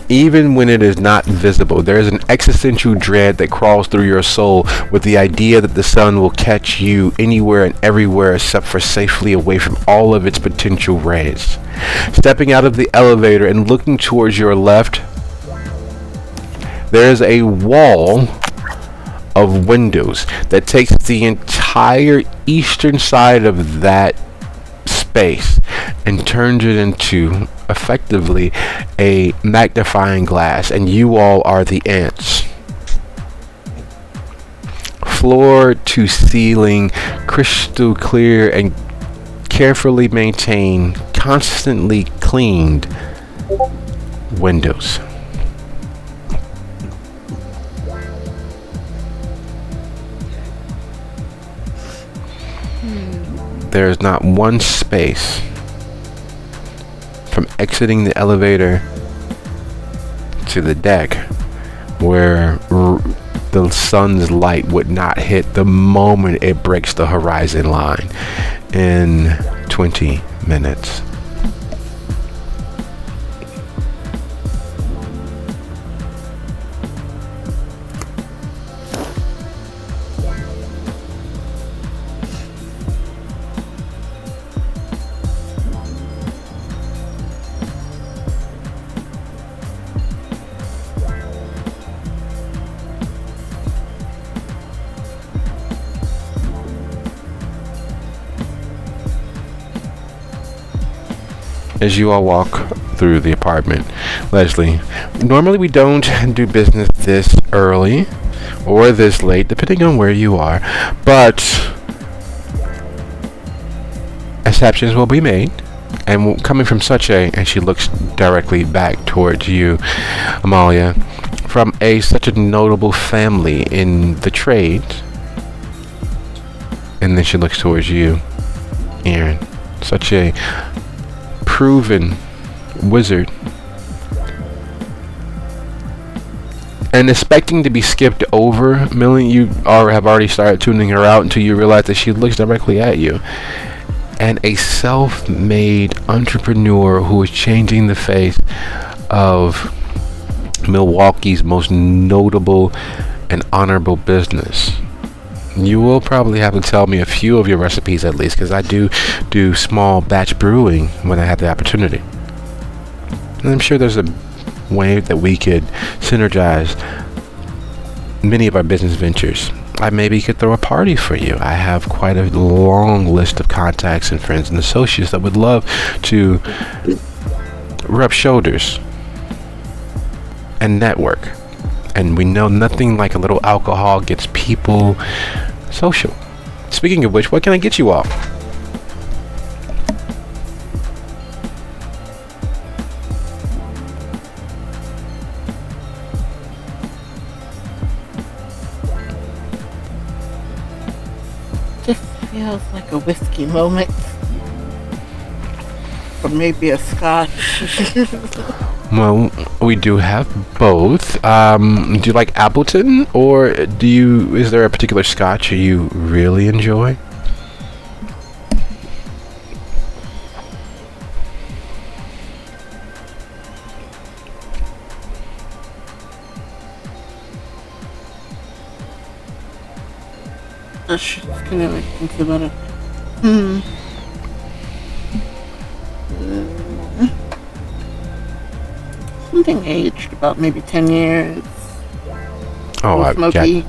even when it is not visible, there is an existential dread that crawls through your soul with the idea that the sun will catch you anywhere and everywhere except for safely away from all of its potential rays. Stepping out of the elevator and looking towards your left, there is a wall of windows that takes the entire eastern side of that space and turns it into effectively a magnifying glass, and you all are the ants. Floor to ceiling, crystal clear and carefully maintained, constantly cleaned windows. There is not one space from exiting the elevator to the deck where the sun's light would not hit the moment it breaks the horizon line in 20 minutes. As you all walk through the apartment, Leslie, normally we don't do business this early or this late, depending on where you are, but exceptions will be made. And coming from and she looks directly back towards you, Amalia, from such a notable family in the trade, and then she looks towards you, Aaron, such a proven wizard, and expecting to be skipped over. Millie, you have already started tuning her out until you realize that she looks directly at you. And a self-made entrepreneur who is changing the face of Milwaukee's most notable and honorable business. You will probably have to tell me a few of your recipes at least, because I do small batch brewing when I have the opportunity. And I'm sure there's a way that we could synergize many of our business ventures. I maybe could throw a party for you. I have quite a long list of contacts and friends and associates that would love to rub shoulders and network. And we know nothing like a little alcohol gets people social. Speaking of which, what can I get you all? This feels like a whiskey moment. Or maybe a scotch. Well, we do have both. Do you like Appleton, or is there a particular scotch you really enjoy? Just kind of like think about it. Something aged about maybe 10 years. Oh, Smoky.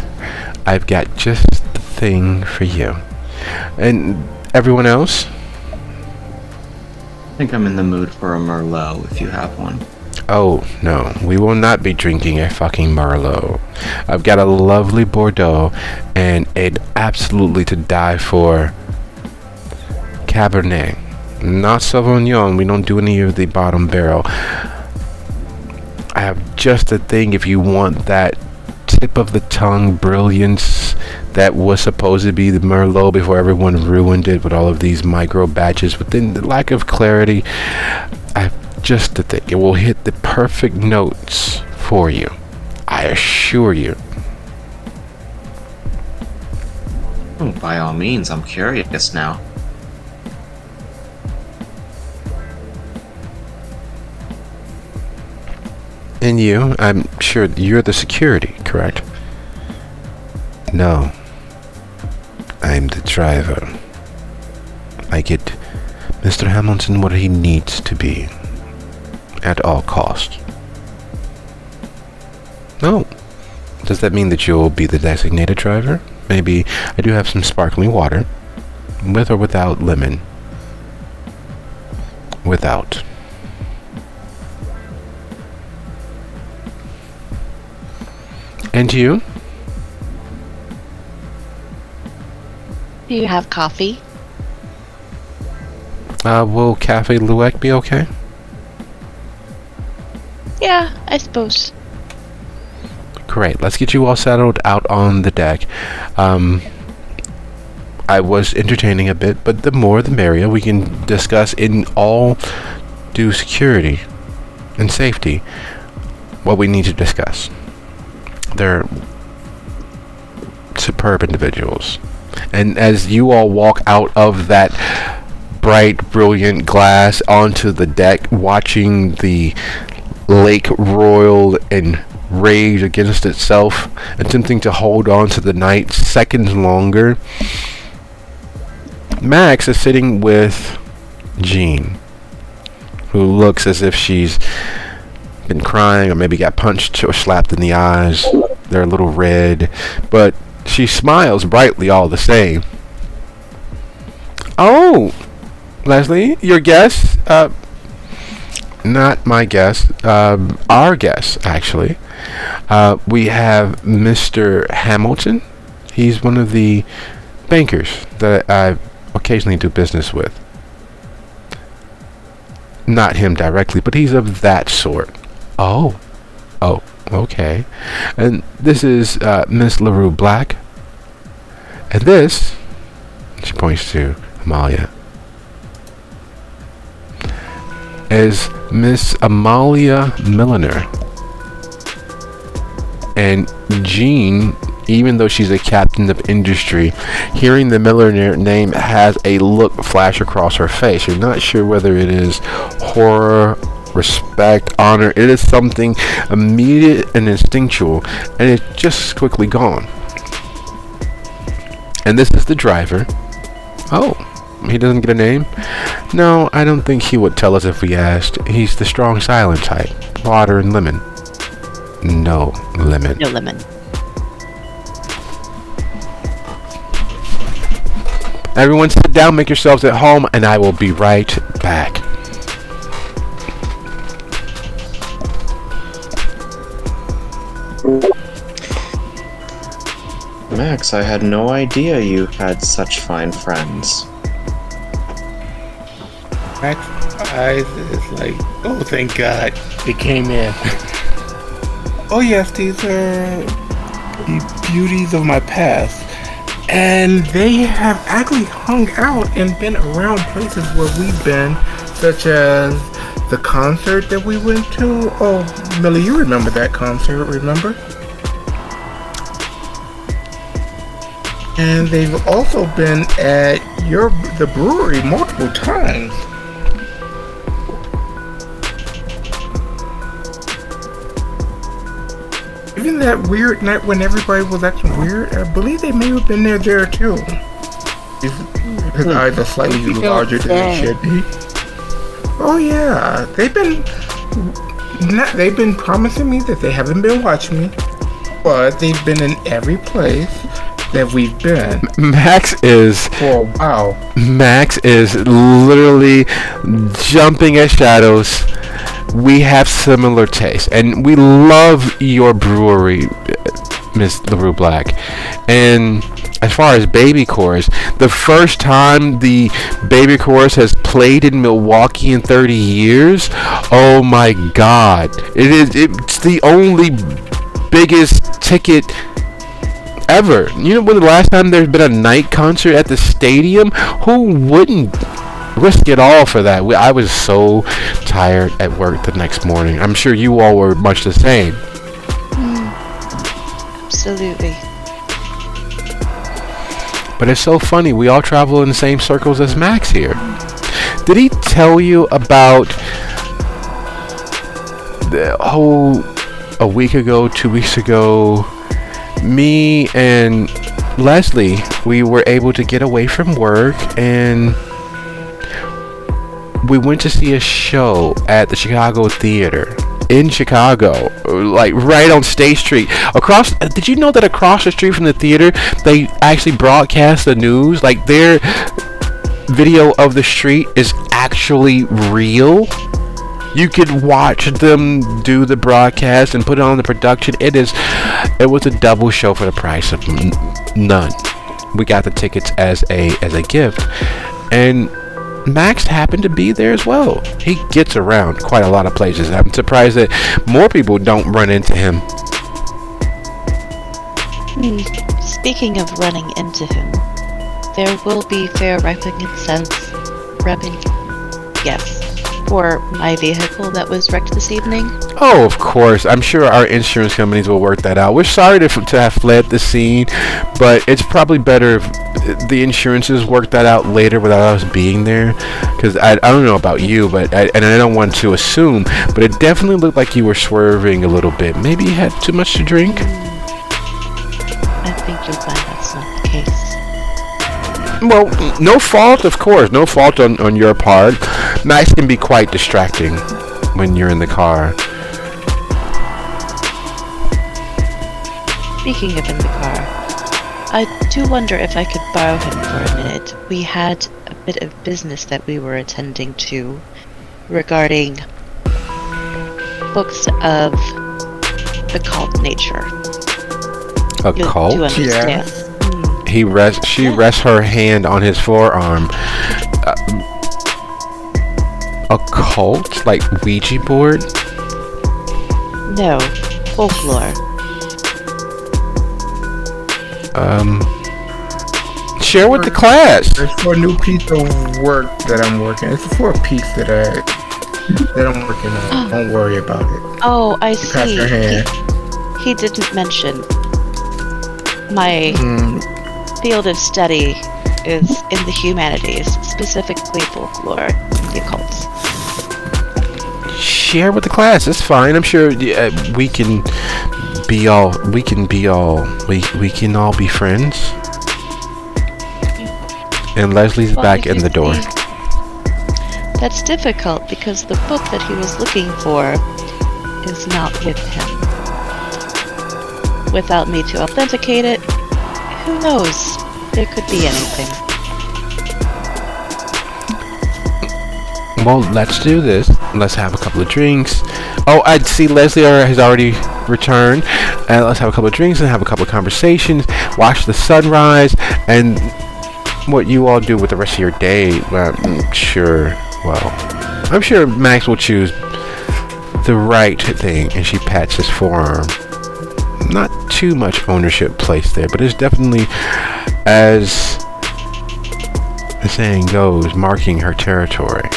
I've got just the thing for you. And everyone else? I think I'm in the mood for a Merlot if you have one. Oh, no. We will not be drinking a fucking Merlot. I've got a lovely Bordeaux and an absolutely to die for Cabernet. Not Sauvignon. We don't do any of the bottom barrel. I have just a thing if you want that tip of the tongue brilliance that was supposed to be the Merlot before everyone ruined it with all of these micro batches. But then the lack of clarity, I have just a thing. It will hit the perfect notes for you. I assure you. Oh, by all means, I'm curious now. And you, I'm sure you're the security, correct? No. I'm the driver. I get Mr. Hamilton what he needs to be. At all costs. No. Does that mean that you'll be the designated driver? Maybe I do have some sparkling water. With or without lemon? Without. And you? Do you have coffee? Will Cafe Luec be okay? Yeah, I suppose. Great. Let's get you all settled out on the deck. I was entertaining a bit, but the more the merrier. We can discuss in all due security and safety what we need to discuss. They're superb individuals. And as you all walk out of that bright, brilliant glass onto the deck, watching the lake roil and rage against itself, attempting to hold on to the night seconds longer, Max is sitting with Jean, who looks as if she's been crying or maybe got punched or slapped in the eyes. They're a little red, but she smiles brightly all the same. Oh, Leslie, your guest? Not my guest. Our guest, actually. We have Mr. Hamilton. He's one of the bankers that I occasionally do business with. Not him directly, but he's of that sort. Oh, okay. And this is Miss LaRue Black. And this, she points to Amalia, is Miss Amalia Milliner. And Jean, even though she's a captain of industry, hearing the Milliner name has a look flash across her face. You're not sure whether it is horror, respect, honor. It is something immediate and instinctual, and it's just quickly gone. And this is the driver. Oh, he doesn't get a name? No, I don't think he would tell us if we asked. He's the strong silent type. Water and lemon. No lemon. No lemon. Everyone sit down, make yourselves at home, and I will be right back. Max, I had no idea you had such fine friends. Max's eyes is like, oh, thank God, it came in. Oh yes, these are the beauties of my past. And they have actually hung out and been around places where we've been, such as the concert that we went to. Oh, Millie, you remember that concert, remember? And they've also been at the brewery multiple times. Even that weird night when everybody was acting weird, I believe they may have been there too. His eyes are slightly larger than they should be. Oh yeah, they've been promising me that they haven't been watching me, but they've been in every place that we've been. Max is literally jumping at shadows. We have similar tastes, and we love your brewery, Miss LaRue Black. And as far as Baby Chorus, the first time the Baby Chorus has played in Milwaukee in 30 years, oh my God. It's the only biggest ticket ever. You know when the last time there's been a night concert at the stadium? Who wouldn't risk it all for that? I was so tired at work the next morning. I'm sure you all were much the same. Absolutely. But it's so funny, we all travel in the same circles as Max here. Did he tell you about the whole, a week ago, 2 weeks ago, me and Leslie, we were able to get away from work and we went to see a show at the Chicago Theater in Chicago, like right on State Street. Did you know that across the street from the theater, they actually broadcast the news? Like their video of the street is actually real. You could watch them do the broadcast and put it on the production. It was a double show for the price of none. We got the tickets as a gift, and Max happened to be there as well. He gets around quite a lot of places. I'm surprised that more people don't run into him. Speaking of running into him, there will be fair recompense for my vehicle that was wrecked this evening. Oh, of course. I'm sure our insurance companies will work that out. We're sorry to have fled the scene, but it's probably better if the insurances work that out later without us being there. Because I don't know about you, but I don't want to assume, but it definitely looked like you were swerving a little bit. Maybe you had too much to drink? I think you'll find that's not the case. Well, no fault, of course. No fault on your part. Max can be quite distracting when you're in the car. Speaking of in the car, I do wonder if I could borrow him for a minute. We had a bit of business that we were attending to regarding books of occult nature. Occult? You understand? Yeah. She rests her hand on his forearm. Occult? Like Ouija board? No, folklore. Share with the class. It's for a new piece of work that I'm working. It's for a piece that I'm working on. Don't worry about it. Oh, I see. Pass your hand. He didn't mention my field of study is in the humanities, specifically folklore, the occult. Share with the class. It's fine. I'm sure we can all be friends. And Leslie's back in the door. That's difficult because the book that he was looking for is not with him. Without me to authenticate it, who knows? There could be anything. Well, let's do this. Let's have a couple of drinks. Oh, I see Leslie has already returned. And let's have a couple of drinks and have a couple of conversations. Watch the sunrise. And what you all do with the rest of your day, I'm sure Max will choose the right thing. And she pats his forearm. Not too much ownership placed there, but it's definitely as the saying goes, marking her territory.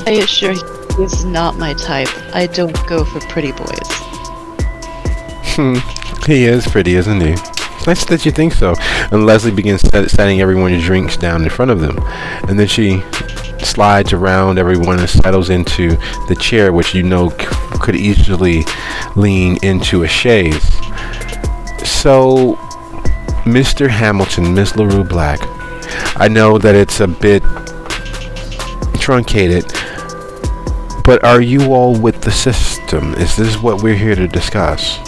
I assure you, he's not my type. I don't go for pretty boys. He is pretty, isn't he? It's nice that you think so. And Leslie begins setting everyone's drinks down in front of them. And then she slides around everyone and settles into the chair, which you know could easily lean into a chaise. So, Mr. Hamilton, Miss LaRue Black, I know that it's a bit truncated, but are you all with the system? Is this what we're here to discuss?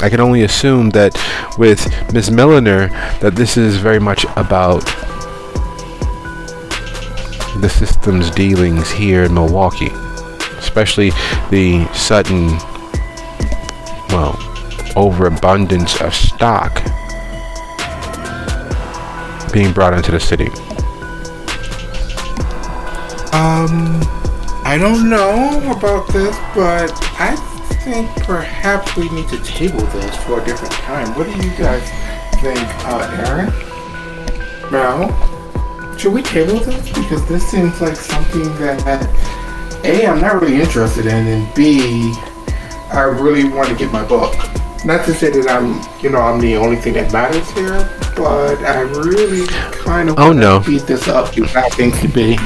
I can only assume that with Miss Milliner that this is very much about the system's dealings here in Milwaukee, especially the sudden, well, overabundance of stock being brought into the city. I don't know about this, but I think perhaps we need to table this for a different time. What do you guys think, Aaron? Mel? Should we table this? Because this seems like something that A, I'm not really interested in, and B, I really want to get my book. Not to say that I'm the only thing that matters here, but I really kind of want to beat this up to how things could be.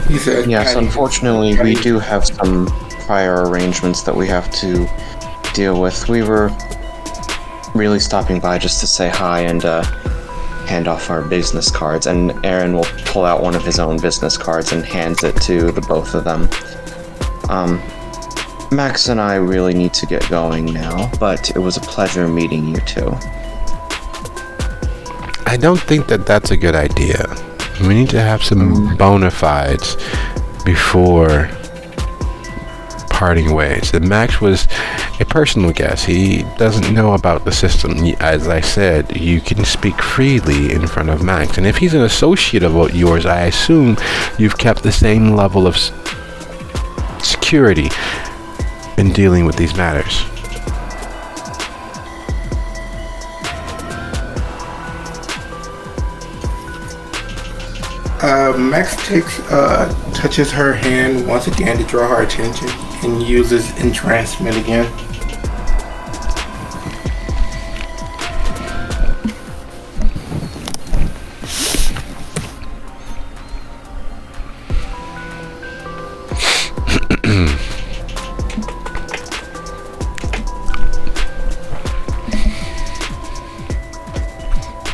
He said, yes, unfortunately, we do have some prior arrangements that we have to deal with. We were really stopping by just to say hi and hand off our business cards, and Aaron will pull out one of his own business cards and hands it to the both of them. Max and I really need to get going now, but it was a pleasure meeting you two. I don't think that that's a good idea. We need to have some bona fides before parting ways. And Max was a personal guest. He doesn't know about the system. As I said, you can speak freely in front of Max. And if he's an associate of yours, I assume you've kept the same level of security in dealing with these matters. Max touches her hand once again to draw her attention and uses entrancement again.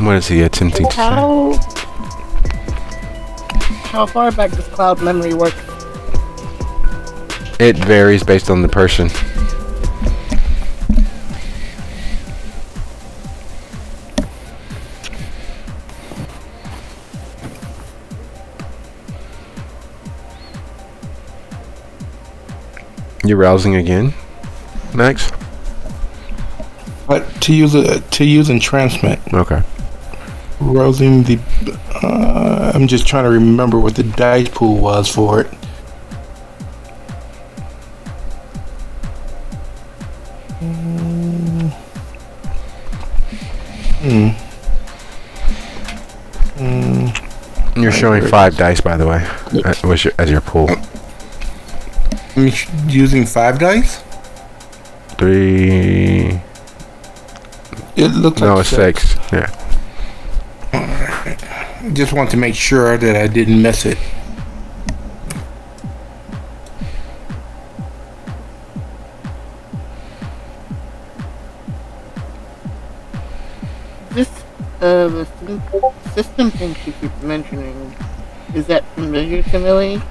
What is he attempting to say? How far back does cloud memory work? It varies based on the person. You're rousing again, Max? But to use entrancement. Okay. Rousing the. I'm just trying to remember what the dice pool was for it. You're showing 5 dice, by the way, as your pool. I'm using 5 dice? 3. It looks like no, 6. Yeah. Alright. Just want to make sure that I didn't miss it. This, the system thing she keeps mentioning, is that familiar to Millie?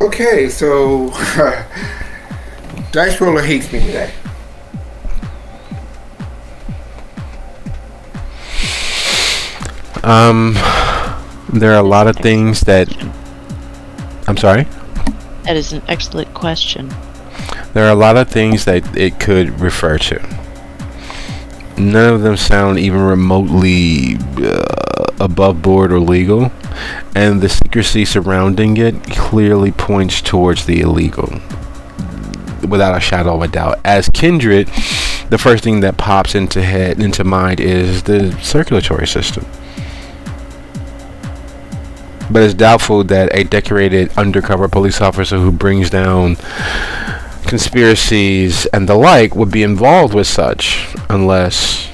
Okay, so Dice Roller hates me today. There are a lot of things that... I'm sorry? That is an excellent question. There are a lot of things that it could refer to. None of them sound even remotely above board or legal. and the secrecy surrounding it clearly points towards the illegal, without a shadow of a doubt. As kindred, the first thing that pops into mind is the circulatory system. But it's doubtful that a decorated undercover police officer who brings down conspiracies and the like would be involved with such, unless,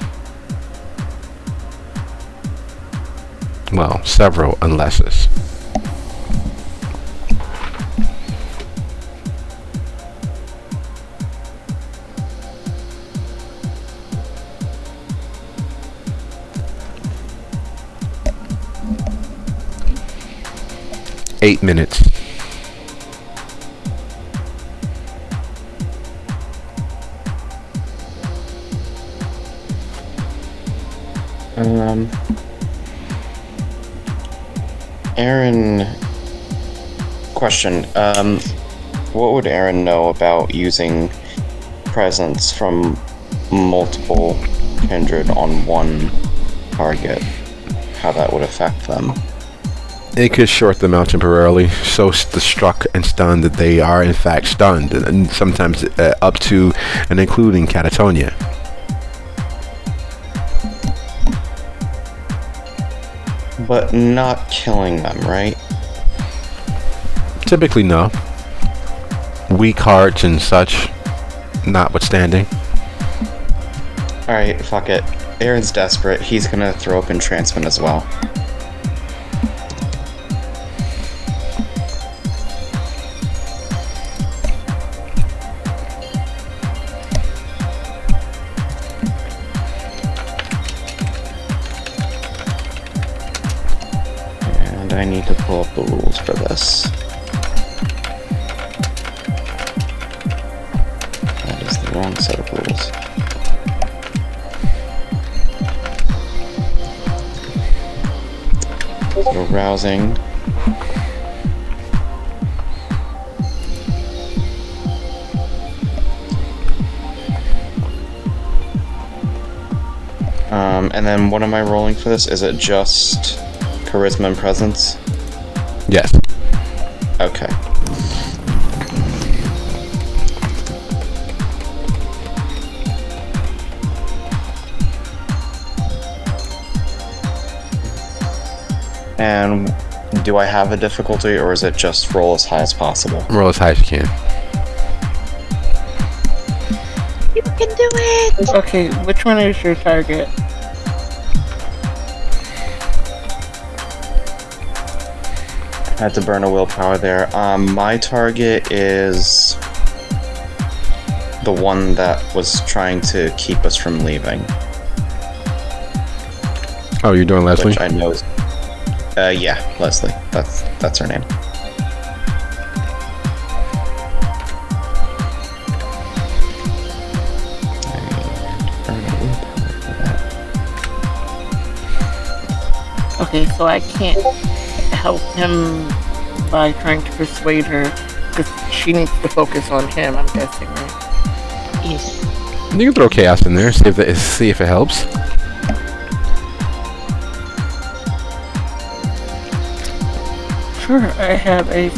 well, several unlesses. Eight minutes. Aaron, question. What would Aaron know about using presence from multiple kindred on one target? How that would affect them? It could short them out temporarily, so struck and stunned that they are in fact stunned, and sometimes up to and including catatonia. But not killing them, right? Typically no. Weak hearts and such notwithstanding. Alright, fuck it. Aaron's desperate. He's gonna throw up entrancement as well. I need to pull up the rules for this. That is the wrong set of rules. So rousing. And then what am I rolling for this? Is it just charisma and presence? Yes. Okay. And do I have a difficulty, or is it just roll as high as possible? Roll as high as you can. You can do it! Okay, which one is your target? I had to burn a willpower there. My target is the one that was trying to keep us from leaving. Oh, you're doing Leslie? Which I know is... yeah, Leslie. That's her name. Okay, so I can't help him by trying to persuade her because she needs to focus on him, I'm guessing, right? Yes. You can throw chaos in there, see if it helps. Sure, I have a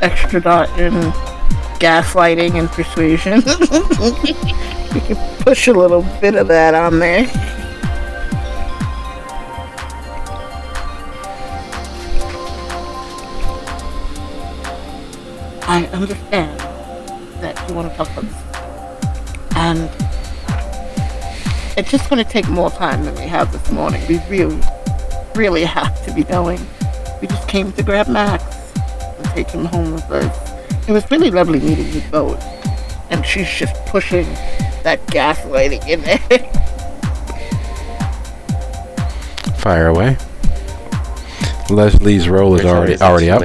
extra dot in gaslighting and persuasion. You can push a little bit of that on there. I understand that you want to talk about this. And it's just going to take more time than we have this morning. We really have to be going. We just came to grab Max and take him home with us. It was really lovely meeting you both. And she's just pushing that gaslighting in there. Fire away. Leslie's roll is already up.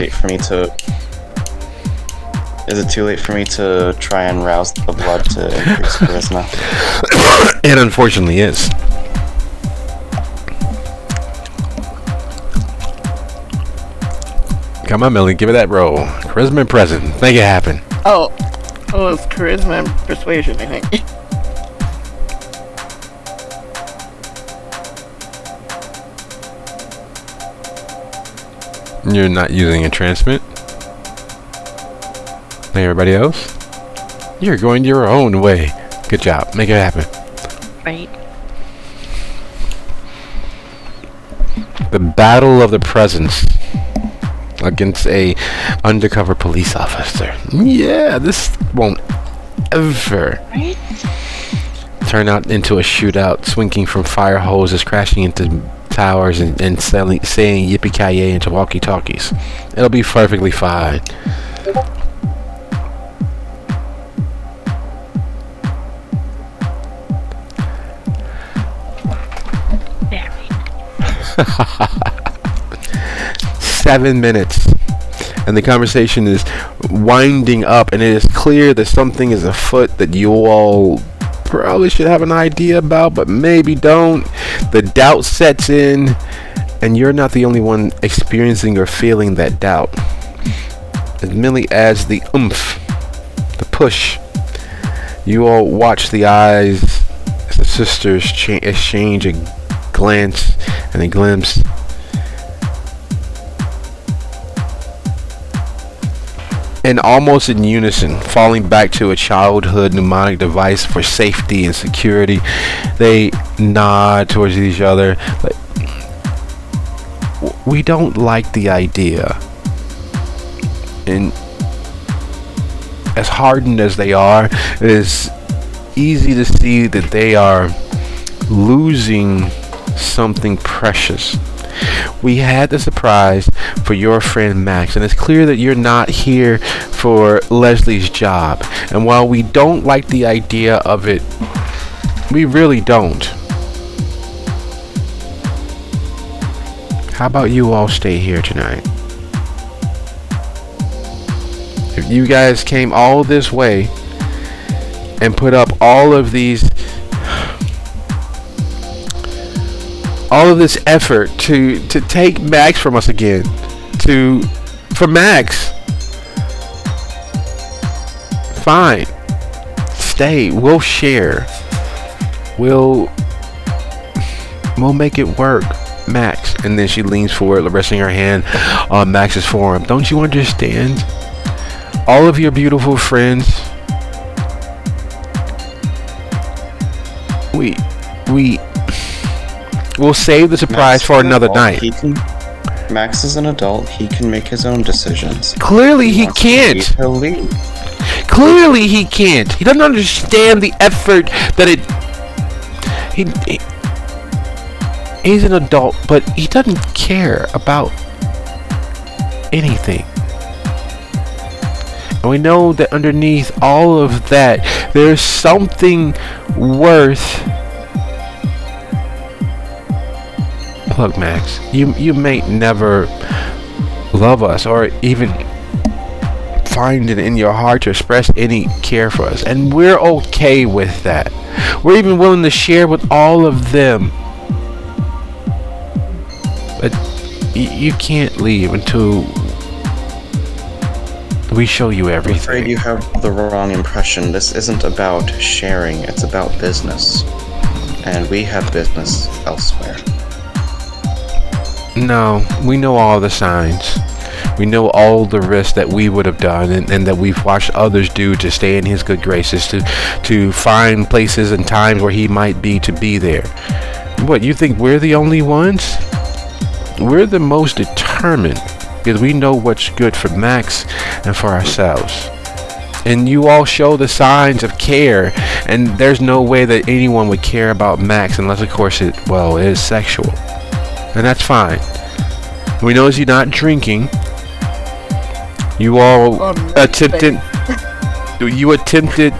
Is it too late for me to try and rouse the blood to increase charisma? It unfortunately is. Come on, Millie, give it that roll. Charisma and present. Make it happen. Oh, it's charisma and persuasion, I think. You're not using entrancement. Like everybody else. You're going your own way. Good job. Make it happen. Right. The battle of the presence against a undercover police officer. Yeah, this won't ever Right? turn out into a shootout, swinging from fire hoses, crashing into towers, and saying yippee-ki-yay into walkie-talkies. It'll be perfectly fine. Very. 7 minutes. And the conversation is winding up, and it is clear that something is afoot that you all probably should have an idea about, but maybe don't. The doubt sets in, and you're not the only one experiencing or feeling that doubt. It merely adds the oomph, the push. You all watch the eyes as the sisters exchange a glance and a glimpse. And almost in unison, falling back to a childhood mnemonic device for safety and security, they nod towards each other. Like, we don't like the idea. And as hardened as they are, it is easy to see that they are losing something precious. We had the surprise for your friend Max, and it's clear that you're not here for Leslie's job. And while we don't like the idea of it, we really don't. How about you all stay here tonight? If you guys came all this way and put up all of this effort to take Max from us again, for Max, fine, stay. We'll share. We'll make it work, Max. And then she leans forward, resting her hand on Max's forearm. Don't you understand? All of your beautiful friends, we'll save the surprise for another night. Max is an adult. He can make his own decisions. Clearly he can't. He'll leave. Clearly he can't. He doesn't understand the effort that he's an adult, but he doesn't care about anything. And we know that underneath all of that, there's something worth. Look, Max, you may never love us or even find it in your heart to express any care for us, and we're okay with that. We're even willing to share with all of them. But you can't leave until we show you everything. I'm afraid you have the wrong impression. This isn't about sharing, it's about business. And we have business elsewhere. No, we know all the signs. We know all the risks that we would have done and that we've watched others do to stay in his good graces, to find places and times where he might be to be there. What, you think we're the only ones? We're the most determined because we know what's good for Max and for ourselves. And you all show the signs of care, and there's no way that anyone would care about Max unless, of course, it is sexual. And that's fine. We know you're not drinking. You all attempted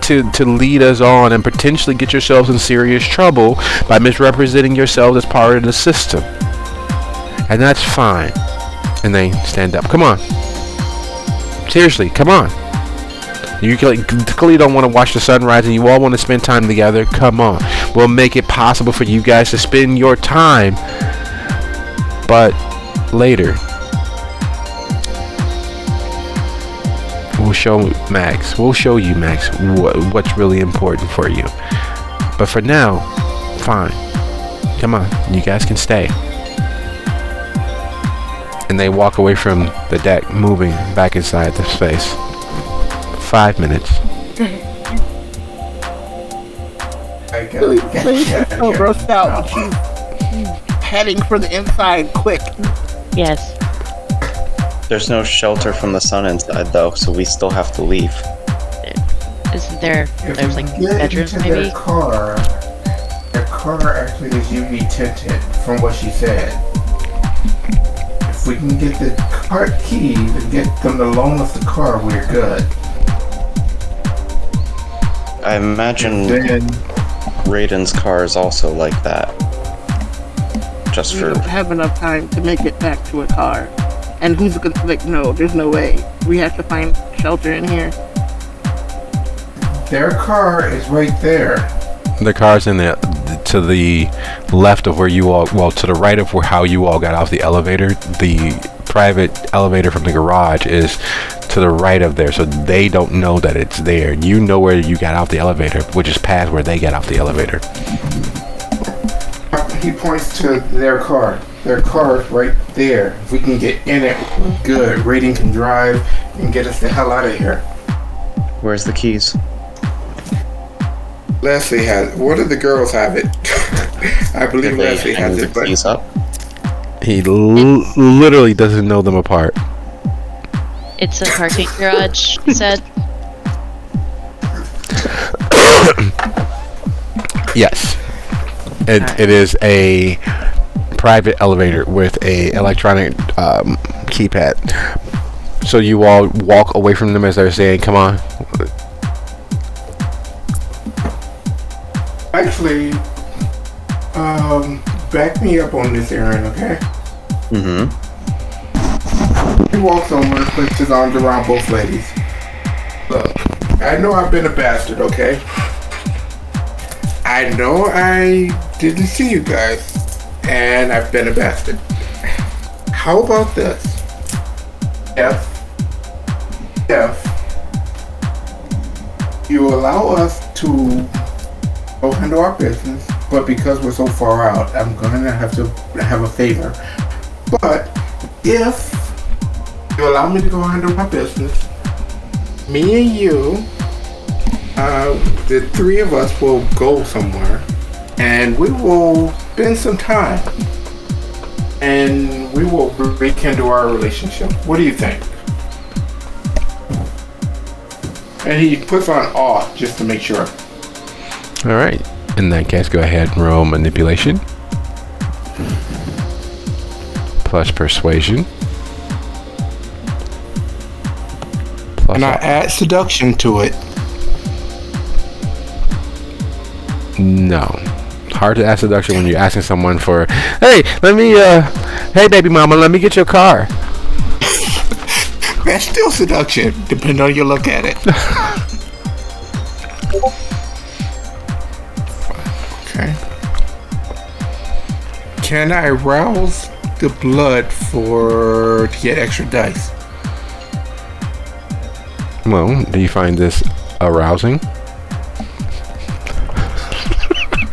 to lead us on and potentially get yourselves in serious trouble by misrepresenting yourselves as part of the system. And that's fine. And they stand up. Come on. Seriously, come on. You clearly don't want to watch the sunrise and you all want to spend time together. Come on. We'll make it possible for you guys to spend your time. But later, we'll show you, Max, what's really important for you. But for now, fine. Come on, you guys can stay. and they walk away from the deck, moving back inside the space. 5 minutes. She's so grossed out, but she's heading for the inside quick. Yes. There's no shelter from the sun inside, though, so we still have to leave. Isn't there? If There's we like get bedrooms, into maybe. Their car actually is UV tinted, from what she said. If we can get the car keys and get them to loan us the car, we're good. I imagine Then Raiden's car is also like that. Just We for don't have enough time to make it back to a car. And who's gonna, like, no, there's no way. We have to find shelter in here. their car is right there. The car's in the to the left of where you all, well, to the right of where how you all got off the elevator. The private elevator from the garage is to the right of there, so they don't know that it's there. You know where you got off the elevator, which is past where they got off the elevator. He points to their car. Their car is right there. If we can get in it, good. Raiden can drive and get us the hell out of here. where's the keys? Leslie has. One of the girls have it. I believe Did they Leslie hang has the it, but keys up? He literally doesn't know them apart. It's a parking garage, he said. Yes, it is a private elevator with a electronic keypad. So you all walk away from them as they're saying, "Come on." actually, back me up on this, Aaron, okay? Mm-hmm. He walks over and puts his arms around both ladies. Look, I know I've been a bastard, okay? I know I didn't see you guys, and I've been a bastard. How about this? If you allow us to go handle our business, but because we're so far out, I'm gonna have to have a favor. But if you allow me to go handle my business, me and you, the three of us will go somewhere, and we will spend some time, and we will rekindle our relationship. What do you think? And he puts on off just to make sure. All right. In that case, go ahead and roll manipulation plus persuasion. Plus And I add seduction to it. No. Hard to ask seduction when you're asking someone for, hey, hey, baby mama, let me get your car. That's still seduction, depending on you look at it. Okay. Can I rouse the blood to get extra dice? Well, do you find this arousing?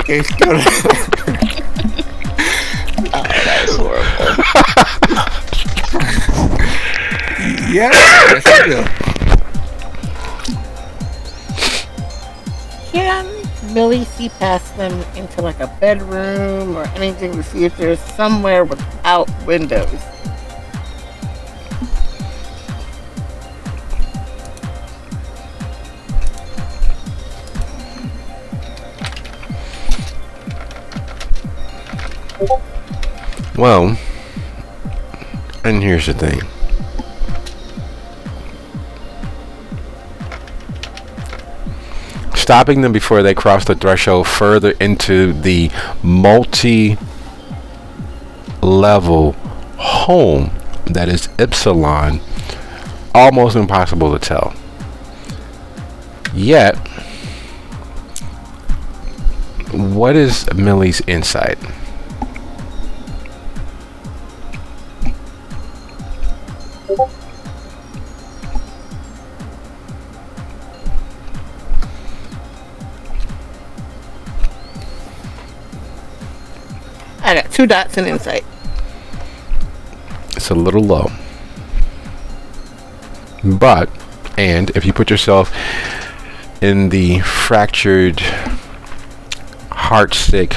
It's gonna. Oh, that is horrible. Yeah, that's good. Can Millie see past them into like a bedroom or anything to see if there's somewhere without windows? Well, and here's the thing. Stopping them before they cross the threshold further into the multi-level home that is Epsilon, almost impossible to tell. Yet, what is Millie's insight? I got 2 dots in insight. That's a little low. But, and if you put yourself in the fractured, heart-sick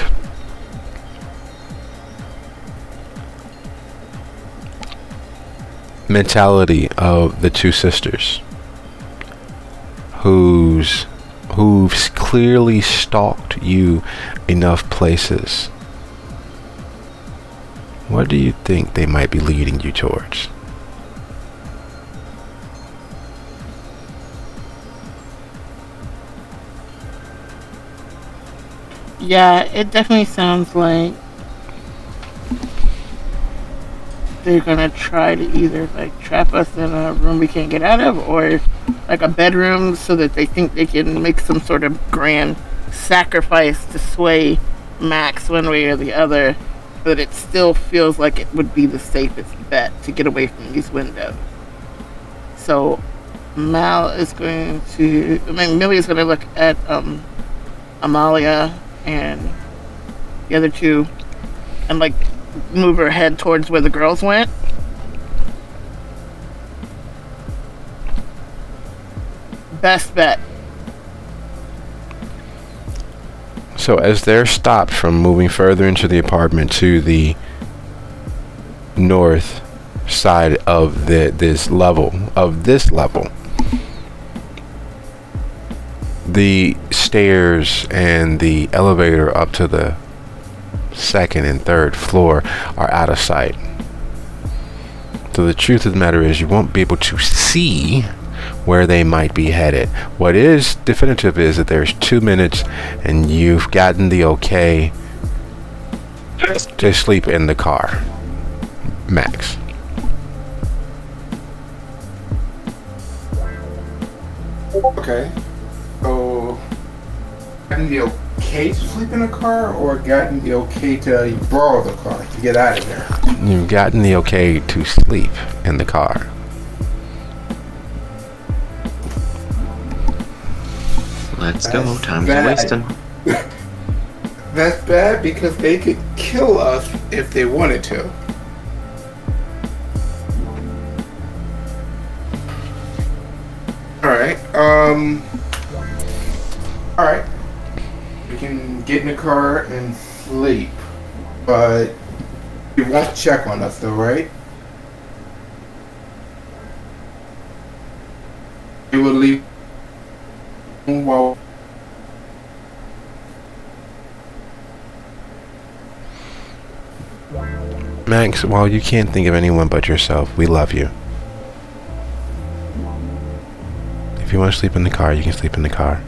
mentality of the two sisters, who've clearly stalked you enough places, what do you think they might be leading you towards? Yeah, it definitely sounds like they're gonna try to either like trap us in a room we can't get out of, or like a bedroom, so that they think they can make some sort of grand sacrifice to sway Max one way or the other, but it still feels like it would be the safest bet to get away from these windows. So Millie is going to look at Amalia and the other two and like move her head towards where the girls went. Best bet. So as they're stopped from moving further into the apartment to the north side of this level, the stairs and the elevator up to the second and third floor are out of sight. So the truth of the matter is, you won't be able to see where they might be headed. What is definitive is that there's 2 minutes and you've gotten the okay to sleep in the car, Max. Okay. So, gotten the okay to sleep in a car, or gotten the okay to borrow the car to get out of there? You've gotten the okay to sleep in the car. Let's go. That's Time's bad. wasting. That's bad because they could kill us if they wanted to. Alright, alright. We can get in the car and sleep, but you won't check on us though, right? You will leave while Max, while you can't think of anyone but yourself, we love you. If you want to sleep in the car, you can sleep in the car.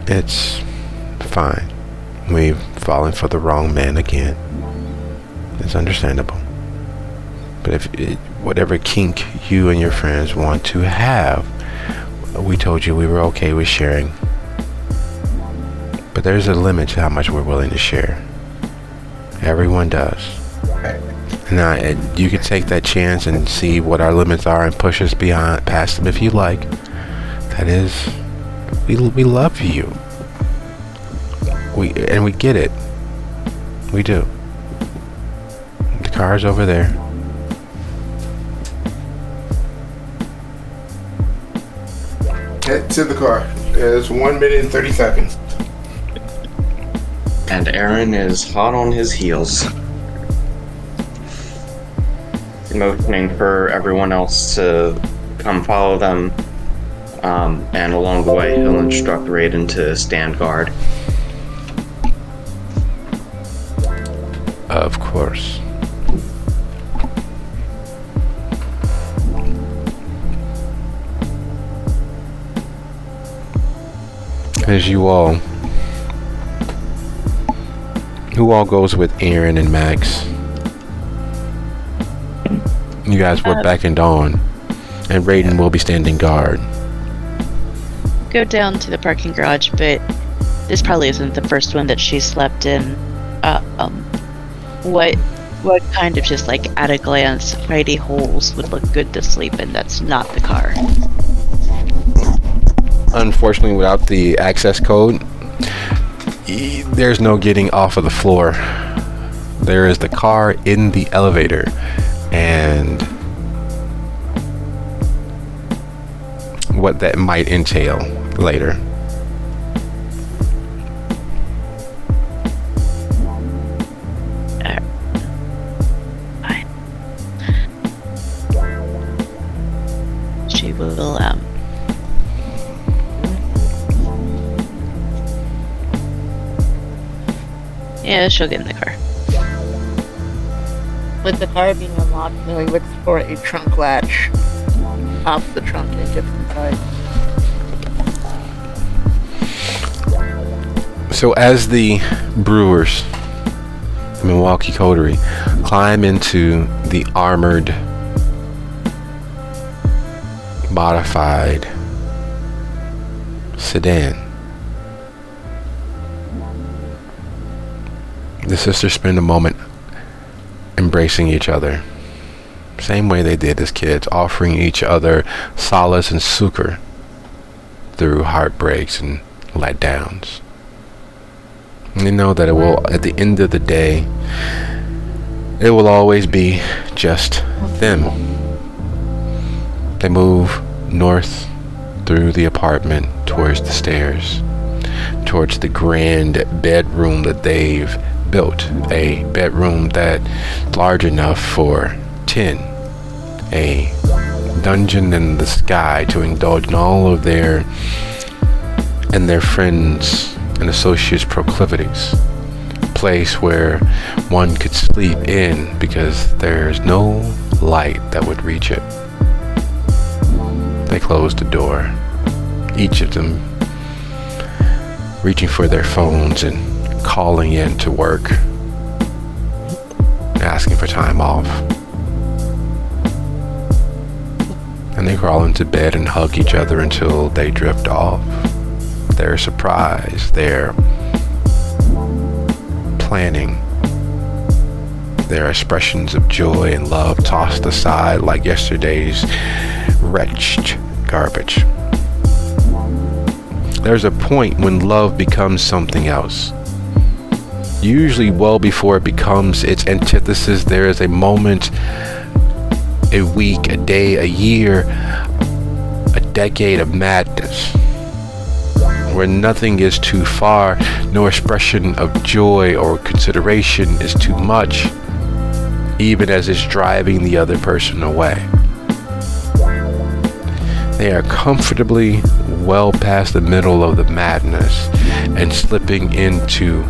It's fine. We've fallen for the wrong man again. It's understandable. But whatever kink you and your friends want to have, we told you we were okay with sharing. But there's a limit to how much we're willing to share. Everyone does. Now, you can take that chance and see what our limits are and push us past them if you like. That is, we love you. We get it. We do. The car's over there. head to the car. It's 1 minute and 30 seconds. And Aaron is hot on his heels. Motioning for everyone else to come follow them. And along the way, he'll instruct Raiden to stand guard. Of course. As who all goes with Aaron and Max? You guys were beckoned on, and Raiden will be standing guard. Go down to the parking garage, but this probably isn't the first one that she slept in. What kind of just like at a glance tidy holes would look good to sleep in that's not the car? Unfortunately, without the access code, there's no getting off of the floor. There is the car in the elevator, and what that might entail later. Fine. She will, yeah, she'll get in the car. With the car being unlocked, Millie looks for a trunk latch, pops the trunk and gets inside. So as the brewers, the Milwaukee Coterie, climb into the armored, modified sedan, the sisters spend a moment embracing each other, same way they did as kids, offering each other solace and succor through heartbreaks and letdowns. And they know that it will, at the end of the day, it will always be just them. They move north through the apartment towards the stairs, towards the grand bedroom that they've built, a bedroom that's large enough for 10, a dungeon in the sky to indulge in all of their and their friends and associates' proclivities, a place where one could sleep in because there's no light that would reach it. They closed the door, each of them reaching for their phones and calling in to work, asking for time off. And they crawl into bed and hug each other until they drift off. Their surprise, their planning, their expressions of joy and love tossed aside like yesterday's wretched garbage. There's a point when love becomes something else. Usually well before it becomes its antithesis, there is a moment, a week, a day, a year, a decade of madness, where nothing is too far, no expression of joy or consideration is too much, even as it's driving the other person away. They are comfortably well past the middle of the madness and slipping into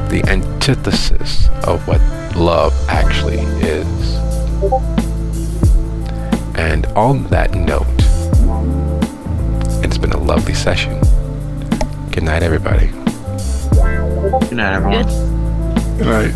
the antithesis of what love actually is. And on that note, it's been a lovely session. Good night, everybody. Good night, everyone. Good night.